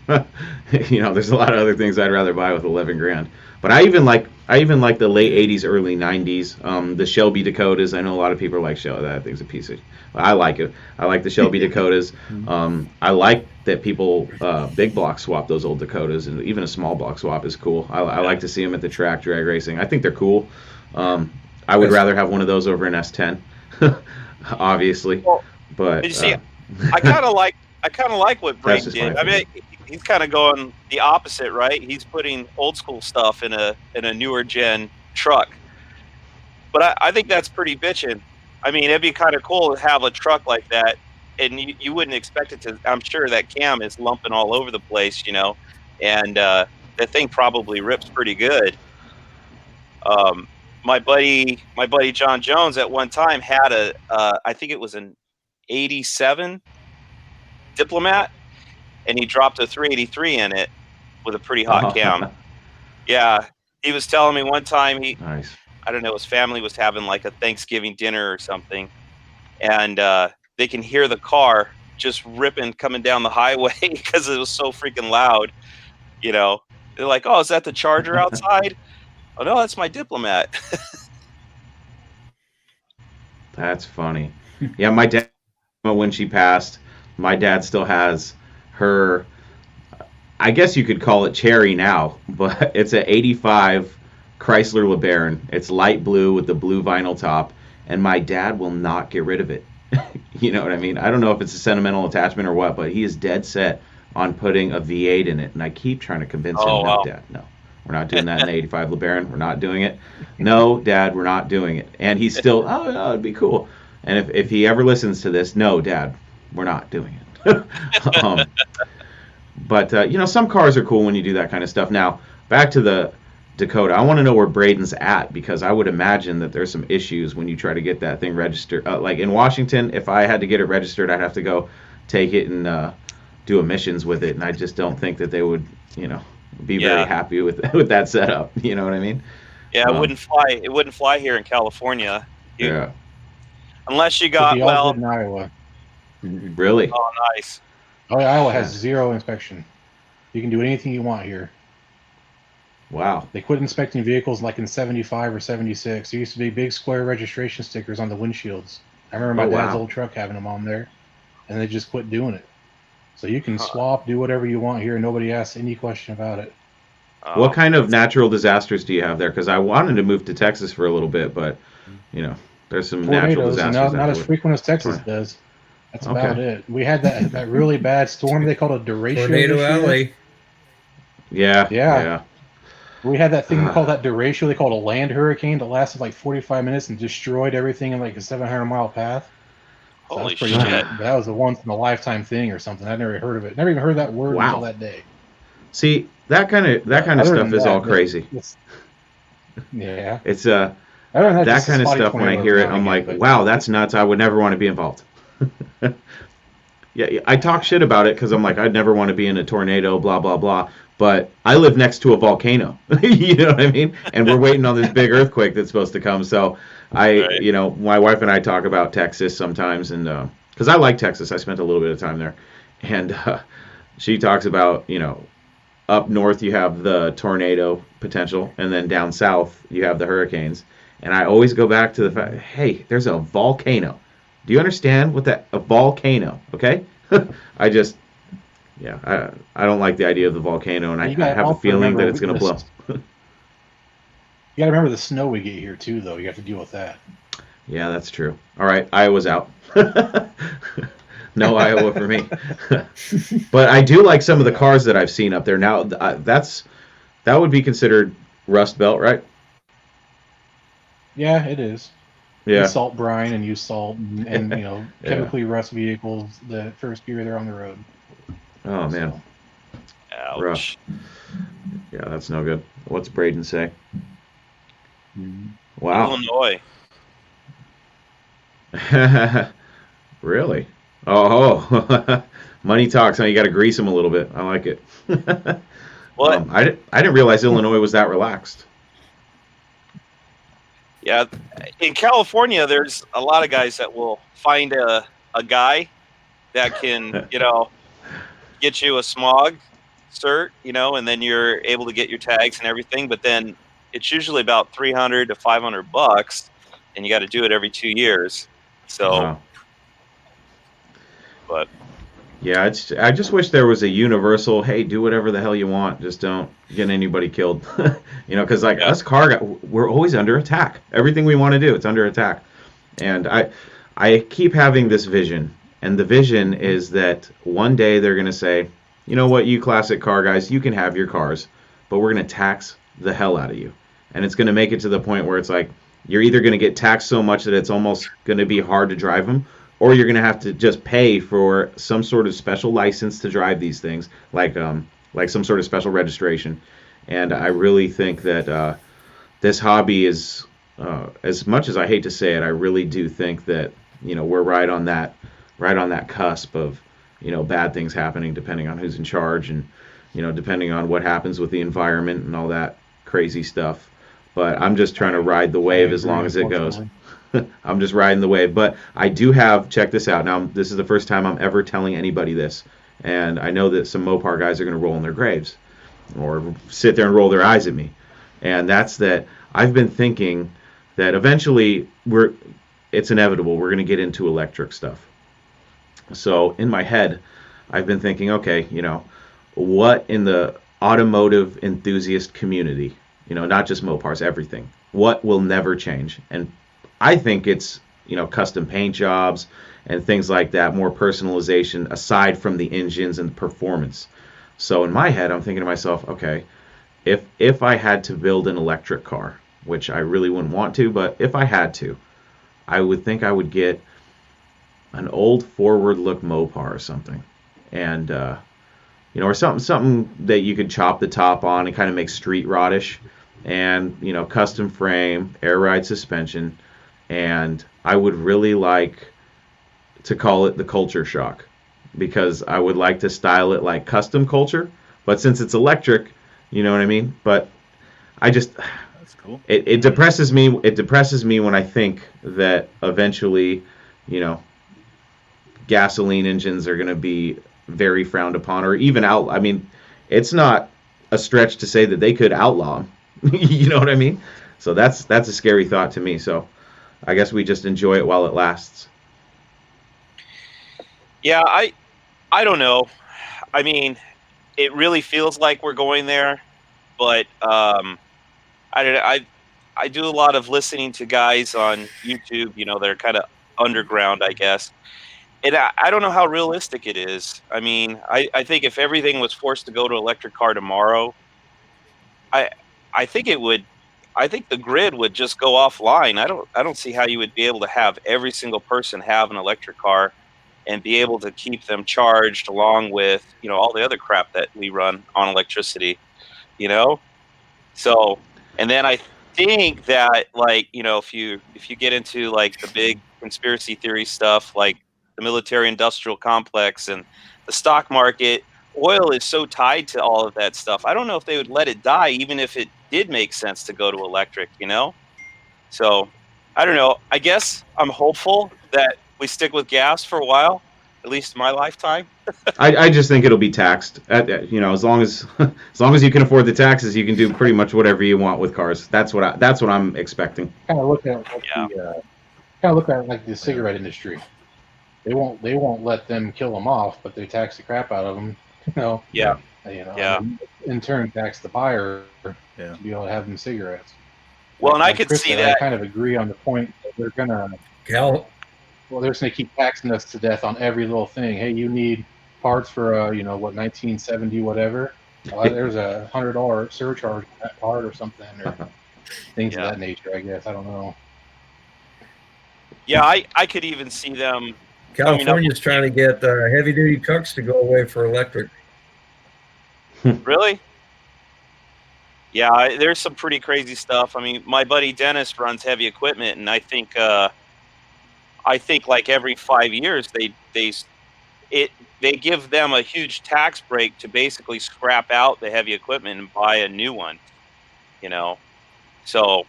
there's a lot of other things I'd rather buy with 11 grand. But I even like the late 80s, early 90s. The Shelby Dakotas. I know a lot of people are like, that thing's a piece of. I like it. I like the Shelby Dakotas. I like that people big block swap those old Dakotas, and even a small block swap is cool. I like to see them at the track drag racing. I think they're cool. I would rather have one of those over an S10, obviously. Well, but you see, I kind of like what Brayden did. I mean, he's kind of going the opposite, right? He's putting old school stuff in a newer gen truck. But I think that's pretty bitchin'. I mean, it'd be kind of cool to have a truck like that, and you wouldn't expect it to. I'm sure that cam is lumping all over the place, and that thing probably rips pretty good. My buddy John Jones at one time had I think it was an 87 Diplomat, and he dropped a 383 in it with a pretty hot cam. Yeah, he was telling me one time nice. I don't know, his family was having like a Thanksgiving dinner or something, and they can hear the car just ripping coming down the highway because it was so freaking loud. They're like, "Oh, is that the Charger outside?" "Oh no, that's my Diplomat." That's funny. Yeah, my dad, when she passed, my dad still has her, I guess you could call it cherry now, but it's an 85 Chrysler LeBaron. It's light blue with the blue vinyl top, and my dad will not get rid of it. You know what I mean? I don't know if it's a sentimental attachment or what, but he is dead set on putting a V8 in it, and I keep trying to convince him, no, Dad, no. We're not doing that in the 85 LeBaron. We're not doing it. No, Dad, we're not doing it. And he's still, oh, no, it'd be cool. And if he ever listens to this, no, Dad, we're not doing it. But some cars are cool when you do that kind of stuff. Now, back to the Dakota. I want to know where Brayden's at, because I would imagine that there's some issues when you try to get that thing registered. Like in Washington, if I had to get it registered, I'd have to go take it and do emissions with it. And I just don't think that they would, be very happy with that setup. You know what I mean? Yeah, it wouldn't fly. It wouldn't fly here in California. Yeah. Unless you It'd got be all good in Iowa. Really? Oh, nice. Oh, yeah, Iowa has Yeah. 0 inspection. You can do anything you want here. Wow. They quit inspecting vehicles like in 75 or 76. There used to be big square registration stickers on the windshields. I remember my dad's old truck having them on there, and they just quit doing it. So you can swap, do whatever you want here, and nobody asks any question about it. What kind of natural disasters do you have there? Because I wanted to move to Texas for a little bit, but there's some natural Tornadoes, and disasters. not as frequent as Texas does. That's about it. We had that really bad storm they called a derecho. Tornado Alley. Yeah. We had that thing called that derecho. They called a land hurricane that lasted like 45 minutes and destroyed everything in like a 700-mile path. So Holy that was shit! pretty that was a once-in-a-lifetime thing or something. I never heard of it. Never even heard that word until that day. See, that kind of stuff is all crazy. Yeah. It's that kind of stuff. When I hear it, I'm like, wow, that's nuts. I would never want to be involved. Yeah, I talk shit about it because I'm like, I'd never want to be in a tornado, blah blah blah. But I live next to a volcano. You know what I mean? And we're waiting on this big earthquake that's supposed to come. So my wife and I talk about Texas sometimes, and because I like Texas, I spent a little bit of time there, and she talks about up north you have the tornado potential, and then down south you have the hurricanes. And I always go back to the fact, hey, there's a volcano. Do you understand what a volcano? Okay, I don't like the idea of the volcano, and I have a feeling that it's going to blow. You got to remember the snow we get here too, though. You have to deal with that. Yeah, that's true. All right, Iowa's out. No Iowa for me. But I do like some of the cars that I've seen up there. Now, that would be considered Rust Belt, right? Yeah, it is. Yeah. We salt brine and use salt and chemically rust vehicles the first year they're on the road. Oh, man. Ouch. Rough. Yeah, that's no good. What's Brayden say? Wow. Illinois. Really? Oh, money talks. Huh? You got to grease them a little bit. I like it. What? I didn't realize Illinois was that relaxed. Yeah, in California, there's a lot of guys that will find a guy that can, get you a smog cert, and then you're able to get your tags and everything. But then it's usually about $300 to $500, and you got to do it every 2 years. So, Wow. But yeah, I just wish there was a universal, hey, do whatever the hell you want, just don't get anybody killed. Because us car guys, we're always under attack. Everything we want to do, it's under attack. And I keep having this vision, and the vision is that one day they're going to say, you know what, you classic car guys, you can have your cars, but we're going to tax the hell out of you. And it's going to make it to the point where it's like, you're either going to get taxed so much that it's almost going to be hard to drive them, or you're going to have to just pay for some sort of special license to drive these things, like some sort of special registration. And I really think that this hobby is, as much as I hate to say it, I really do think that we're right on that cusp of bad things happening, depending on who's in charge, and depending on what happens with the environment and all that crazy stuff. But I'm just trying to ride the wave as long as it goes. I'm just riding the wave. But I do have, check this out. Now, this is the first time I'm ever telling anybody this. And I know that some Mopar guys are going to roll in their graves or sit there and roll their eyes at me. And that's that I've been thinking that eventually it's inevitable. We're going to get into electric stuff. So in my head, I've been thinking, okay, what in the automotive enthusiast community, not just Mopars, everything, what will never change? And I think it's, custom paint jobs and things like that, more personalization aside from the engines and the performance. So in my head, I'm thinking to myself, okay, if I had to build an electric car, which I really wouldn't want to, but if I had to, I would think I would get an old forward look Mopar or something. And, or something that you could chop the top on and kind of make street rodish, and, custom frame, air ride suspension. And I would really like to call it the Culture Shock, because I would like to style it like custom culture. But since it's electric, You know what I mean? But I just That's cool. it depresses me. It depresses me when I think that eventually, you know, gasoline engines are going to be very frowned upon, or even out. I mean, it's not a stretch to say that they could outlaw them. You know what I mean? So that's a scary thought to me. So I guess we just enjoy it while it lasts. Yeah, I don't know. I mean, it really feels like we're going there, but I don't know. I do a lot of listening to guys on YouTube. You know, they're kind of underground, I guess. And I don't know how realistic it is. I mean, I think if everything was forced to go to electric car tomorrow, I I think it would. I think the grid would just go offline. I don't see how you would be able to have every single person have an electric car and be able to keep them charged along with, you know, all the other crap that we run on electricity, you know? So, and then I think that, like, you know, if you get into like the big conspiracy theory stuff, like the military industrial complex and the stock market, oil is so tied to all of that stuff. I don't know if they would let it die, even if it did make sense to go to electric, you know? So I don't know. I guess I'm hopeful that we stick with gas for a while, at least in my lifetime. I just think it'll be taxed. You know, as long as you can afford the taxes, you can do pretty much whatever you want with cars. That's what I'm expecting. Kind of look at it like Yeah. kind of look at it like the cigarette industry. They won't let them kill them off, but they tax the crap out of them. You know, Yeah. Yeah. and in turn tax the buyer Yeah. to be able to have them cigarettes. Well, and I Like could Chris see said, that. I kind of agree on the point that they're gonna keep taxing us to death on every little thing. Hey, you need parts for 1970 whatever. There's a $100 surcharge on that part or something, or things Yeah. of that nature. I guess I don't know. Yeah, I could even see them coming up California's with, trying to get heavy duty trucks to go away for electric. really? Yeah, there's some pretty crazy stuff. I mean, my buddy Dennis runs heavy equipment, and I think like every 5 years it they give them a huge tax break to basically scrap out the heavy equipment and buy a new one. You know, so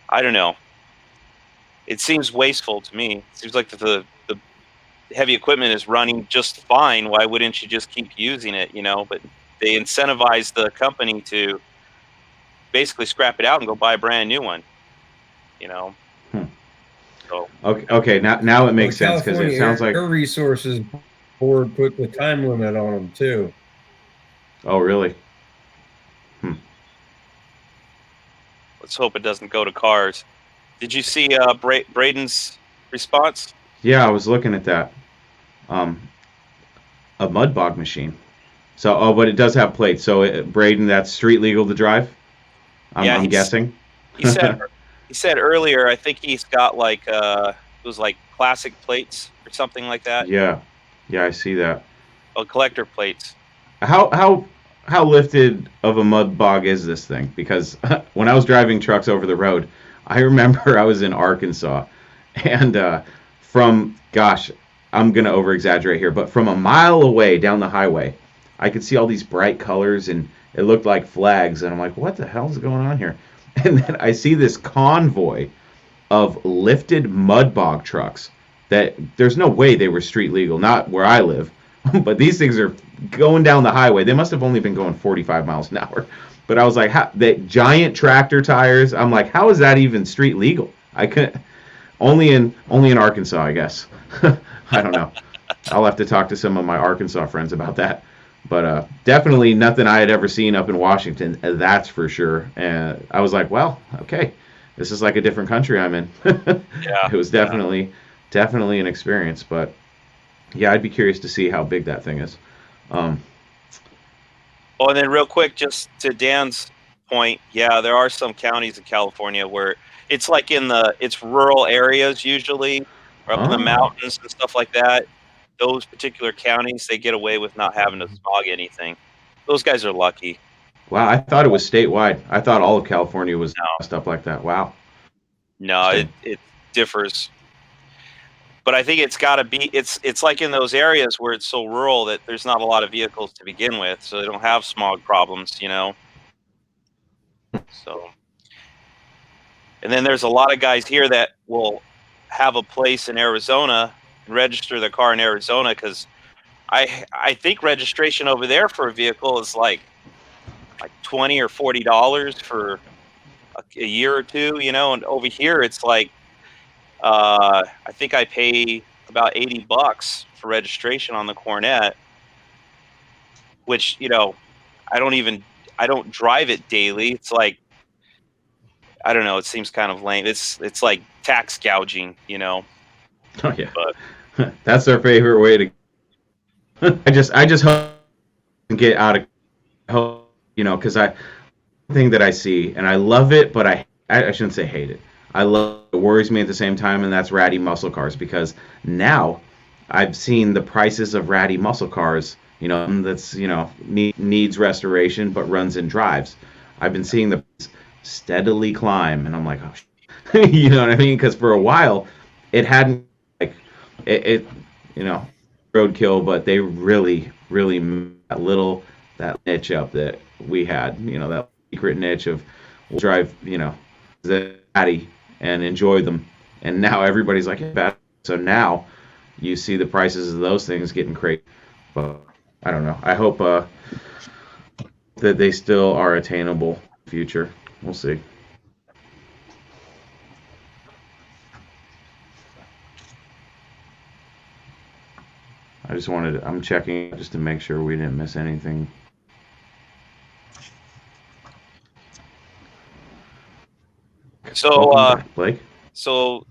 I don't know. It seems wasteful to me. It seems like the heavy equipment is running just fine. Why wouldn't you just keep using it? You know, but they incentivize the company to basically scrap it out and go buy a brand new one. You know, Hmm. so Okay. Now it Well, makes the sense because it California sounds like. Air Resources Board put the time limit on them too. Oh, really? let's hope it doesn't go to cars. Did you see Brayden's response? Yeah, I was looking at that. Um, a mud bog machine. So, but it does have plates. So, Brayden, that's street legal to drive. Yeah, I'm guessing. he said earlier. I think he's got like it was like classic plates or something like that. Yeah, I see that. Oh, collector plates. How how how lifted of a mud bog is this thing? Because when I was driving trucks over the road, I remember I was in Arkansas, and from gosh, I'm gonna over exaggerate here, but from a mile away down the highway, I could see all these bright colors, and it looked like flags, and I'm like, what the hell is going on here? And then I see this convoy of lifted mud bog trucks that there's no way they were street legal, not where I live. But these things are going down the highway. They must have only been going 45 miles an hour. But I was like, the giant tractor tires. I'm like, how is that even street legal? I couldn't. Only in Arkansas, I guess. I don't know. I'll have to talk to some of my Arkansas friends about that. But definitely nothing I had ever seen up in Washington. That's for sure. And I was like, well, okay, this is like a different country I'm in. Yeah, It was definitely an experience. But yeah, I'd be curious to see how big that thing is. Um, Oh, and then real quick, just to Dan's point, yeah, there are some counties in California where it's like it's rural areas usually, or up in the oh, mountains and stuff like that. Those particular counties, they get away with not having to smog anything. Those guys are lucky. wow, I thought it was statewide. I thought all of California was No, messed up like that. Wow, no, interesting. it differs. But I think it's got to be. It's like in those areas where it's so rural that there's not a lot of vehicles to begin with, so they don't have smog problems, you know. So, and then there's a lot of guys here that will have a place in Arizona and register their car in Arizona because I think registration over there for a vehicle is like $20 or $40 for a year or two, you know, and over here it's like I think I pay about $80 for registration on the Cornet, which, you know, I don't drive it daily. It's like, I don't know, it seems kind of lame. It's like tax gouging, you know. Oh yeah, But that's their favorite way to. I just hope to get out of, hope, you know, because thing that I see and I love it, but I shouldn't say hate it. I love it worries me at the same time, and that's ratty muscle cars because now I've seen the prices of ratty muscle cars. You know, that's, you know, needs restoration but runs and drives. I've been seeing the steadily climb, and I'm like, oh, you know what I mean? Because for a while, it hadn't like it you know, roadkill, but they really that niche up that we had. You know, that secret niche of we'll drive, you know, the ratty and enjoy them. And now everybody's like, yeah, so now you see the prices of those things getting crazy. But I don't know. I hope that they still are attainable in the future. We'll see. I'm checking just to make sure we didn't miss anything. so Blake? so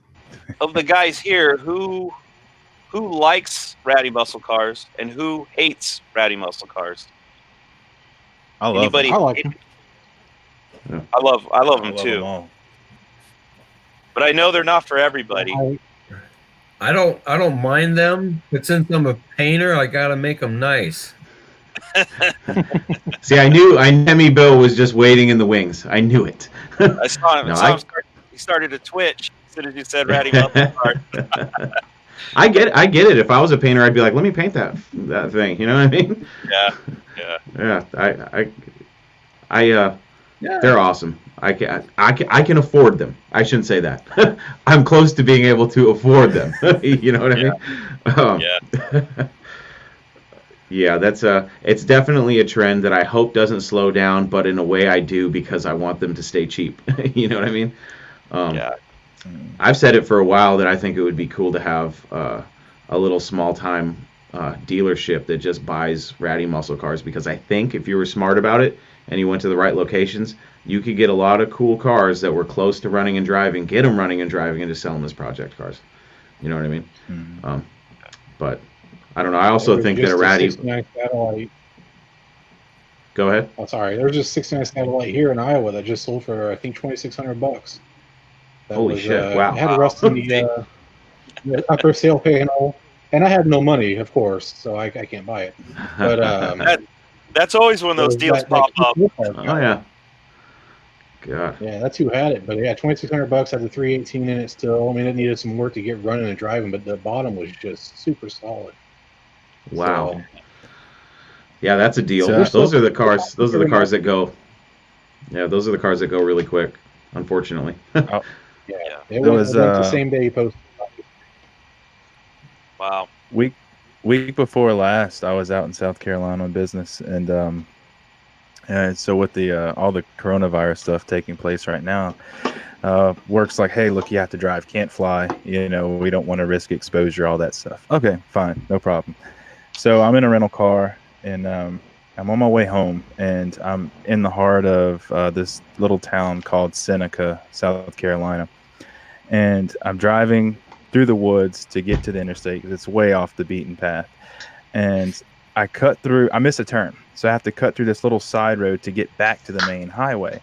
of the guys here, who likes ratty muscle cars and who hates ratty muscle cars? I love Anybody? I like them. Yeah. I love them I love too. them all. But I know they're not for everybody. I don't mind them, but since I'm a painter, I got to make them nice. See, I knew Hemi Bill was just waiting in the wings. I knew it. I saw him. No, He started to twitch as soon as you said ratty muscle car. I get it. If I was a painter, I'd be like, let me paint that thing. You know what I mean? Yeah. Yeah. Yeah. They're awesome. I can afford them. I shouldn't say that. I'm close to being able to afford them. You know what I mean? Yeah. Yeah, it's definitely a trend that I hope doesn't slow down, but in a way I do because I want them to stay cheap. You know what I mean? Yeah. I've said it for a while that I think it would be cool to have a little small time dealership that just buys ratty muscle cars, because I think if you were smart about it and you went to the right locations, you could get a lot of cool cars that were close to running and driving, get them running and driving, and just sell them as project cars. You know what I mean? Mm-hmm. But I don't know. I also think that a ratty. 69 satellite. Go ahead. Oh, sorry. There was just 69 satellite here in Iowa that just sold for I think $2,600. That Holy shit! Wow. It had rust in the upper sail panel, and I had no money, of course, so I can't buy it. But That's always when those deals pop up. Oh yeah. God. Yeah, that's who had it. But yeah, $2,600 had the 318 in it still. I mean, it needed some work to get running and driving, but the bottom was just super solid. Wow. So, Yeah, that's a deal. So- Those are the cars. Those are the cars that go. Yeah, those are the cars that go really quick. Unfortunately. yeah, Yeah. it There was was, the same day he posted. Wow. Week before last, I was out in South Carolina on business, and so with the all the coronavirus stuff taking place right now, work's like, hey, look, you have to drive, can't fly. You know, we don't want to risk exposure, all that stuff. Okay, fine, no problem. So I'm in a rental car, and I'm on my way home, and I'm in the heart of this little town called Seneca, South Carolina, and I'm driving through the woods to get to the interstate because it's way off the beaten path. And I miss a turn. So I have to cut through this little side road to get back to the main highway.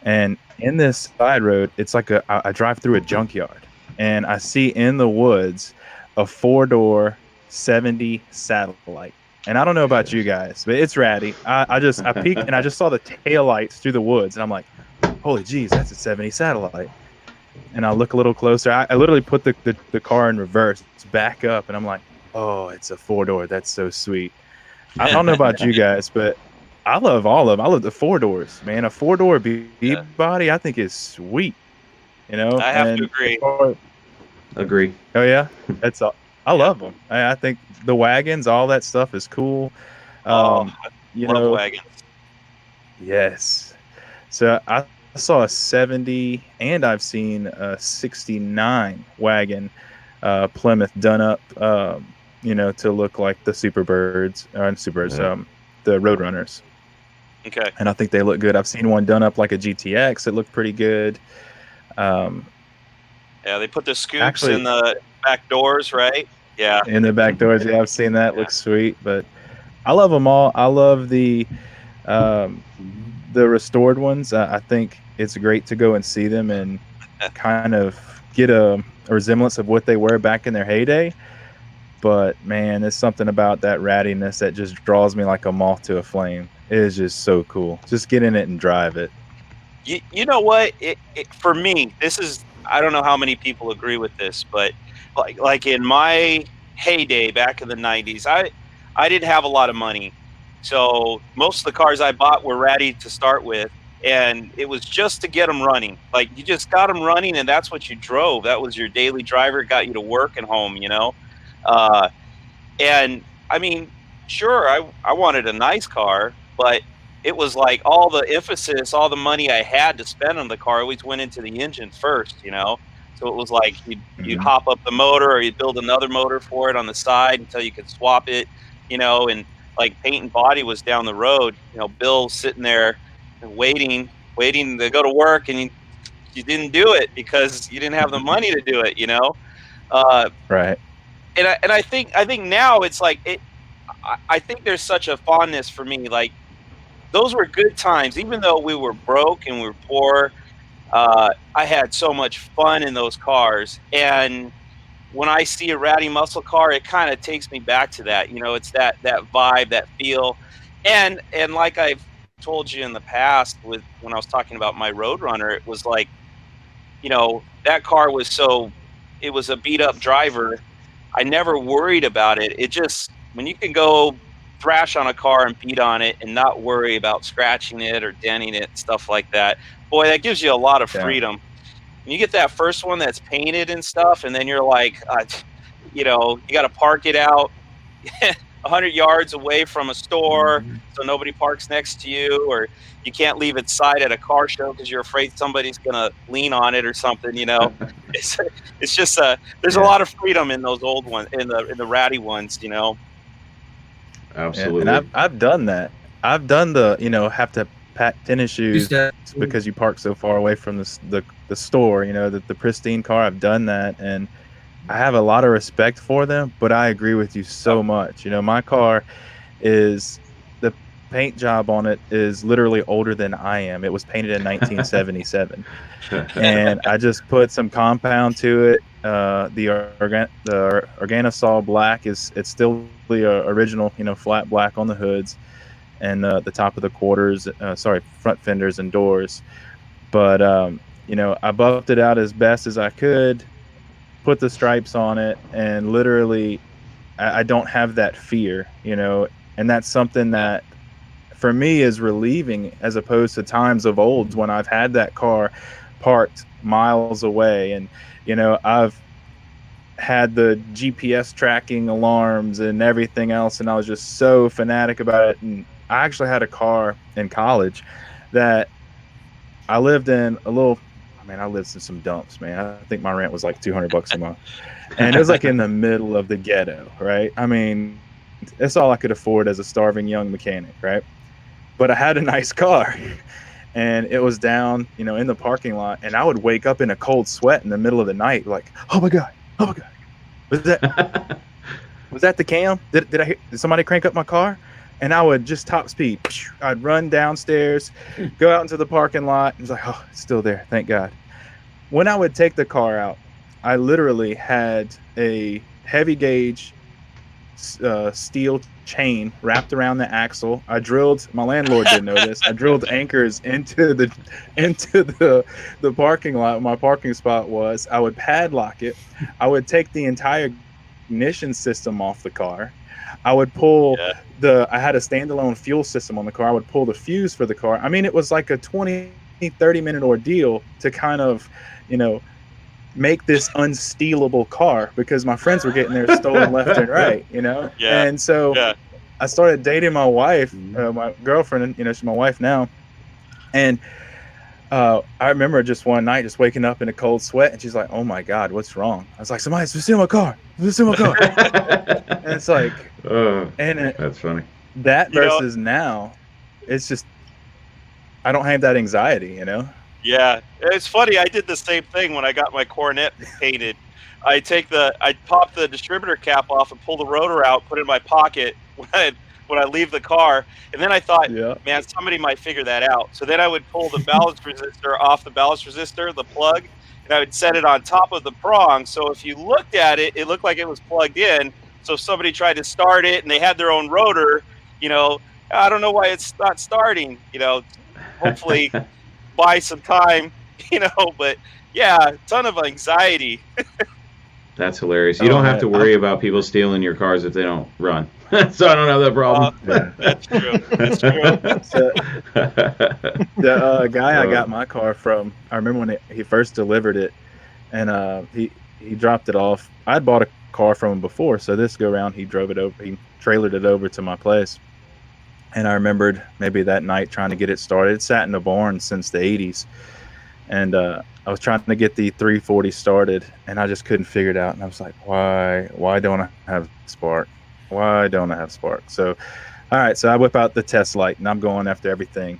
And in this side road, it's like I drive through a junkyard, and I see in the woods a 4-door 70 satellite. And I don't know about you guys, but it's ratty. I peeked and I just saw the taillights through the woods, and I'm like, holy geez, that's a 70 satellite. and I look a little closer. I literally put the car in reverse, back up, and I'm like, oh, it's a 4-door. That's so sweet. I don't know about you guys, but I love all of them. I love the 4-doors, man. A 4-door B body, I think is sweet. I have to And as agree. far, Agree. oh yeah, that's all. I Yeah. love them. I think the wagons, all that stuff is cool. Oh, Um, I you love know, wagons. yes. So I saw a 70, and I've seen a 69 wagon, Plymouth done up, to look like the Superbirds, Superbirds, Yeah. the Roadrunners. Okay. And I think they look good. I've seen one done up like a GTX. It looked pretty good. Um, Yeah, they put the scoops in Actually, the back doors, right? Yeah. in the back doors, yeah, I've seen that. Yeah. Looks sweet. But I love them all. I love um, the restored ones. I think it's great to go and see them and kind of get a resemblance of what they were back in their heyday. But man, there's something about that rattiness that just draws me like a moth to a flame. It is just so cool. Just get in it and drive it. You know what? For me, this is, I don't know how many people agree with this, but like in my heyday back in the 90s, I didn't have a lot of money. So most of the cars I bought were ratty to start with, and it was just to get them running. Like you just got them running, and that's what you drove. That was your daily driver, got you to work and home. Uh, and I mean, sure, I wanted a nice car, but it was like all the emphasis, all the money I had to spend on the car always went into the engine first. So it was like you'd Mhm. hop up the motor or you'd build another motor for it on the side until you could swap it, and like paint and body was down the road. Bill sitting there and waiting to go to work, and you didn't do it because you didn't have the money to do it. Uh, Right. and I think now it's like I think there's such a fondness for me. Like those were good times, even though we were broke and we were poor. I had so much fun in those cars, and when I see a ratty muscle car, it kind of takes me back to that. It's that vibe, that feel, and like I've told you in the past with when I was talking about my Roadrunner, it was like that car was it was a beat up driver. I never worried about it. It just when you can go thrash on a car and beat on it and not worry about scratching it or denting it and stuff like that, boy, that gives you a lot of Yeah. freedom. When you get that first one that's painted and stuff, and then you're like, you got to park it out 100 yards away from a store so nobody parks next to you, or you can't leave its side at a car show because you're afraid somebody's gonna lean on it or something. It's it's just there's a Yeah. lot of freedom in those old ones, in the ratty ones. Yeah. And Absolutely. I've done that. I've done the have to pack tennis shoes Used to- because you park so far away from the store. The pristine car. I've done that, and I have a lot of respect for them. But I agree with you so much. My car is the paint job on it is literally older than I am. It was painted in 1977, and I just put some compound to it. The Organosol black it's still the original, flat black on the hoods and the top of the quarters. Sorry, front fenders and doors. But I buffed it out as best as I could. Put the stripes on it, and literally, I don't have that fear. And that's something Yeah. that for me is relieving as opposed to times of old when I've had that car parked miles away, and I've had the GPS tracking alarms and everything else, and I was just so fanatic about it. And I actually had a car in college that I lived in a little. I lived in some dumps, man. I think my rent was like $200 a month, and it was like in the middle of the ghetto, right? It's all I could afford as a starving young mechanic, right? But I had a nice car, and it was down, in the parking lot, and I would wake up in a cold sweat in the middle of the night, like, oh my god, was that the cam? Did somebody crank up my car? And I would just top speed. I'd run downstairs, go out into the parking lot, and it's like, oh, it's still there, thank God. When I would take the car out, I literally had a heavy gauge steel chain wrapped around the axle. I drilled. My landlord didn't know this. I drilled anchors into the parking lot. Where my parking spot was. I would padlock it. I would take the entire ignition system off the car. I would pull I had a standalone fuel system on the car. I would pull the fuse for the car. I mean, it was like a 20-30 minute ordeal to kind of, make this unstealable car, because my friends were getting theirs stolen left and right, Yeah. And so Yeah. I started dating my wife, my girlfriend, she's my wife now. And I remember just one night just waking up in a cold sweat, and she's like, "Oh my God, what's wrong?" I was like, "Somebody's stealing my car. Stealing my car." And it's like, that's funny. That versus now, it's just, I don't have that anxiety, Yeah, it's funny. I did the same thing when I got my Coronet painted. I'd pop the distributor cap off and pull the rotor out, put it in my pocket when I leave the car, and then I thought, man, somebody might figure that out. So then I would pull the ballast resistor off the ballast resistor, the plug, and I would set it on top of the prong. So if you looked at it, it looked like it was plugged in. So if somebody tried to start it and they had their own rotor, I don't know why it's not starting. Hopefully buy some time, but yeah, ton of anxiety. That's hilarious. You don't have to worry about people stealing your cars if they don't run. So I don't have that problem. That's true. That's true. The guy I got my car from, I remember when he first delivered it, and he dropped it off. I'd bought a car from him before, so this go around he trailered it over to my place. And I remembered maybe that night trying to get it started. It sat in the barn since the 80s. And I was trying to get the 340 started, and I just couldn't figure it out. And I was like, why don't I have spark? Why don't I have spark? So, all right, so I whip out the test light, and I'm going after everything.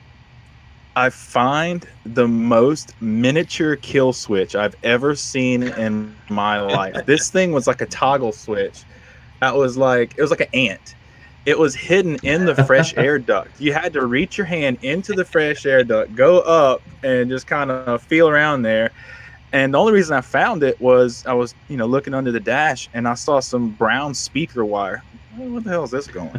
I find the most miniature kill switch I've ever seen in my life. This thing was like a toggle switch. It was like an ant. It was hidden in the fresh air duct. You had to reach your hand into the fresh air duct, go up, and just kind of feel around there. And the only reason I found it was I was, looking under the dash, and I saw some brown speaker wire. What the hell is this going?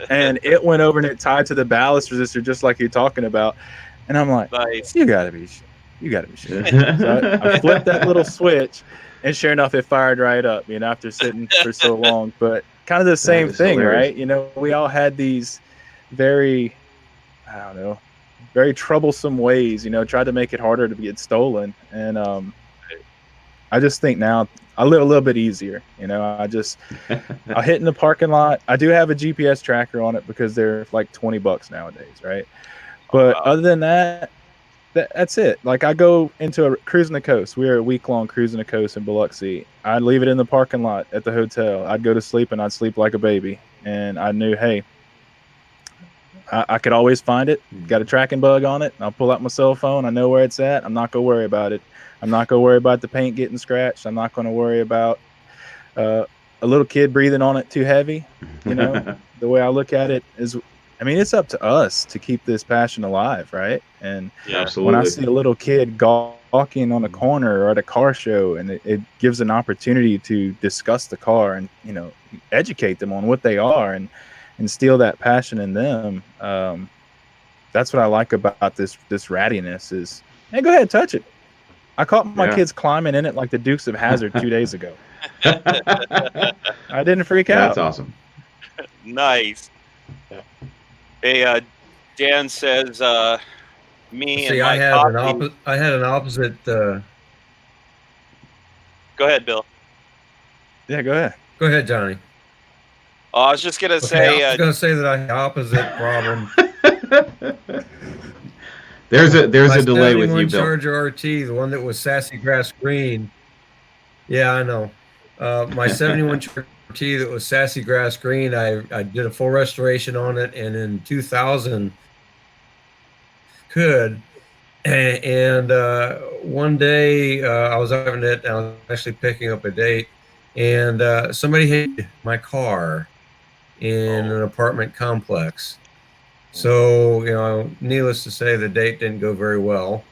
And it went over and it tied to the ballast resistor, just like you're talking about. And I'm like, nice. You gotta be shit. So I flipped that little switch, and sure enough, it fired right up. After sitting for so long, but. Kind of the same thing, hilarious. Right? We all had these very, very troublesome ways, tried to make it harder to get stolen. And I just think now I live a little bit easier. I'll hit in the parking lot. I do have a GPS tracker on it because they're like $20 nowadays, right? But other than that, that's it. Like I go into a cruising the coast. We were a week-long cruising the coast in Biloxi. I'd leave it in the parking lot at the hotel. I'd go to sleep, and I'd sleep like a baby. And I knew, hey, I could always find it. Got a tracking bug on it. I'll pull out my cell phone. I know where it's at. I'm not going to worry about it. I'm not going to worry about the paint getting scratched. I'm not going to worry about a little kid breathing on it too heavy. The way I look at it is, it's up to us to keep this passion alive, right? And when I see a little kid gawking on a corner or at a car show, and it gives an opportunity to discuss the car and, educate them on what they are and instill that passion in them. That's what I like about this rattiness is, hey, go ahead, touch it. I caught my kids climbing in it like the Dukes of Hazzard 2 days ago. I didn't freak out. That's awesome. Nice. Hey, Dan says, me See, and my I had an opposite. Go ahead, Bill. Yeah, go ahead. Go ahead, Johnny. Oh, I was just gonna say. I was gonna say that I had the opposite problem. There's a delay with you, Bill. Charger RT, the one that was sassy grass green. Yeah, I know. My 71 Charger RT that was sassy grass green. I did a full restoration on it, and in 2000, and one day I was driving it. I was actually picking up a date, and somebody hit my car in an apartment complex. So, needless to say, the date didn't go very well.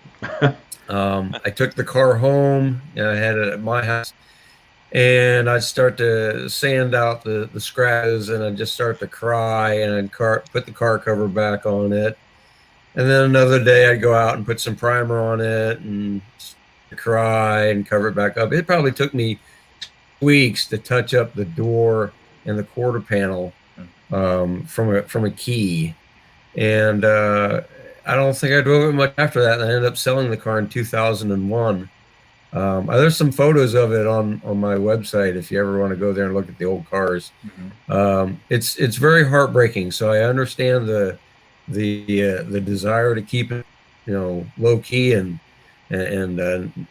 I took the car home, and I had it at my house, and I'd start to sand out the scratches, and I'd just start to cry, and I'd put the car cover back on it. And then another day I'd go out and put some primer on it and cry and cover it back up. It probably took me weeks to touch up the door and the quarter panel from a key. And I don't think I drove it much after that. And I ended up selling the car in 2001. There's some photos of it on my website if you ever want to go there and look at the old cars. It's very heartbreaking. So I understand the desire to keep it, low key, and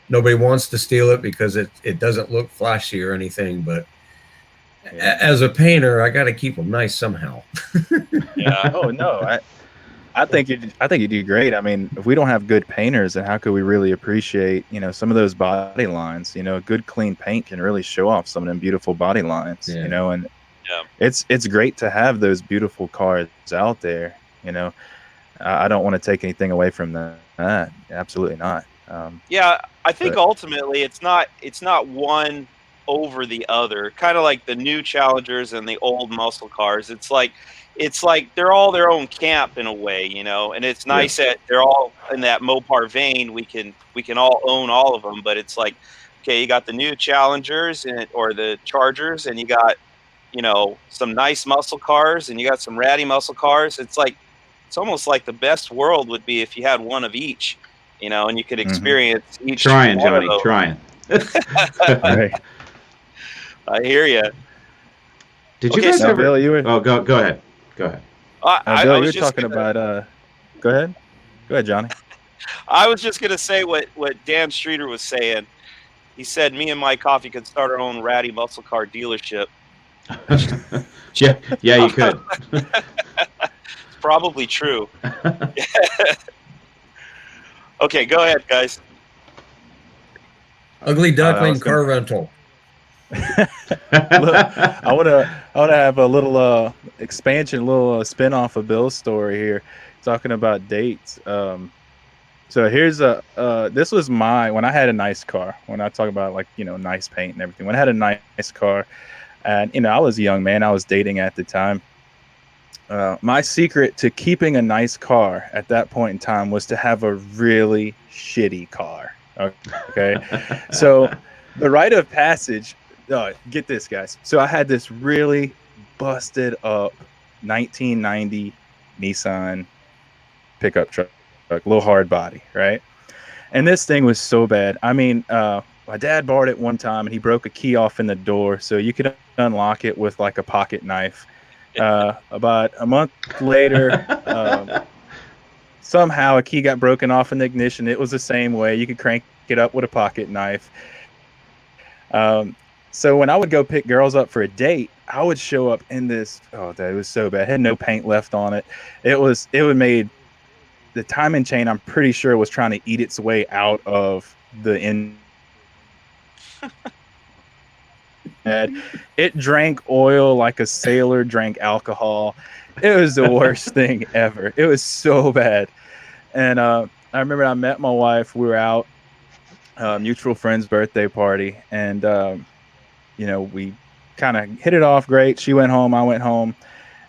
nobody wants to steal it because it doesn't look flashy or anything. But as a painter, I got to keep them nice somehow. Yeah. Oh no, I think you do great. I mean, if we don't have good painters, then how could we really appreciate, some of those body lines? Good clean paint can really show off some of them beautiful body lines. Yeah. And Yeah. it's great to have those beautiful cars out there. I don't want to take anything away from that. Absolutely not. Yeah, I think but- ultimately it's not one over the other. Kind of like the new Challengers and the old muscle cars. It's like they're all their own camp in a way, And it's nice that they're all in that Mopar vein. We can all own all of them, but it's like, okay, you got the new Challengers or the Chargers, and you got some nice muscle cars, and you got some ratty muscle cars. It's almost like the best world would be if you had one of each. And you could experience each. Trying, one of Johnny, those. trying. Right. I hear you. Did you Okay, guys so- ever? Bill, you were Oh, go ahead. Go ahead. I Bill, you was were just talking gonna, about. Go ahead. Go ahead, Johnny. I was just gonna say what Dan Streeter was saying. He said me and my coffee could start our own ratty muscle car dealership. Yeah, you could. It's probably true. Okay, go ahead, guys. Ugly duckling was gonna- car rental. Look, I want to have a little expansion, a little spin-off of Bill's story here, talking about dates. So here's this was when I had a nice car. When I talk about nice paint and everything, when I had a nice car, and I was a young man, I was dating at the time. My secret to keeping a nice car at that point in time was to have a really shitty car. Okay, so the rite of passage. Get this, guys. So I had this really busted up 1990 Nissan pickup truck, little hard body, right? And this thing was so bad. I mean, my dad borrowed it one time, and he broke a key off in the door, so you could unlock it with like a pocket knife. About a month later, somehow a key got broken off in the ignition. It was the same way. You could crank it up with a pocket knife. So when I would go pick girls up for a date, I would show up in this. Oh, that was so bad. It had no paint left on it. It would made the timing chain. I'm pretty sure was trying to eat its way out of the engine. It drank oil like a sailor drank alcohol. It was the worst thing ever. It was so bad. And I remember I met my wife. We were out, mutual friend's birthday party, and we kind of hit it off great. She went home, I went home,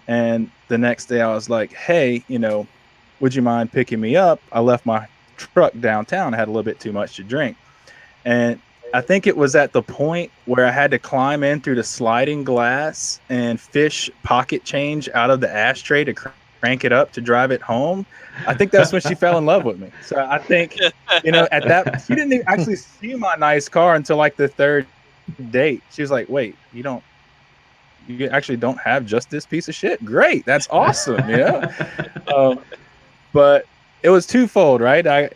and the next day I was like, hey, would you mind picking me up? I left my truck downtown. I had a little bit too much to drink. And I think it was at the point where I had to climb in through the sliding glass and fish pocket change out of the ashtray to crank it up to drive it home. I think that's when she fell in love with me. So I think, at that, she didn't even actually see my nice car until like the third date. She was like, wait, you actually don't have just this piece of shit? Great. That's awesome. But it was twofold, right? I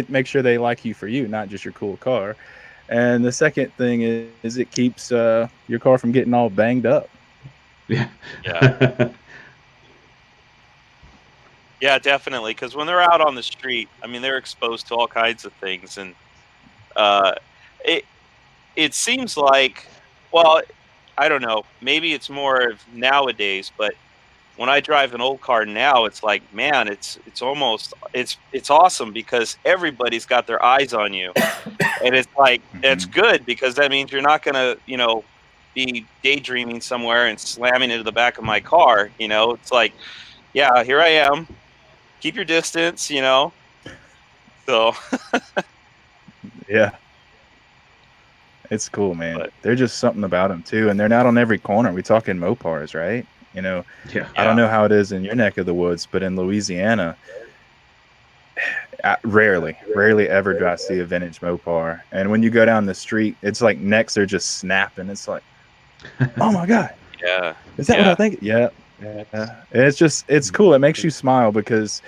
make sure they like you for you, not just your cool car. And the second thing is it keeps your car from getting all banged up. Yeah. Yeah, definitely. Because when they're out on the street, I mean, they're exposed to all kinds of things, and it seems like, well, I don't know. Maybe it's more of nowadays, but when I drive an old car now, it's like, man, it's awesome because everybody's got their eyes on you. And it's like, it's good because that means you're not going to, be daydreaming somewhere and slamming into the back of my car. It's like, yeah, here I am. Keep your distance, So, Yeah. It's cool, man. But- They're just something about them too, and they're not on every corner. We talking Mopars, right? Yeah. I don't know how it is in your neck of the woods, but in Louisiana, rarely ever do I see a vintage Mopar. And when you go down the street, it's like necks are just snapping. It's like, oh my god, yeah. is that what I think? Yeah. It's cool. It makes you smile because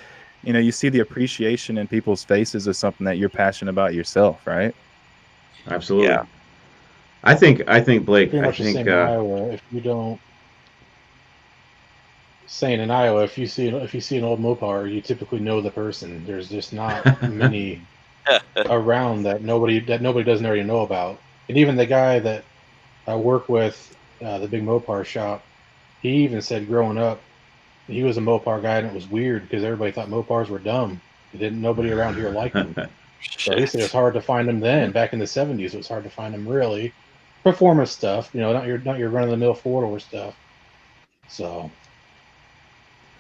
you see the appreciation in people's faces of something that you're passionate about yourself, right? Absolutely. Yeah. I think Blake. Pretty I much the think same in Iowa. If you don't, saying in Iowa, if you see an old Mopar, you typically know the person. There's just not many around that nobody doesn't already know about. And even the guy that I work with, the big Mopar shop, he even said growing up, he was a Mopar guy, and it was weird because everybody thought Mopars were dumb. Nobody around here liked them. So he said it's hard to find them then. Back in the 70s, it was hard to find them really. Performance stuff, not your run-of-the-mill four-door stuff. So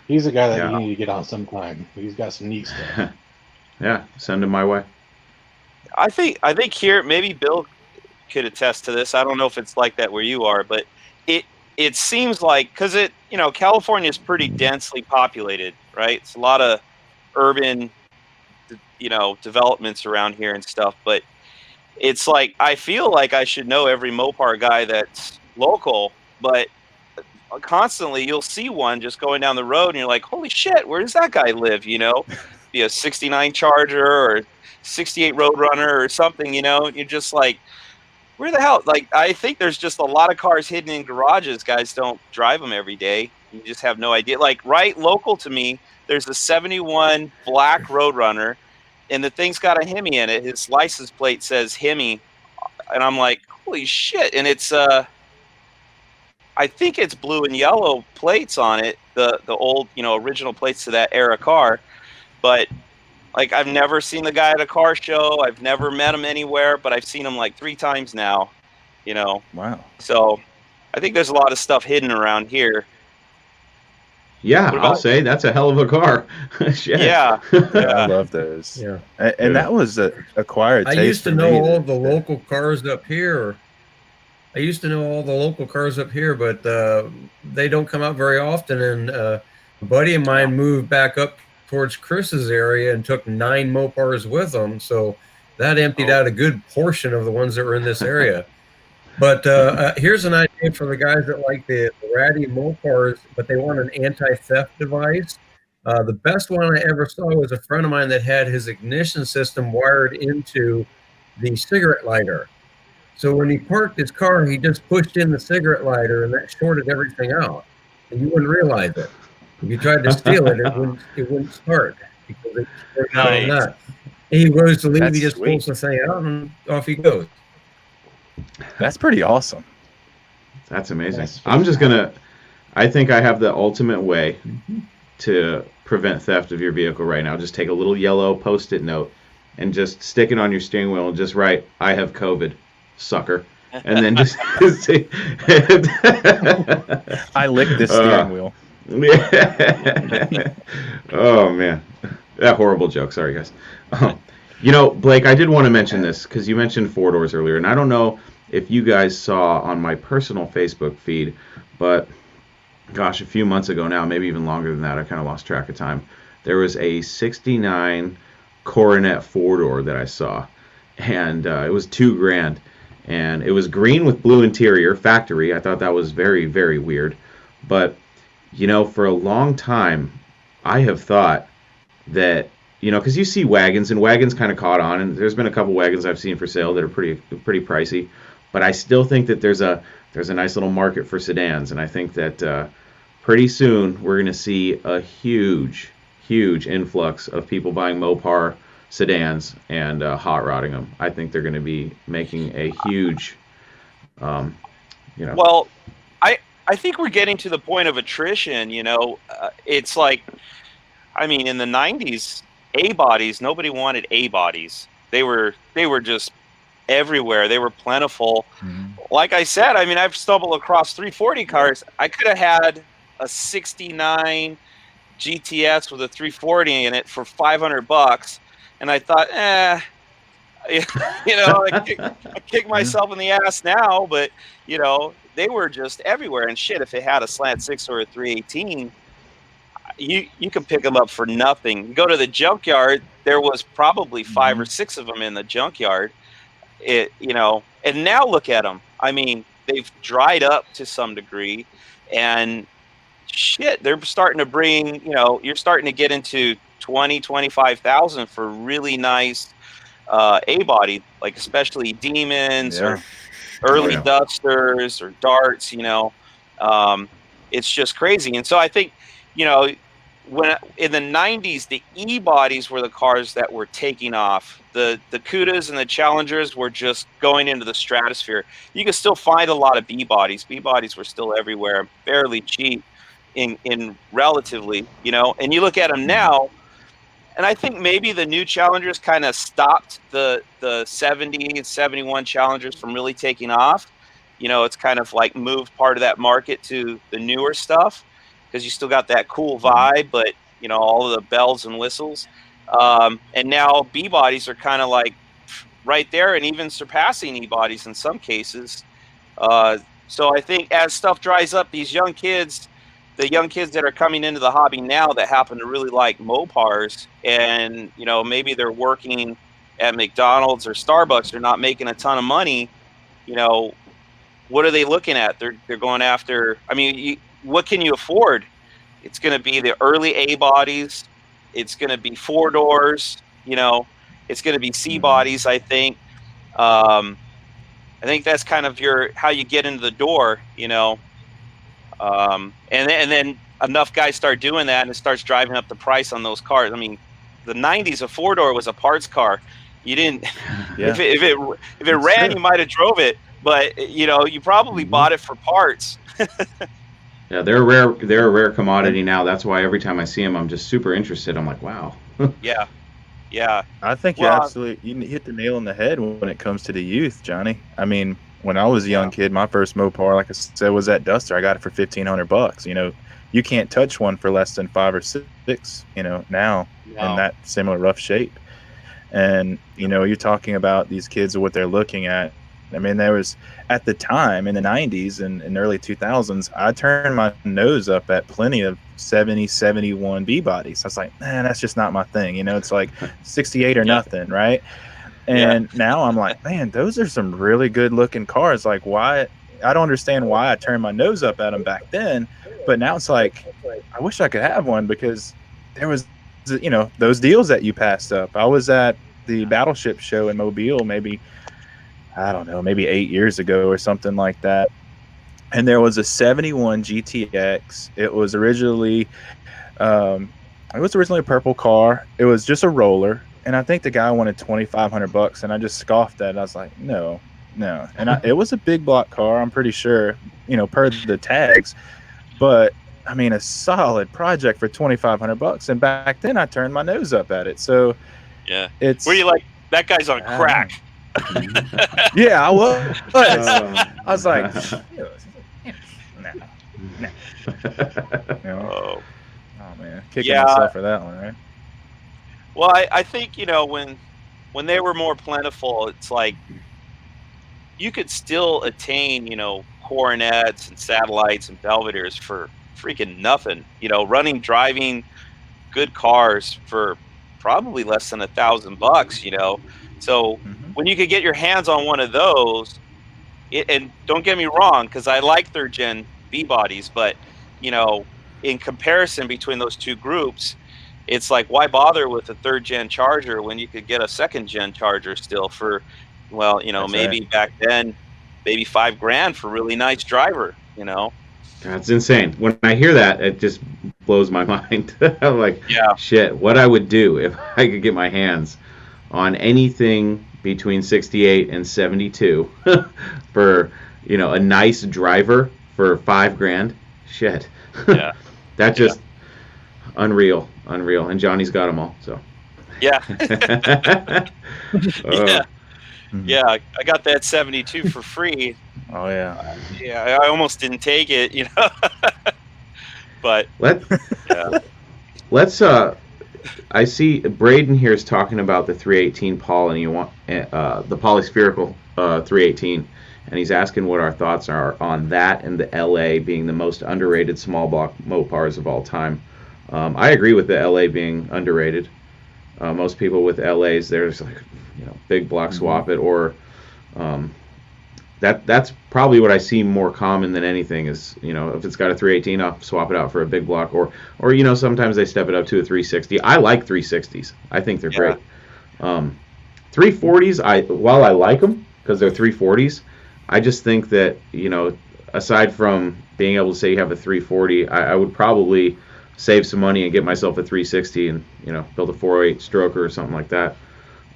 he's a guy that you need to get on sometime. He's got some neat stuff. Yeah, send him my way. I think here, maybe Bill could attest to this. I don't know if it's like that where you are, but it seems like, because California is pretty densely populated, right? It's a lot of urban developments around here and stuff, but it's like I feel like I should know every Mopar guy that's local, but constantly you'll see one just going down the road and you're like, holy shit, where does that guy live? Be a 69 Charger or 68 Roadrunner or something, you're just like, where the hell? Like, I think there's just a lot of cars hidden in garages. Guys don't drive them every day. You just have no idea. Like, right local to me, there's a 71 black Roadrunner, and the thing's got a Hemi in it. His license plate says Hemi, and I'm like, holy shit! And it's I think it's blue and yellow plates on it, the old original plates to that era car, but like I've never seen the guy at a car show. I've never met him anywhere, but I've seen him like 3 times now. Wow. So I think there's a lot of stuff hidden around here. Yeah, I'll say that's a hell of a car. Shit. Yeah. I love those. Yeah. And that was acquired taste. I used to know all the local cars up here. But they don't come out very often. And a buddy of mine moved back up towards Chris's area and took 9 Mopars with them. So that emptied out a good portion of the ones that were in this area. But here's an idea for the guys that like the ratty Mopars, but they want an anti-theft device. The best one I ever saw was a friend of mine that had his ignition system wired into the cigarette lighter. So when he parked his car, he just pushed in the cigarette lighter, and that shorted everything out. And you wouldn't realize it. If you tried to steal it, it wouldn't start because it shorted out on that. And he goes to leave, he just pulls the thing out, and off he goes. That's pretty awesome. That's amazing. I'm just gonna. I think I have the ultimate way to prevent theft of your vehicle right now. Just take a little yellow Post-it note and just stick it on your steering wheel and just write, "I have COVID, sucker," and then just say, I licked this steering wheel. Oh man, that horrible joke. Sorry guys. Blake, I did want to mention this because you mentioned 4-doors earlier, and I don't know if you guys saw on my personal Facebook feed, but gosh, a few months ago now, maybe even longer than that, I kind of lost track of time. There was a 69 Coronet 4-door that I saw, and it was $2,000, and it was green with blue interior, factory. I thought that was very, very weird, but for a long time, I have thought that because you see wagons, and wagons kind of caught on, and there's been a couple wagons I've seen for sale that are pretty pricey, but I still think that there's a nice little market for sedans, and I think that pretty soon we're going to see a huge influx of people buying Mopar sedans and hot rodding them. I think they're going to be making a huge, Well, I think we're getting to the point of attrition. It's like, I mean, in the '90s, A bodies, nobody wanted A bodies. They were just everywhere. They were plentiful. Like I said, I mean, I've stumbled across 340 cars. I could have had a '69 GTS with a 340 in it for $500, and I thought, I kick myself in the ass now, but they were just everywhere. And shit, if it had a slant 6 or a 318, you can pick them up for nothing. You go to the junkyard, there was probably 5 or 6 of them in the junkyard. And now look at them. I mean, they've dried up to some degree, and shit, they're starting to bring, you're starting to get into 25,000 for really nice A body, like especially demons or early dusters or darts. It's just crazy. And so I think, when in the '90s, the E bodies were the cars that were taking off. The Cudas and the Challengers were just going into the stratosphere. You could still find a lot of B bodies. B bodies were still everywhere, fairly cheap in relatively, and you look at them now, and I think maybe the new Challengers kind of stopped the 70 and 71 Challengers from really taking off. It's kind of like moved part of that market to the newer stuff, because you still got that cool vibe, but all of the bells and whistles. And now B bodies are kind of like right there, and even surpassing E bodies in some cases. So I think as stuff dries up, the young kids that are coming into the hobby now that happen to really like Mopars, and maybe they're working at McDonald's or Starbucks, they're not making a ton of money. What are they looking at? They're going after. I mean, what can you afford? It's going to be the early A bodies. It's going to be 4-doors. It's going to be C bodies. I think. I think that's kind of how you get into the door. And then enough guys start doing that, and it starts driving up the price on those cars. I mean, the '90s, a 4-door was a parts car. You didn't. Yeah. If it ran, true. you might have drove it, but you probably bought it for parts. Yeah, they're a rare commodity now. That's why every time I see them, I'm just super interested. I'm like, wow. Yeah. I think you hit the nail on the head when it comes to the youth, Johnny. I mean, when I was a young kid, my first Mopar, like I said, was that Duster. I got it for $1,500. You can't touch one for less than 5 or 6. Now in that similar rough shape. And you're talking about these kids and what they're looking at. I mean, there was at the time in the '90s and early 2000s, I turned my nose up at plenty of 70, 71 B bodies. I was like, man, that's just not my thing. It's like 68 or nothing, right? And now I'm like, man, those are some really good looking cars. Like, why? I don't understand why I turned my nose up at them back then, but now it's like, I wish I could have one, because there was, those deals that you passed up. I was at the Battleship show in Mobile, maybe 8 years ago or something like that. And there was a 71 GTX. It was originally a purple car. It was just a roller. And I think the guy wanted $2,500, and I just scoffed at it. I was like, no. And it was a big block car, I'm pretty sure, per the tags. But I mean, a solid project for $2,500. And back then I turned my nose up at it. So it's, were you like, that guy's on crack? Yeah, I was. I was like, no. Oh man, kicking myself for that one, right? Well, I think when they were more plentiful, it's like you could still attain Coronets and Satellites and Belvederes for freaking nothing. Driving good cars for probably less than $1,000. So when you could get your hands on one of those, and don't get me wrong, because I like 3rd-gen B bodies, but in comparison between those two groups, it's like, why bother with a 3rd-gen Charger when you could get a 2nd-gen Charger still for, maybe back then, maybe $5,000 for a really nice driver. That's insane. When I hear that, it just blows my mind. I'm like, shit, what I would do if I could get my hands on anything between 68 and 72 for a nice driver for $5,000. Shit. Yeah. That just unreal. And Johnny's got them all. So. Yeah. Uh, Yeah. I got that 72 for free. Oh yeah. Yeah, I almost didn't take it, you know. But yeah. Let's I see Brayden here is talking about the 318 Paul, and you want the polyspherical 318, and he's asking what our thoughts are on that and the LA being the most underrated small block Mopars of all time. I agree with the LA being underrated. Most people with LAs, there's like, big block swap it, or that's probably what I see more common than anything is, if it's got a 318, I'll swap it out for a big block, or sometimes they step it up to a 360. I like 360s. I think they're great. 340s, while I like them because they're 340s, I just think that, aside from being able to say you have a 340, I would probably save some money and get myself a 360 and, build a 408 stroker or something like that.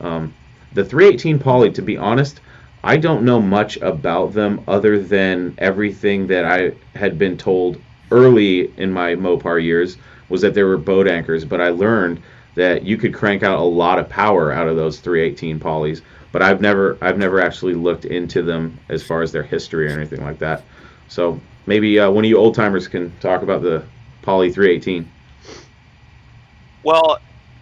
The 318 Poly, to be honest, I don't know much about them other than everything that I had been told early in my Mopar years was that there were boat anchors, but I learned that you could crank out a lot of power out of those 318 Polys, but I've never actually looked into them as far as their history or anything like that. So maybe one of you old timers can talk about the Poly 318. Well,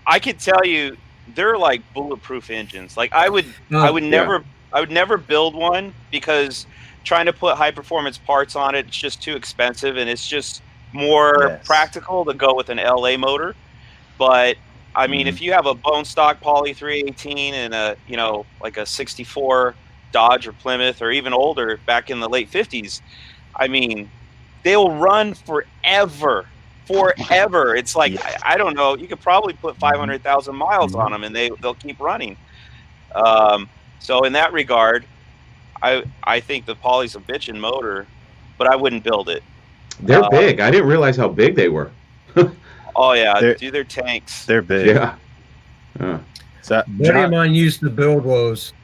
I could tell you they're like bulletproof engines. Like I would never build one because trying to put high performance parts on it, it's just too expensive, and it's just more practical to go with an LA motor. But I mean, if you have a bone stock Poly 318 and a like a 64 Dodge or Plymouth or even older back in the late 50s, I mean, they'll run forever. It's like I don't know. You could probably put 500,000 miles on them, and they'll keep running. So in that regard, I think the Poly's a bitchin' motor, but I wouldn't build it. They're big. I didn't realize how big they were. Oh yeah, they're tanks. They're big. Yeah. So, A buddy of mine used to build those.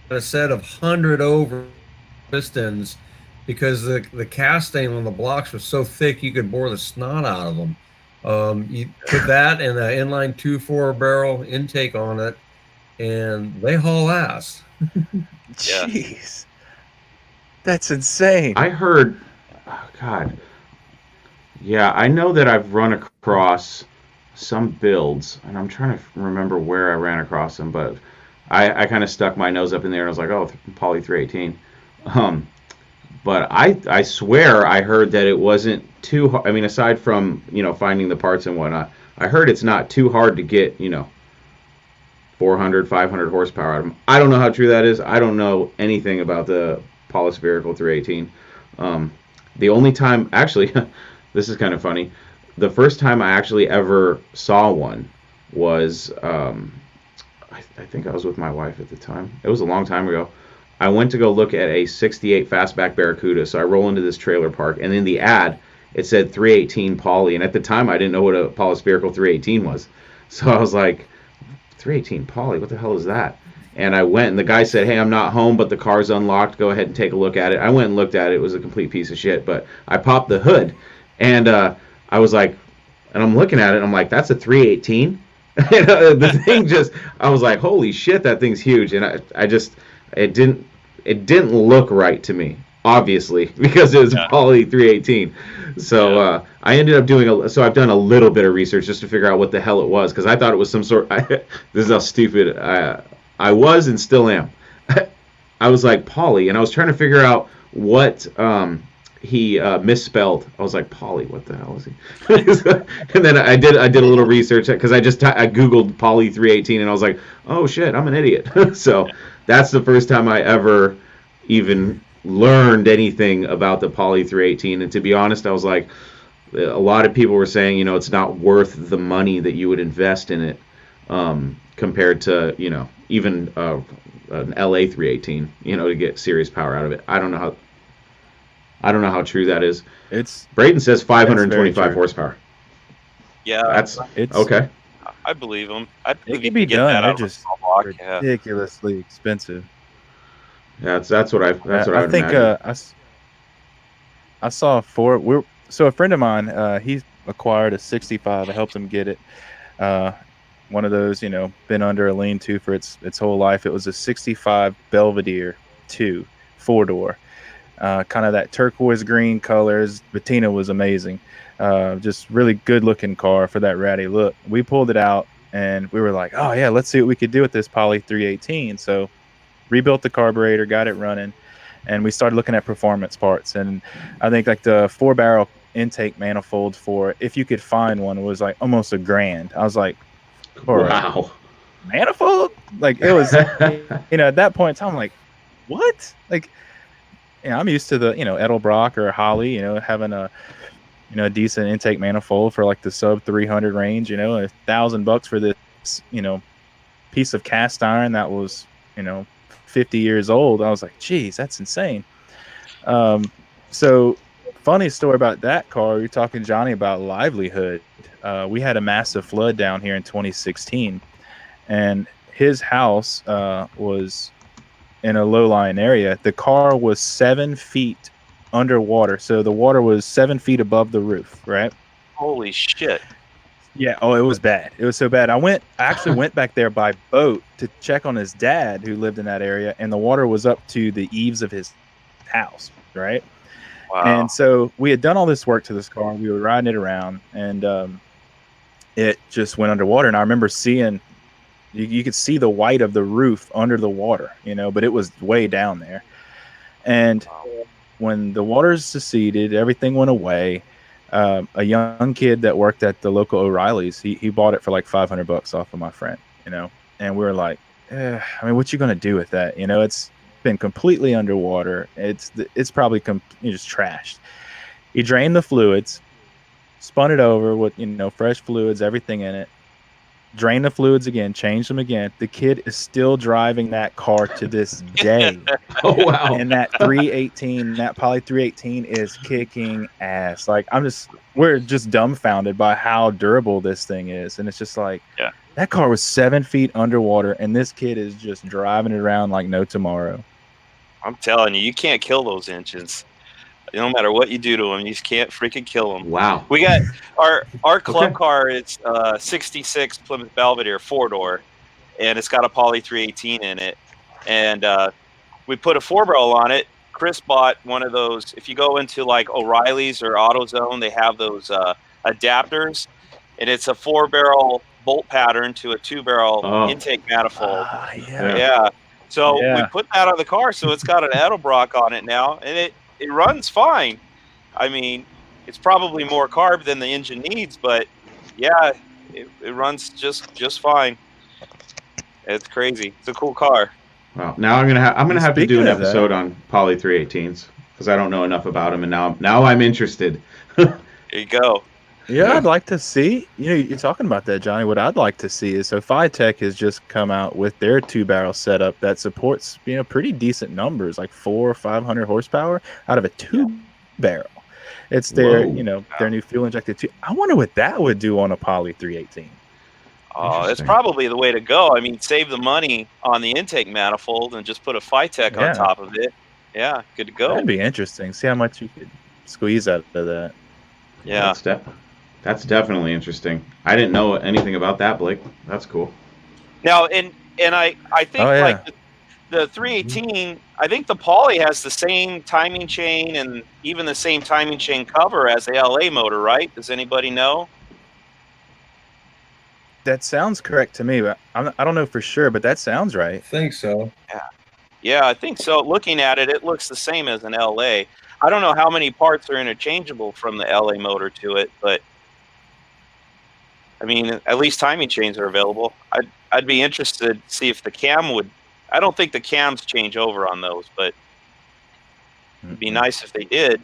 A set of 100 over pistons because the casting on the blocks was so thick you could bore the snot out of them. You put that and an inline 2.4 barrel intake on it, and they haul ass. Jeez, that's insane. I heard, God, yeah, I know that I've run across some builds, and I'm trying to remember where I ran across them, but I kind of stuck my nose up in there and I was like, oh, Poly 318. But I swear I heard that it wasn't too hard. I mean, aside from, finding the parts and whatnot, I heard it's not too hard to get, 400, 500 horsepower out of them. I don't know how true that is. I don't know anything about the polyspherical 318. The only time, actually, this is kind of funny. The first time I actually ever saw one was, I think I was with my wife at the time. It was a long time ago. I went to go look at a 68 Fastback Barracuda. So I roll into this trailer park, and in the ad, it said 318 Poly. And at the time, I didn't know what a polyspherical 318 was. So I was like, 318 Poly, what the hell is that? And I went, and the guy said, hey, I'm not home, but the car's unlocked. Go ahead and take a look at it. I went and looked at it. It was a complete piece of shit. But I popped the hood, and I was like, and I'm looking at it, and I'm like, that's a 318? The thing just, I was like, holy shit, that thing's huge. And I just, it didn't look right to me, obviously, because it was a Poly 318. So I ended up doing so I've done a little bit of research just to figure out what the hell it was, because I thought it was some sort. This is how stupid I was and still am. I was like, Poly, and I was trying to figure out what he misspelled. I was like, Poly, what the hell is he? And then I did a little research because I googled Poly 318, and I was like, oh shit, I'm an idiot. So that's the first time I ever even learned anything about the Poly 318. And to be honest, I was like, a lot of people were saying, it's not worth the money that you would invest in it, compared to, even an LA 318, to get serious power out of it. I don't know how true that is. Brayden says 525 horsepower. Yeah, it's okay. I believe him. I believe it can be done. They're just ridiculously expensive. That's what I I would think imagine. I saw so a friend of mine, he acquired a 65. I helped him get it. Uh, one of those, been under a lean-to for its whole life. It was a 65 Belvedere 2 4-door. Kind of that turquoise green colors. Patina was amazing. Just really good looking car for that ratty look. We pulled it out and we were like, oh yeah, let's see what we could do with this Poly 318. So rebuilt the carburetor, got it running, and we started looking at performance parts. And I think like the 4-barrel intake manifold for, if you could find one, was like almost $1,000. I was like, for a Wow. manifold? Like it was, at that point in time, I'm like, what? Like, I'm used to the, Edelbrock or Holly, having a decent intake manifold for like the sub 300 range, $1,000 for this, piece of cast iron that was, 50 years old. I was like, geez, that's insane. So funny story about that car. You're talking, Johnny, about livelihood. We had a massive flood down here in 2016, and his house was in a low-lying area. The car was 7 feet underwater, so the water was 7 feet above the roof, right? Holy shit. Yeah. Oh, it was bad. It was so bad. I actually went back there by boat to check on his dad who lived in that area, and the water was up to the eaves of his house, right? Wow. And so we had done all this work to this car. We were riding it around, and it just went underwater. And I remember seeing, you could see the white of the roof under the water, but it was way down there. And when the waters seceded, everything went away. A young kid that worked at the local O'Reilly's, he bought it for like $500 off of my friend, and we were like, I mean, what you gonna do with that? It's been completely underwater. It's probably just trashed. He drained the fluids, spun it over with fresh fluids, everything in it. Drain the fluids again, change them again. The kid is still driving that car to this day. Oh wow. And that 318, that Poly 318 is kicking ass. Like we're just dumbfounded by how durable this thing is. And it's just like, Yeah. That car was 7 feet underwater, and this kid is just driving it around like no tomorrow. I'm telling you, you can't kill those engines. No matter what you do to them, you just can't freaking kill them. Wow. We got our club Okay. car. It's 66 Plymouth Belvedere 4-door, and it's got a Poly 318 in it. And we put a 4-barrel on it. Chris bought one of those. If you go into like O'Reilly's or AutoZone, they have those adapters, and it's a 4-barrel bolt pattern to a 2-barrel Oh. intake manifold. Yeah. Yeah. So we Yeah. put that on the car, so it's got an Edelbrock on it now, and it runs fine. I mean, it's probably more carb than the engine needs, but yeah, it runs just fine. It's crazy. It's a cool car. Wow. Now I'm gonna have to do Speaking an of that- episode on Poly 318s because I don't know enough about them, and now I'm interested. There you go. Yeah, I'd like to see. You're talking about that, Johnny. What I'd like to see is, so Phytech has just come out with their 2-barrel setup that supports pretty decent numbers, like 400 or 500 horsepower out of a 2-barrel. It's their Whoa. their new fuel injected 2. I wonder what that would do on a Poly 318. It's Interesting. probably the way to go. I mean, save the money on the intake manifold and just put a Phytech Yeah. on top of it. Yeah, good to go. That'd be interesting. See how much you could squeeze out of that. Yeah. That's definitely interesting. I didn't know anything about that, Blake. That's cool. Now, and I think Oh, yeah. like the 318, I think the Poly has the same timing chain and even the same timing chain cover as the LA motor, right? Does anybody know? That sounds correct to me, but I don't know for sure, but that sounds I right. think so. Yeah, I think so. Looking at it, it looks the same as an LA. I don't know how many parts are interchangeable from the LA motor to it, but I mean, at least timing chains are available. I'd be interested to see if the cam would. I don't think the cams change over on those, but it'd be nice if they did.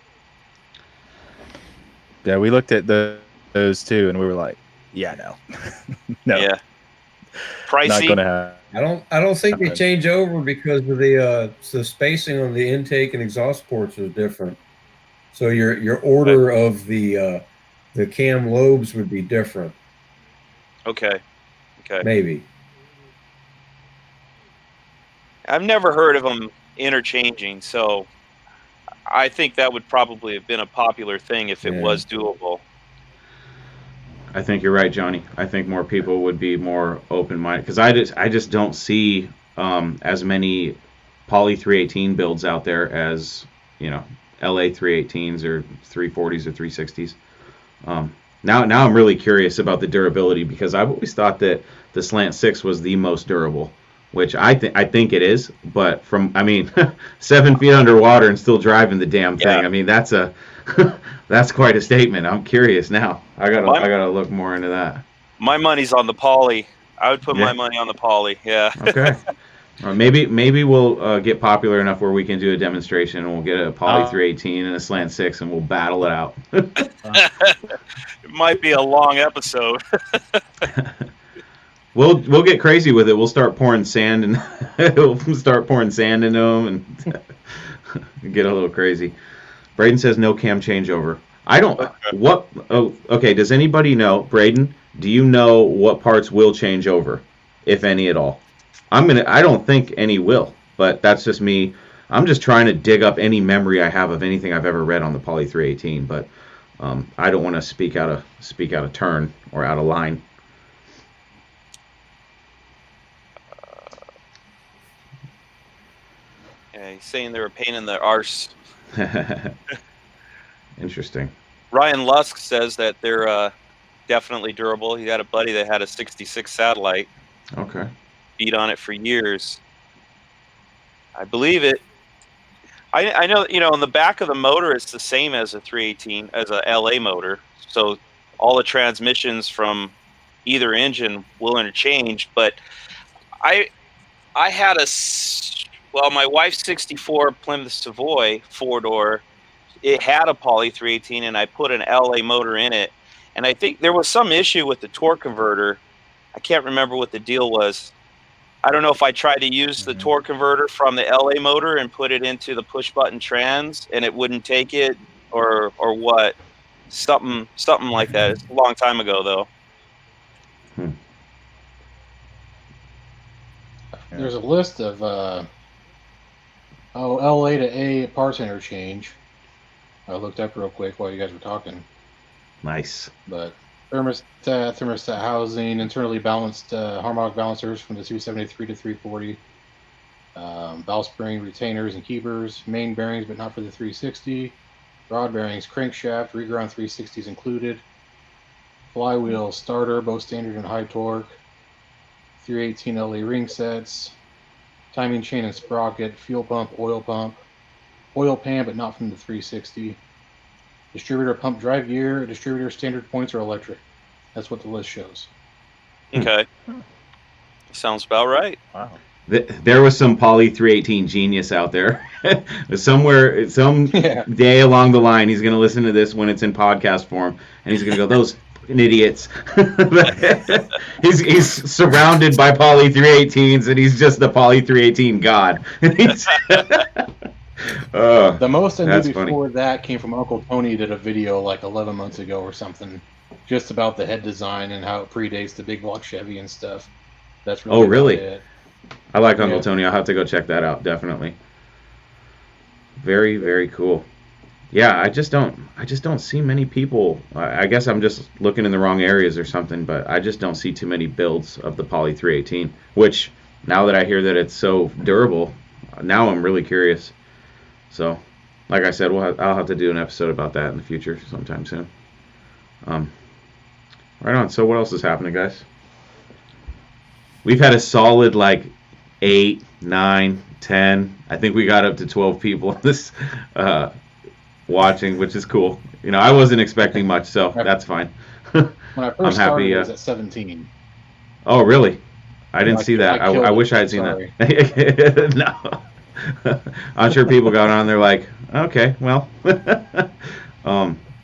Yeah, we looked at those too, and we were like, yeah, no. No, Yeah. not Pricey. going to happen. I don't think they Okay. change over because of the spacing on the intake and exhaust ports is different. So your order of the cam lobes would be different, Okay. maybe. I've never heard of them interchanging. So I think that would probably have been a popular thing if it Yeah. was doable. I think you're right, Johnny. I think more people would be more open-minded because I just don't see as many Poly 318 builds out there as LA 318s or 340s or 360s. Now I'm really curious about the durability because I've always thought that the Slant 6 was the most durable, which I think it is. But 7 feet underwater and still driving the damn thing. Yeah. I mean, that's that's quite a statement. I'm curious now. I gotta look more into that. My money's on the Poly. I would put Yeah. my money on the Poly. Yeah. Okay. Maybe we'll get popular enough where we can do a demonstration and we'll get a Poly 318 and a Slant 6 and we'll battle it out. It might be a long episode. We'll get crazy with it. We'll start pouring sand and we'll start pouring sand into them and get a little crazy. Brayden says no cam changeover. I don't. What? Oh, okay. Does anybody know, Brayden? Do you know what parts will change over, if any at all? I don't think any will, but that's just me. I'm just trying to dig up any memory I have of anything I've ever read on the Poly 318, but I don't want to speak out of turn or out of line. Yeah, he's saying they're a pain in the arse. Interesting. Ryan Lusk says that they're definitely durable. He had a buddy that had a 66 satellite. Okay. Beat on it for years. I believe it. I know, in the back of the motor, it's the same as a 318, as a LA motor. So all the transmissions from either engine will interchange. But I had my wife's 64 Plymouth Savoy 4-door, it had a Poly 318, and I put an LA motor in it. And I think there was some issue with the torque converter. I can't remember what the deal was. I don't know if I tried to use the torque converter from the LA motor and put it into the push button trans and it wouldn't take it or what. Something like that. It's a long time ago though. There's a list of LA to A parts interchange. I looked up real quick while you guys were talking. Nice. But thermostat housing, internally balanced harmonic balancers from the 273 to 340, valve spring retainers and keepers, main bearings but not for the 360, rod bearings, crankshaft, reground 360s included, flywheel starter, both standard and high torque, 318 LA ring sets, timing chain and sprocket, fuel pump, oil pan but not from the 360. Distributor pump drive gear, distributor standard points or electric. That's what the list shows. Okay. Sounds about right. Wow. There was some Poly 318 genius out there. Somewhere, some day along the line, he's going to listen to this when it's in podcast form, and he's going to go, those fucking idiots. he's surrounded by Poly 318s, and he's just the Poly 318 god. The most I knew before funny. that came from Uncle Tony. Did a video like 11 months ago or something, just about the head design and how it predates the big block Chevy and stuff. That's really Oh, really? it. I like Uncle Tony. I'll have to go check that out, definitely. Very, very cool. Yeah, I just don't see many people. I guess I'm just looking in the wrong areas or something, but I just don't see too many builds of the Poly 318, which now that I hear that it's so durable, now I'm really curious. So, like I said, I'll have to do an episode about that in the future sometime soon. Right on. So what else is happening, guys? We've had a solid 8, 9, 10. I think we got up to 12 people this watching, which is cool. I wasn't expecting much, so that's fine. When I first started, it happy, was at 17. Oh, really? I didn't see that. I wish I had seen that. No. I'm sure people got on there like, okay, well.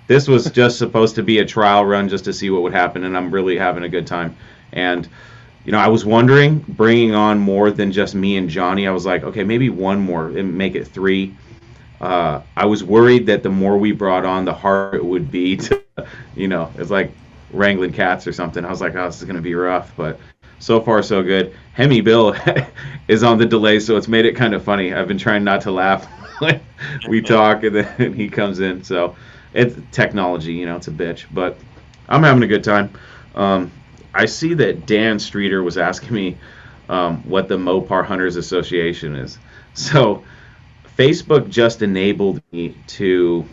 This was just supposed to be a trial run just to see what would happen, and I'm really having a good time. And, I was wondering, bringing on more than just me and Johnny, I was like, okay, maybe one more and make it 3. I was worried that the more we brought on, the harder it would be to, it's like wrangling cats or something. I was like, oh, this is going to be rough. But so far so good. Hemi Bill is on the delay, so it's made it kind of funny. I've been trying not to laugh when we talk, and then he comes in. So it's technology, it's a bitch, but I'm having a good time. I see that Dan Streeter was asking me what the Mopar Hunters Association is. So Facebook just enabled me to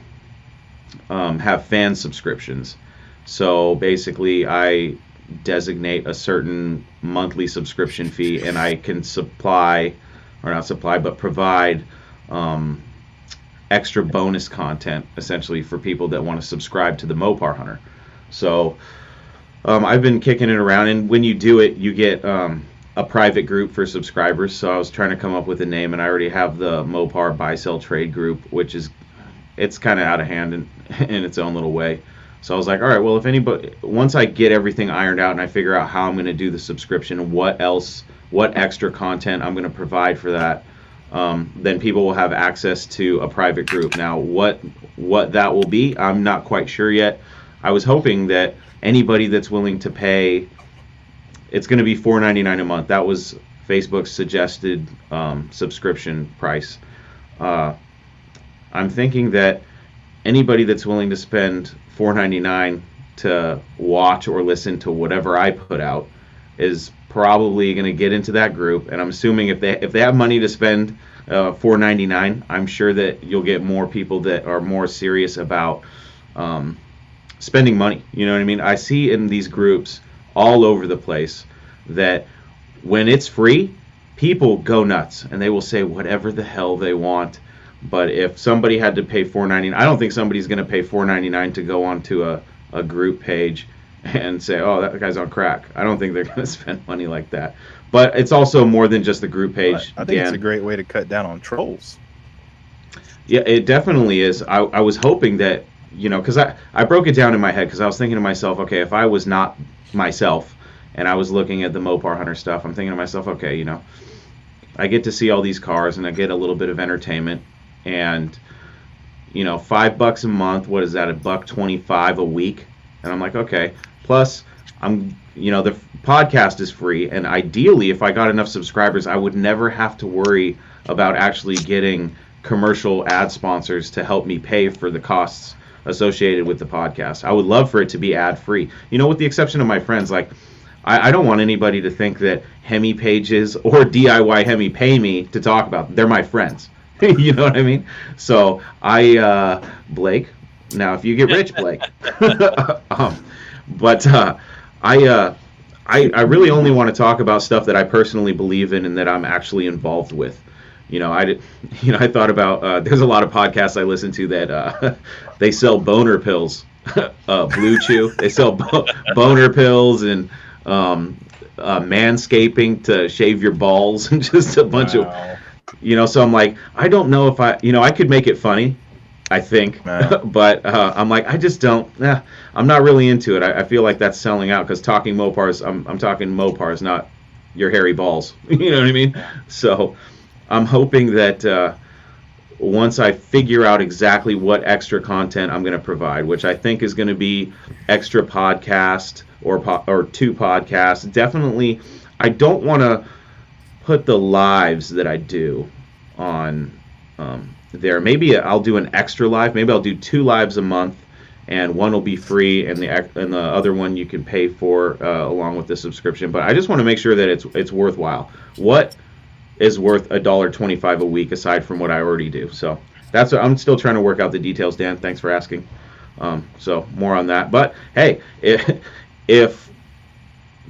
have fan subscriptions. So basically, I designate a certain monthly subscription fee, and I can provide extra bonus content, essentially, for people that want to subscribe to the Mopar Hunter. So I've been kicking it around, and when you do it, you get a private group for subscribers. So I was trying to come up with a name, and I already have the Mopar Buy Sell Trade group, which it's kind of out of hand in its own little way. So I was like, all right, well, if anybody, once I get everything ironed out and I figure out how I'm going to do the subscription, what extra content I'm going to provide for that, then people will have access to a private group. Now, what that will be, I'm not quite sure yet. I was hoping that anybody that's willing to pay, it's going to be $4.99 a month. That was Facebook's suggested subscription price. I'm thinking that anybody that's willing to spend $4.99 to watch or listen to whatever I put out is probably going to get into that group. And I'm assuming if they have money to spend $4.99, I'm sure that you'll get more people that are more serious about spending money. You know what I mean? I see in these groups all over the place that when it's free, people go nuts and they will say whatever the hell they want. But if somebody had to pay $4.99, I don't think somebody's going to pay $4.99 to go onto a group page and say, oh, that guy's on crack. I don't think they're going to spend money like that. But it's also more than just the group page. I think it's a great way to cut down on trolls. Yeah, it definitely is. I was hoping that, because I broke it down in my head, because I was thinking to myself, okay, if I was not myself and I was looking at the Mopar Hunter stuff, I'm thinking to myself, okay, I get to see all these cars and I get a little bit of entertainment. And $5 a month, what is that, $1.25 a week? And I'm like, okay, plus the podcast is free, and ideally if I got enough subscribers, I would never have to worry about actually getting commercial ad sponsors to help me pay for the costs associated with the podcast. I would love for it to be ad free, with the exception of my friends. Like, I don't want anybody to think that Hemi pages or DIY Hemi pay me to talk about them. They're my friends. You know what I mean? So Blake, now if you get rich, Blake, but I really only want to talk about stuff that I personally believe in and that I'm actually involved with. I thought about, there's a lot of podcasts I listen to that they sell boner pills, Blue Chew. They sell boner pills and manscaping to shave your balls and just a bunch of. So I'm like, I don't know if I could make it funny, I think, but I'm like, I just don't, I'm not really into it. I feel like that's selling out, because Talking Mopars, I'm talking Mopars, not your hairy balls. You know what I mean? So I'm hoping that once I figure out exactly what extra content I'm going to provide, which I think is going to be extra podcast or two podcasts, definitely, I don't want to put the lives that I do on there. Maybe I'll do an extra live. Maybe I'll do 2 lives a month, and one will be free, and the other one you can pay for along with the subscription. But I just want to make sure that it's worthwhile. What is worth $1.25 a week aside from what I already do? So that's what I'm still trying to work out the details. Dan, thanks for asking. So more on that. But hey, if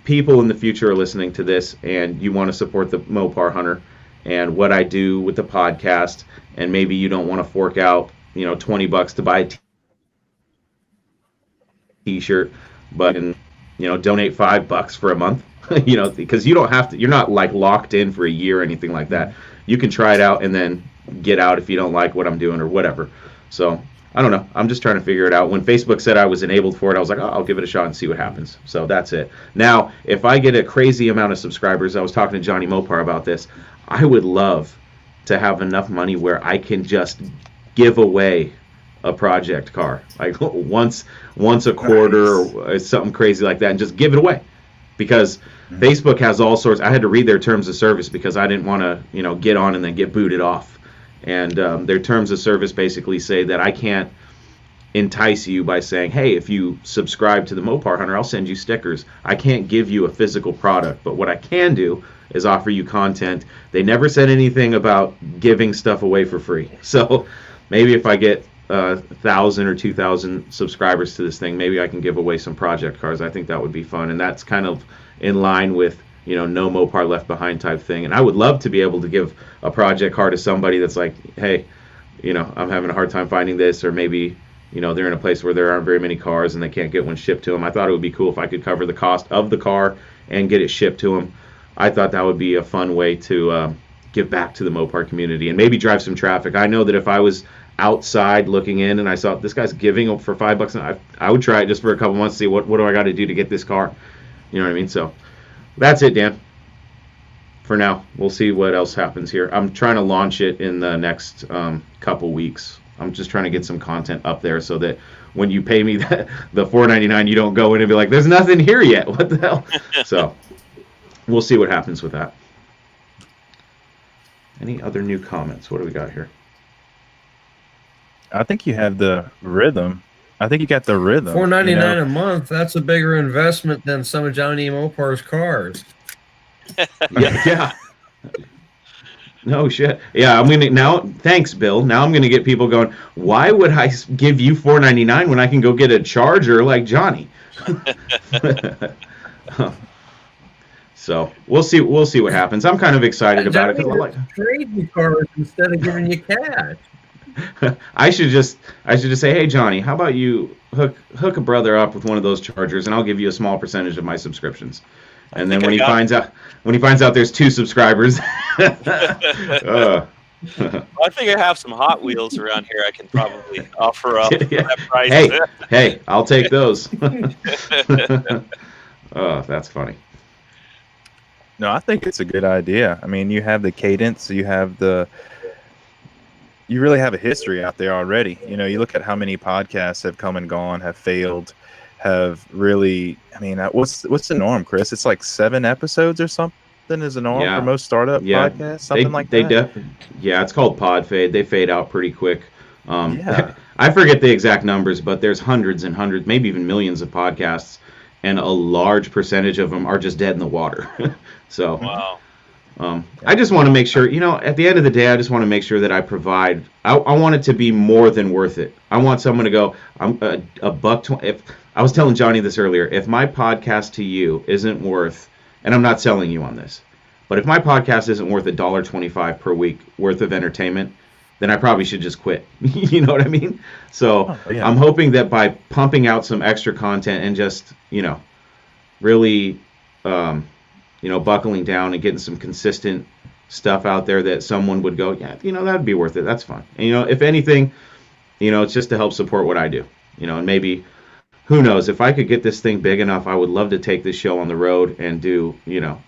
people in the future are listening to this and you want to support the Mopar Hunter and what I do with the podcast, and maybe you don't want to fork out $20 to buy a t-shirt, but donate $5 for a month, because you don't have to, you're not like locked in for a year or anything like that. You can try it out and then get out if you don't like what I'm doing or whatever. So I don't know. I'm just trying to figure it out. When Facebook said I was enabled for it, I was like, oh, I'll give it a shot and see what happens. So that's it. Now, if I get a crazy amount of subscribers, I was talking to Johnny Mopar about this, I would love to have enough money where I can just give away a project car, like once a quarter or something crazy like that, and just give it away. because Facebook has all sorts. I had to read their terms of service because I didn't want to, get on and then get booted off. And their terms of service basically say that I can't entice you by saying, hey, if you subscribe to the Mopar Hunter, I'll send you stickers. I can't give you a physical product, but what I can do is offer you content. They never said anything about giving stuff away for free. So maybe if I get 1,000 or 2,000 subscribers to this thing, maybe I can give away some project cars. I think that would be fun, and that's kind of in line with no Mopar left behind type thing. And I would love to be able to give a project car to somebody that's like, hey, I'm having a hard time finding this, or maybe they're in a place where there aren't very many cars and they can't get one shipped to them. I thought it would be cool if I could cover the cost of the car and get it shipped to them. I thought that would be a fun way to give back to the Mopar community and maybe drive some traffic. I know that if I was outside looking in and I saw this guy's giving for $5, and I would try it just for a couple months to see what do I got to do to get this car. You know what I mean? So that's it, Dan. For now, we'll see what else happens here. I'm trying to launch it in the next couple weeks. I'm just trying to get some content up there so that when you pay me the $4.99, you don't go in and be like, there's nothing here yet. What the hell? So we'll see what happens with that. Any other new comments? What do we got here? I think you have the rhythm. I think you got the rhythm. $4.99 a month. That's a bigger investment than some of Johnny Mopar's cars. Yeah. No shit. Yeah, I'm gonna now. Thanks, Bill. Now I'm gonna get people going. Why would I give you $4.99 when I can go get a Charger like Johnny? So we'll see. We'll see what happens. I'm kind of excited about it because I like trade you cars instead of giving you cash. I should just say, hey Johnny, how about you hook a brother up with one of those Chargers, and I'll give you a small percentage of my subscriptions. And then when he finds out there's 2 subscribers, I think I have some Hot Wheels around here I can probably offer up that price. Hey, I'll take those. Oh, that's funny. No, I think it's a good idea. I mean, you have the cadence, you really have a history out there already. You look at how many podcasts have come and gone, have failed, have really. I mean, what's the norm, Chris? It's like 7 episodes or something is the norm for most startup podcasts, something like that. It's called pod fade. They fade out pretty quick. Yeah. I forget the exact numbers, but there's hundreds and hundreds, maybe even millions of podcasts, and a large percentage of them are just dead in the water. So, wow. I just want to make sure, at the end of the day, I just want to make sure that I provide. I want it to be more than worth it. I want someone to go, I'm $1.20. If I was telling Johnny this earlier, if my podcast to you isn't worth, and I'm not selling you on this, but if my podcast isn't worth $1.25 per week worth of entertainment, then I probably should just quit. You know what I mean? So I'm hoping that by pumping out some extra content and just, really, buckling down and getting some consistent stuff out there, that someone would go, yeah, that'd be worth it. That's fine. And, if anything, it's just to help support what I do, and maybe, who knows, if I could get this thing big enough, I would love to take this show on the road and do,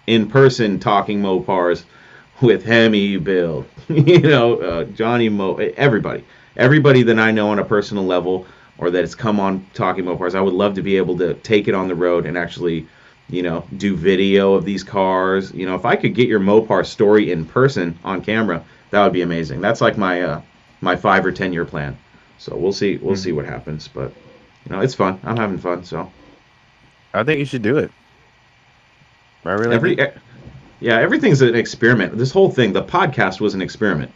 in-person Talking Mopars with Hemi, Bill, Johnny everybody that I know on a personal level or that has come on Talking Mopars. I would love to be able to take it on the road and actually, do video of these cars. If I could get your Mopar story in person on camera, that would be amazing. That's like my 5 or 10 year plan. So we'll see what happens, but it's fun. I'm having fun, so I think you should do it. I really everything's an experiment. This whole thing, the podcast was an experiment.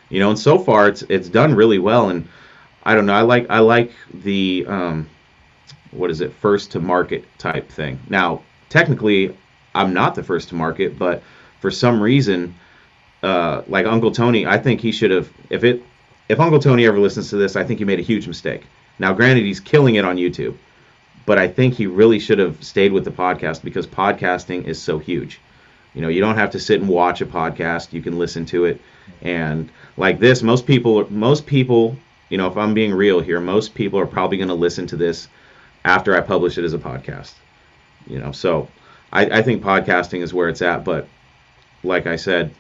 And so far it's done really well, and I don't know, I like the first to market type thing. Now, technically I'm not the first to market, but for some reason, like Uncle Tony, I think he should have, if Uncle Tony ever listens to this, I think he made a huge mistake. Now, granted, he's killing it on YouTube, but I think he really should have stayed with the podcast, because podcasting is so huge. You don't have to sit and watch a podcast. You can listen to it. And like this, most people, if I'm being real here, most people are probably going to listen to this after I publish it as a podcast. So I think podcasting is where it's at. But like I said,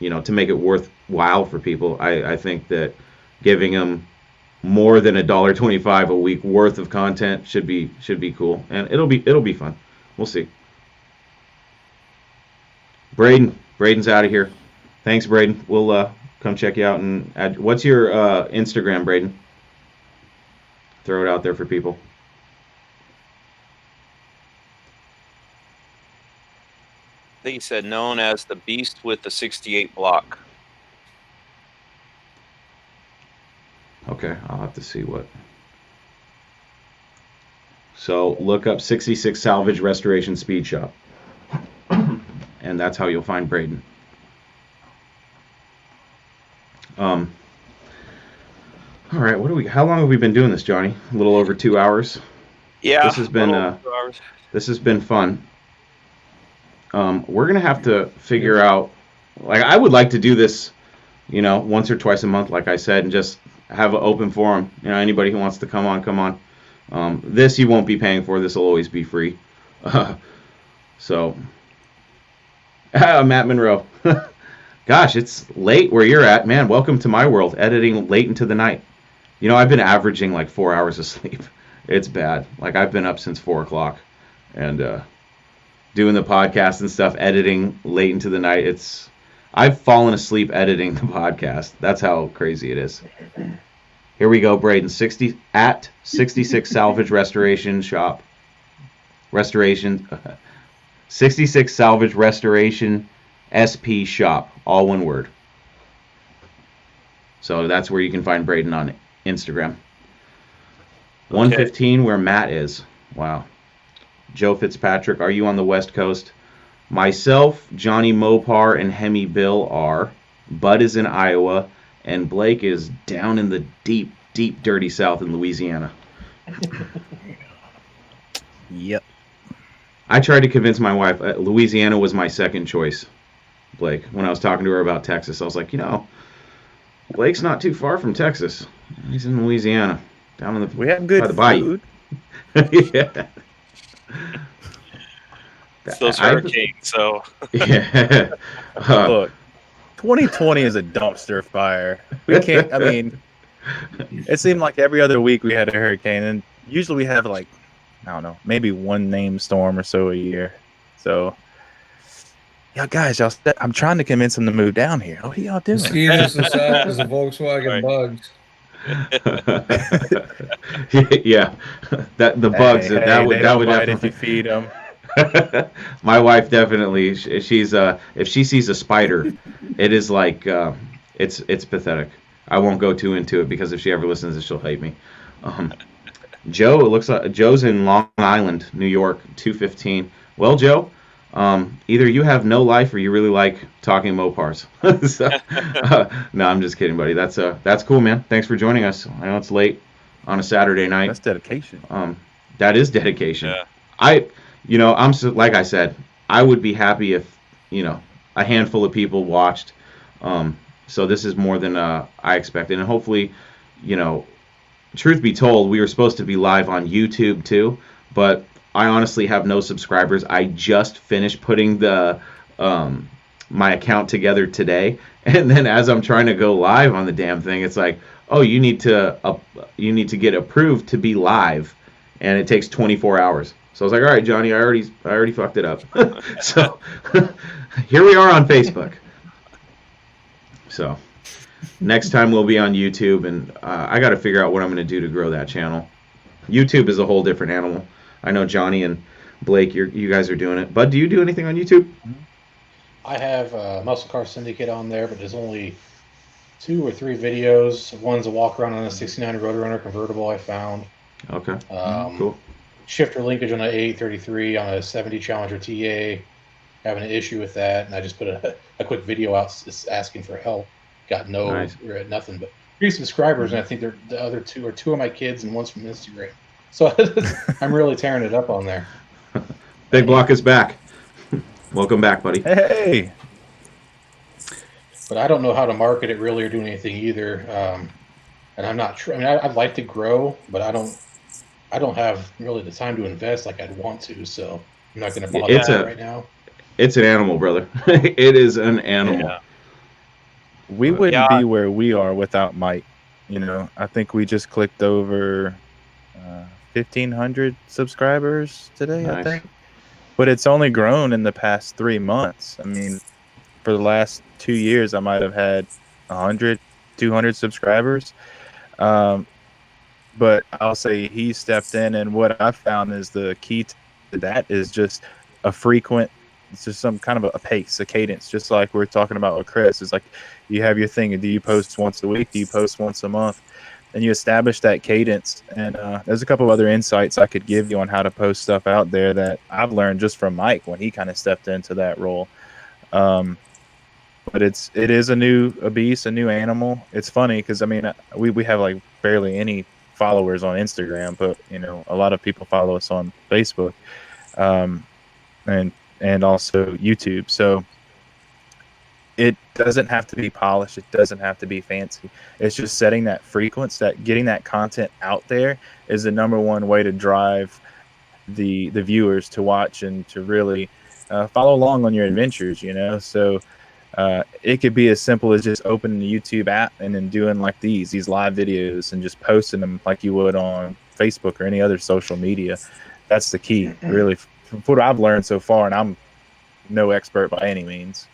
to make it worthwhile for people, I think that giving them more than $1.25 a week worth of content should be cool, and it'll be fun. We'll see. Brayden's out of here. Thanks, Brayden. We'll come check you out. And what's your Instagram, Brayden? Throw it out there for people. I think he said known as the Beast with the 68 block. Okay, I'll have to see what. So look up 66 Salvage Restoration Speed Shop. And that's how you'll find Brayden. All right, how long have we been doing this, Johnny? A little over 2 hours. Yeah. This has been 2 hours. This has been fun. We're gonna have to figure out. Like, I would like to do this, once or twice a month, like I said, and just have an open forum. Anybody who wants to come on. This you won't be paying for. This will always be free. So, Matt Monroe. Gosh, it's late where you're at, man. Welcome to my world. Editing late into the night. I've been averaging like 4 hours of sleep. It's bad. Like, I've been up since 4 o'clock, and doing the podcast and stuff, editing late into the night. I've fallen asleep editing the podcast. That's how crazy it is. Here we go, Brayden. 66 Salvage Restoration Shop. 66 Salvage Restoration SP Shop. All one word. So that's where you can find Brayden on Instagram. 115 where Matt is. Wow. Joe Fitzpatrick, are you on the West Coast? Myself, Johnny Mopar, and Hemi Bill are. Bud is in Iowa, and Blake is down in the deep, deep, dirty South in Louisiana. Yep. I tried to convince my wife. Louisiana was my second choice, Blake. When I was talking to her about Texas, I was like, Blake's not too far from Texas. He's in Louisiana, down in the We have good food. Yeah. Those hurricanes, so. Yeah. Look, 2020 is a dumpster fire. We can't, it seemed like every other week we had a hurricane, and usually we have I don't know, maybe one named storm or so a year. So, yeah, guys, I'm trying to convince them to move down here. What are y'all doing? Mosquitoes the south is a Volkswagen bugs. Yeah, the bugs that would definitely if you feed them. My wife definitely. She's if she sees a spider, it is like it's pathetic. I won't go too into it because if she ever listens, she'll hate me. Joe, it looks like Joe's in Long Island, New York, 215. Well, Joe, either you have no life or you really like talking Mopars. No, I'm just kidding, buddy. That's cool, man. Thanks for joining us. I know it's late on a Saturday night. That's dedication. That is dedication. Yeah. I'm like I said, I would be happy if a handful of people watched. So this is more than I expected, and hopefully, truth be told, we were supposed to be live on YouTube too, but I honestly have no subscribers. I just finished putting the my account together today, and then as I'm trying to go live on the damn thing, it's like, oh, you need to get approved to be live, and it takes 24 hours. So I was like, all right, Johnny, I already fucked it up. So here we are on Facebook. So next time we'll be on YouTube, and I got to figure out what I'm going to do to grow that channel. YouTube is a whole different animal. I know Johnny and Blake, you guys are doing it. Bud, do you do anything on YouTube? I have Muscle Car Syndicate on there, but there's only 2 or 3 videos. One's a walk around on a 69 Roadrunner convertible I found. Okay, cool. Shifter linkage on an 833 on a 70 Challenger TA. Having an issue with that, and I just put a quick video out asking for help. Got nothing but 3 subscribers, and I think they're the other 2 are 2 of my kids and one's from Instagram. So I'm really tearing it up on there. Big Block is back. Welcome back, buddy. Hey. But I don't know how to market it really or do anything either. And I'm not sure. I'd like to grow, but I don't have really the time to invest like I'd want to. So I'm not going to bother that right now. It's an animal, brother. It is an animal. Yeah. We wouldn't be where we are without Mike. I think we just clicked over 1,500 subscribers today, Nice. I think. but it's only grown in the past 3 months. I mean, for the last 2 years, I might have had 100, 200 subscribers. Um, but I'll say he stepped in, and what I found is the key to that is just a frequent, it's just some kind of a pace, a cadence, just like we're talking about with Chris. It's like you have your thing. Do you post once a week? Do you post once a month? And you establish that cadence. And there's a couple of other insights I could give you on how to post stuff out there that I've learned just from Mike when he kind of stepped into that role. But it is a beast, a new animal. It's funny because I mean we have like barely any followers on Instagram, but you know a lot of people follow us on Facebook, um, and also YouTube. So it doesn't have to be polished. It doesn't have to be fancy. It's just setting that frequency, that getting that content out there is the number one way to drive the viewers to watch and to really follow along on your adventures. You know, so. It could be as simple as just opening the YouTube app and then doing like these live videos and just posting them like you would on Facebook or any other social media. That's the key, really, from what I've learned so far, and I'm no expert by any means.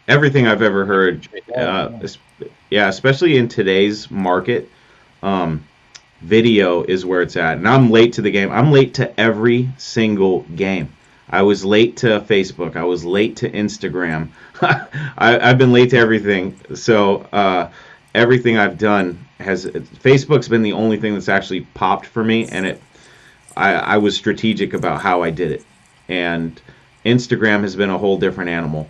Everything I've ever heard, especially in today's market, video is where it's at. And I'm late to the game. I'm late to every single game. I was late to Facebook. I was late to Instagram. I've been late to everything. So everything I've done Facebook's been the only thing that's actually popped for me, and I was strategic about how I did it. And Instagram has been a whole different animal.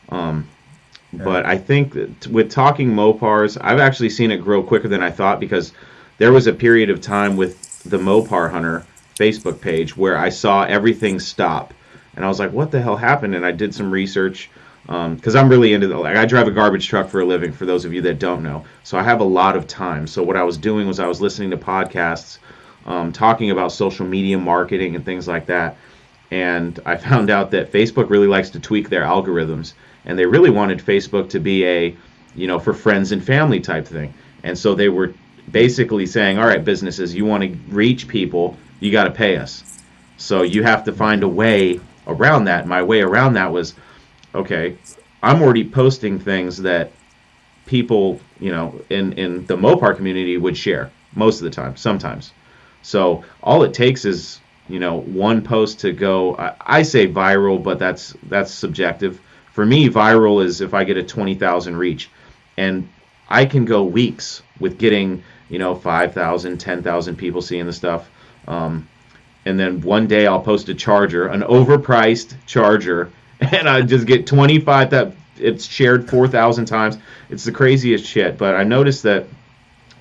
But I think that with Talking Mopars, I've actually seen it grow quicker than I thought, because there was a period of time with the Mopar Hunter Facebook page where I saw everything stop. And I was like, what the hell happened? And I did some research because I'm really into I drive a garbage truck for a living, for those of you that don't know. So I have a lot of time. So what I was doing was I was listening to podcasts talking about social media marketing and things like that. And I found out that Facebook really likes to tweak their algorithms. And they really wanted Facebook to be a, for friends and family type thing. And so they were basically saying, all right, businesses, you want to reach people, you got to pay us. So you have to find a way around that. My way around that was, okay, I'm already posting things that people, in the Mopar community would share most of the time, sometimes. So all it takes is, one post to go, I say viral, but that's subjective. For me, viral is if I get a 20,000 reach, and I can go weeks with getting, 5,000, 10,000 people seeing the stuff. And then one day I'll post a charger, an overpriced charger, and I just get 25 that it's shared 4,000 times. It's the craziest shit. But I noticed that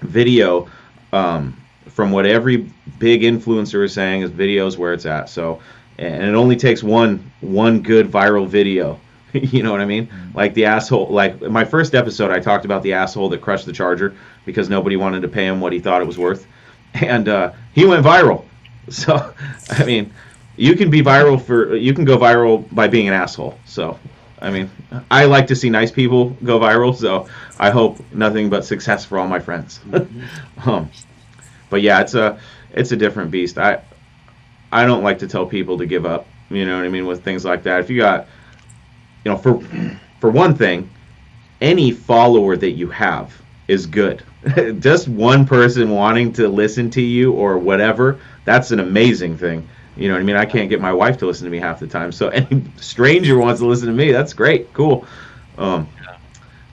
video, from what every big influencer is saying, is video is where it's at. So, and it only takes one good viral video. You know what I mean? Like the asshole, like my first episode, I talked about the asshole that crushed the charger because nobody wanted to pay him what he thought it was worth. And he went viral. So, I mean, you can go viral by being an asshole. So, I mean, I like to see nice people go viral. So I hope nothing but success for all my friends. But yeah, it's a different beast. I don't like to tell people to give up. You know what I mean? With things like that. If you got, for one thing, any follower that you have is good. Just one person wanting to listen to you or whatever, that's an amazing thing. You know what I mean? I can't get my wife to listen to me half the time. So any stranger wants to listen to me, that's great. Cool. But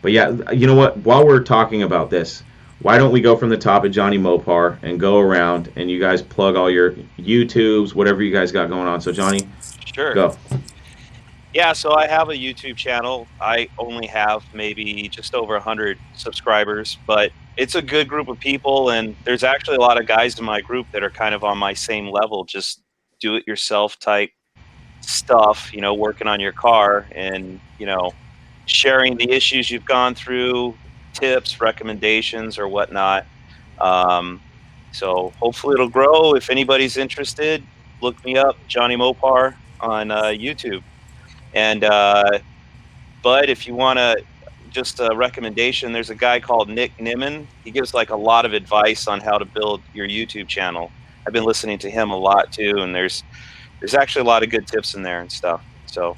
yeah, you know what? While we're talking about this, why don't we go from the top of Johnny Mopar and go around and you guys plug all your YouTubes, whatever you guys got going on. So Johnny, sure. Go. Yeah, so I have a YouTube channel. I only have maybe just over 100 subscribers, but it's a good group of people, and there's actually a lot of guys in my group that are kind of on my same level, just do-it-yourself type stuff, working on your car and, sharing the issues you've gone through, tips, recommendations, or whatnot. So hopefully it'll grow. If anybody's interested, look me up, Johnny Mopar, on YouTube. And but if you want to just a recommendation, there's a guy called Nick Nimmin. He gives like a lot of advice on how to build your YouTube channel. I've been listening to him a lot too, and there's There's actually a lot of good tips in there and stuff. So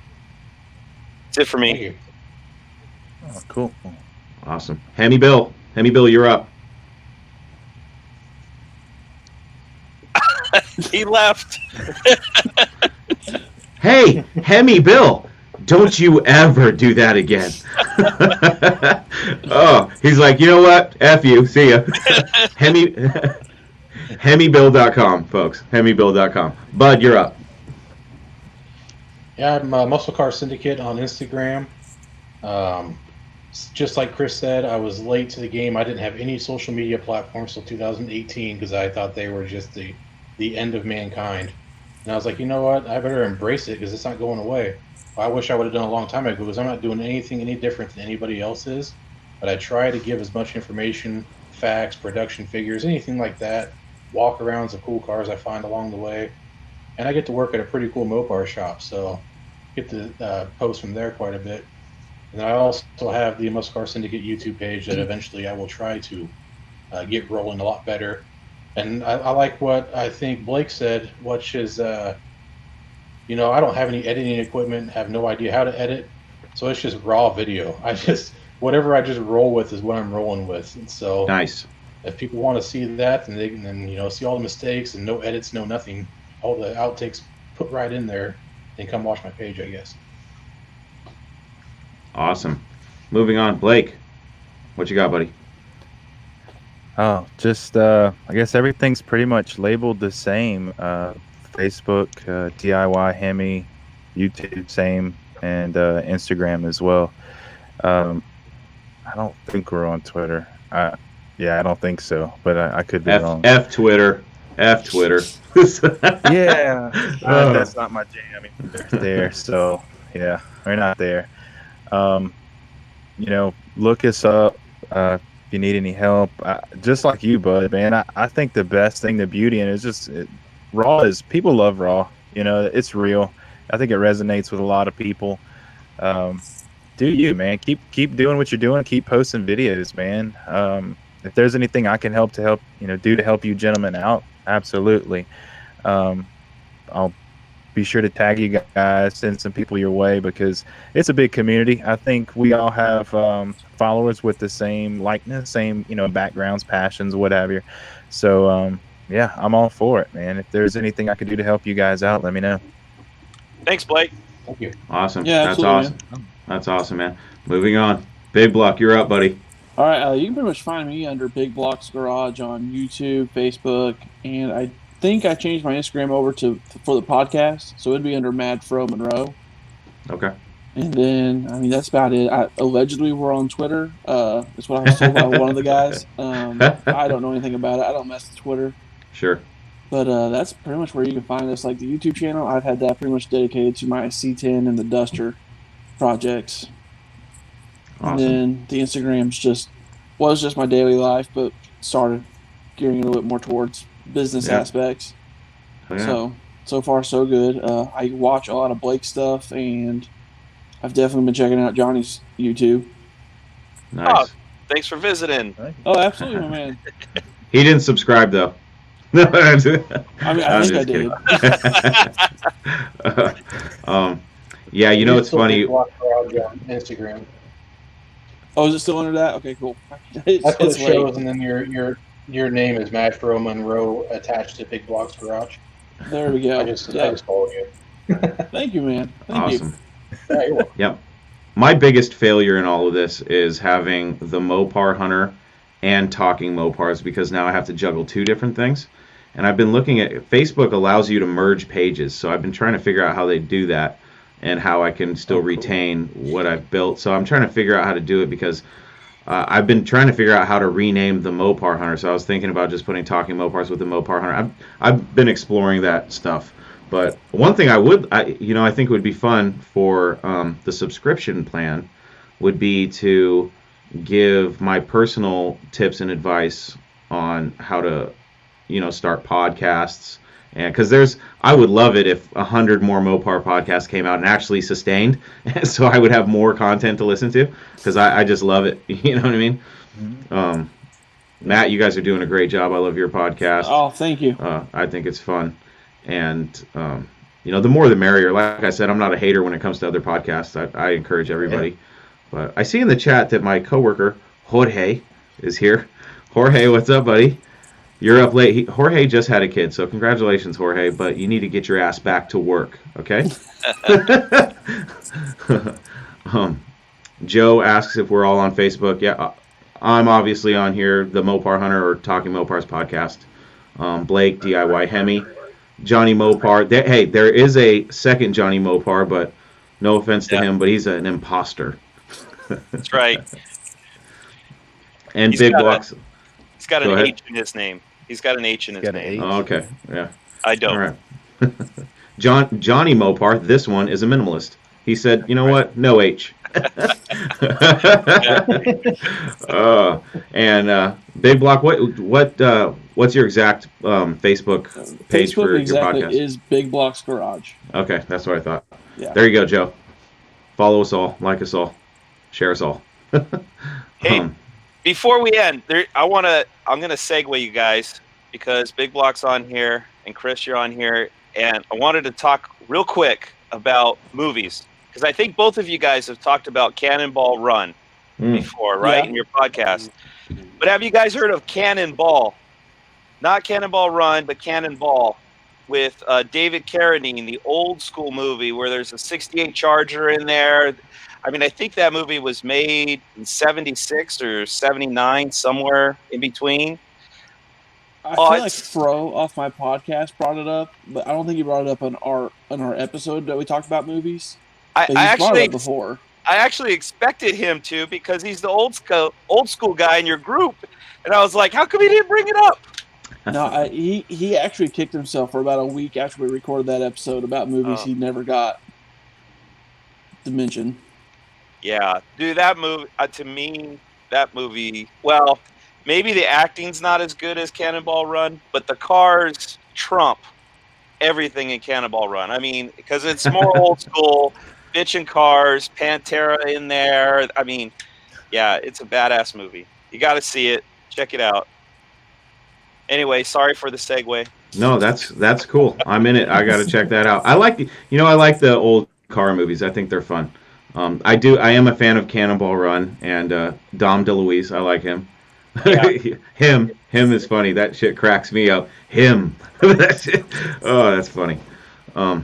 that's it for Thank me. you. Oh, cool. Awesome. Hemi Bill, you're up. He left. Hey, Hemi Bill, don't you ever do that again. Oh, he's like, you know what? F you. See ya. Hemibill.com, folks. Hemibill.com. Bud, you're up. Yeah, I'm Muscle Car Syndicate on Instagram. Just like Chris said, I was late to the game. I didn't have any social media platforms till 2018 because I thought they were just the end of mankind. And I was like, you know what? I better embrace it because it's not going away. I wish I would have done a long time ago because I'm not doing anything any different than anybody else is. But I try to give as much information, facts, production figures, anything like that, walk-arounds of cool cars I find along the way. And I get to work at a pretty cool Mopar shop, so get to post from there quite a bit. And I also have the Muscle Car Syndicate YouTube page that eventually I will try to get rolling a lot better. And I like what I think Blake said, which is, I don't have any editing equipment, have no idea how to edit, so it's just raw video. Whatever I just roll with is what I'm rolling with. And so Nice. if people want to see that, then they can see all the mistakes and no edits, no nothing, all the outtakes put right in there, then come watch my page, I guess. Awesome. Moving on. Blake, what you got, buddy? Oh, just I guess everything's pretty much labeled the same. Facebook, DIY Hemi, YouTube same, and Instagram as well. I don't think we're on Twitter. Yeah, I don't think so, but I could be wrong. F Twitter. Yeah, that's not my jam either there. So yeah, we're not there. Look us up if you need any help. Just like you, bud, man. I think the best thing, the beauty in it is just raw. Is people love raw. It's real. I think it resonates with a lot of people. Do you, man? Keep doing what you're doing. Keep posting videos, man. If there's anything I can do to help you gentlemen out, absolutely. I'll be sure to tag you guys, send some people your way because it's a big community. I think we all have followers with the same likeness, same backgrounds, passions, what have you. So yeah, I'm all for it, man. If there's anything I can do to help you guys out, let me know. Thanks, Blake. Thank you. Awesome. Yeah, That's absolutely, awesome. Man. That's awesome, man. Moving on. Big Block, you're up, buddy. All right, you can pretty much find me under Big Blocks Garage on YouTube, Facebook, and I think I changed my Instagram over for the podcast, so it'd be under Mad Fro Monroe. Okay. And then, that's about it. Allegedly, we're on Twitter. That's what I was told by one of the guys. I don't know anything about it. I don't mess with Twitter. Sure. But that's pretty much where you can find us. Like the YouTube channel, I've had that pretty much dedicated to my C10 and the Duster projects. Awesome. And then the Instagram's was just my daily life, but started gearing a little bit more towards business aspects. Oh, yeah. So far so good. I watch a lot of Blake stuff, and I've definitely been checking out Johnny's YouTube. Nice. Oh, thanks for visiting. Oh, absolutely, my man. He didn't subscribe though. No, I think I did. Yeah, it's funny. Block Garage on Instagram. Oh, is it still under that? Okay, cool. That's what it late. shows, and then your name is Mad Fro Monroe attached to Big Blocks Garage. There we go. I just followed you. Thank you, man. Thank you. Awesome. Yeah, you're welcome. Yep. My biggest failure in all of this is having the Mopar Hunter and Talking Mopars because now I have to juggle two different things. And I've been looking at Facebook allows you to merge pages, so I've been trying to figure out how they do that and how I can still retain what I've built. So I'm trying to figure out how to do it because I've been trying to figure out how to rename the Mopar Hunter. So I was thinking about just putting Talking Mopars with the Mopar Hunter. I've been exploring that stuff. But one thing I think would be fun for the subscription plan would be to give my personal tips and advice on how to, start podcasts. And because I would love it if 100 more Mopar podcasts came out and actually sustained, so I would have more content to listen to because I just love it. You know what I mean? Mm-hmm. Matt, you guys are doing a great job. I love your podcast. Oh, thank you. I think it's fun. And the more the merrier. Like I said, I'm not a hater when it comes to other podcasts. I encourage everybody. Yeah. But I see in the chat that my coworker Jorge is here. Jorge, what's up, buddy? You're up late. Jorge just had a kid, so congratulations, Jorge. But you need to get your ass back to work, okay? Joe asks if we're all on Facebook. Yeah, I'm obviously on here. The Mopar Hunter or Talking Mopars podcast. Blake, DIY Hemi, Johnny Mopar. There is a second Johnny Mopar, but no offense to him, but he's an imposter. That's right. And Big Blocks. He's got an H in his name. He's got an H in his name. Oh, okay, yeah. I don't. All right. Johnny Mopar, this one is a minimalist. He said, you know what? No H. And Big Block, what's your exact Facebook page for your podcast? Is Big Block's Garage. Okay, that's what I thought. Yeah. There you go, Joe. Follow us all, like us all, share us all. Hey, before we end, I'm gonna segue you guys because Big Block's on here and Chris, you're on here, and I wanted to talk real quick about movies. Because I think both of you guys have talked about Cannonball Run before, right, in your podcast. But have you guys heard of Cannonball? Not Cannonball Run, but Cannonball with David Carradine, the old school movie where there's a 68 Charger in there. I mean, I think that movie was made in 76 or 79, somewhere in between. I feel like Fro off my podcast brought it up, but I don't think he brought it up on our episode that we talked about movies. I actually expected him to because he's the old school guy in your group, and I was like, how come he didn't bring it up? No, he actually kicked himself for about a week after we recorded that episode about movies he never got to mention. Yeah, dude, that movie to me, that movie. Well, maybe the acting's not as good as Cannonball Run, but the cars trump everything in Cannonball Run. I mean, because it's more old school. Bitchin' cars, Pantera in there. I mean, yeah, it's a badass movie. You got to see it. Check it out. Anyway, sorry for the segue. No, that's cool. I'm in it. I got to check that out. I like the old car movies. I think they're fun. I am a fan of Cannonball Run and Dom DeLuise. I like him. Yeah. him is funny. That shit cracks me up. Him. That's funny. But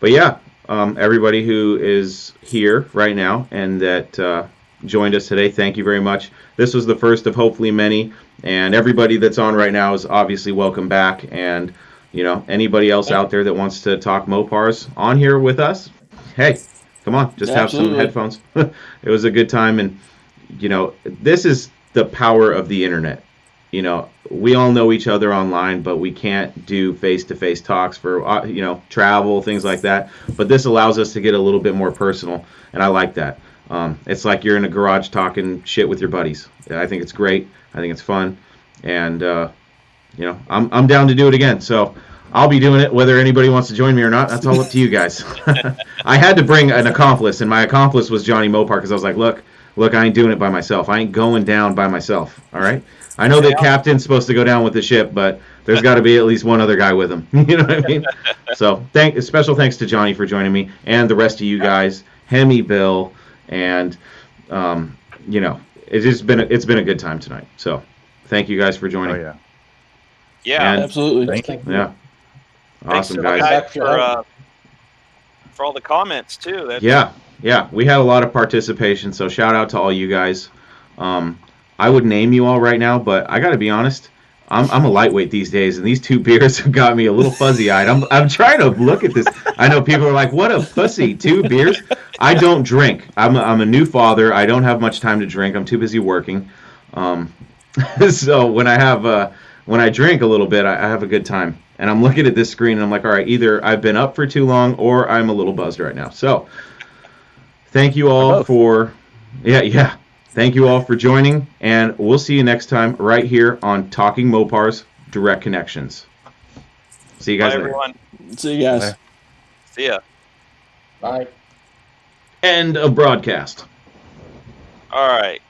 yeah. Everybody who is here right now and that joined us today, thank you very much. This was the first of hopefully many, and everybody that's on right now is obviously welcome back. And anybody else out there that wants to talk Mopars on here with us, hey, come on, just have some headphones. It was a good time, and this is the power of the internet. We all know each other online, but we can't do face-to-face talks for, travel, things like that. But this allows us to get a little bit more personal, and I like that. It's like you're in a garage talking shit with your buddies. I think it's great. I think it's fun. And, I'm down to do it again. So I'll be doing it whether anybody wants to join me or not. That's all up to you guys. I had to bring an accomplice, and my accomplice was Johnny Mopar because I was like, look, I ain't doing it by myself. I ain't going down by myself, all right? I know the captain's supposed to go down with the ship, but there's got to be at least one other guy with him. You know what I mean? So special thanks to Johnny for joining me and the rest of you guys, Hemi, Bill, and it's been a good time tonight. So thank you guys for joining. Oh yeah, absolutely. Thank you. Yeah, awesome guys. For all the comments too. Yeah, we had a lot of participation. So shout out to all you guys. I would name you all right now, but I got to be honest. I'm a lightweight these days, and these two beers have got me a little fuzzy-eyed. I'm trying to look at this. I know people are like, "What a pussy! 2 beers." I don't drink. I'm a new father. I don't have much time to drink. I'm too busy working. So when I drink a little bit, I have a good time. And I'm looking at this screen, and I'm like, all right, either I've been up for too long, or I'm a little buzzed right now. So thank you all for, yeah. Thank you all for joining, and we'll see you next time right here on Talking Mopars Direct Connections. See you guys later. Everyone. See you guys. Bye. See ya. Bye. End of broadcast. All right.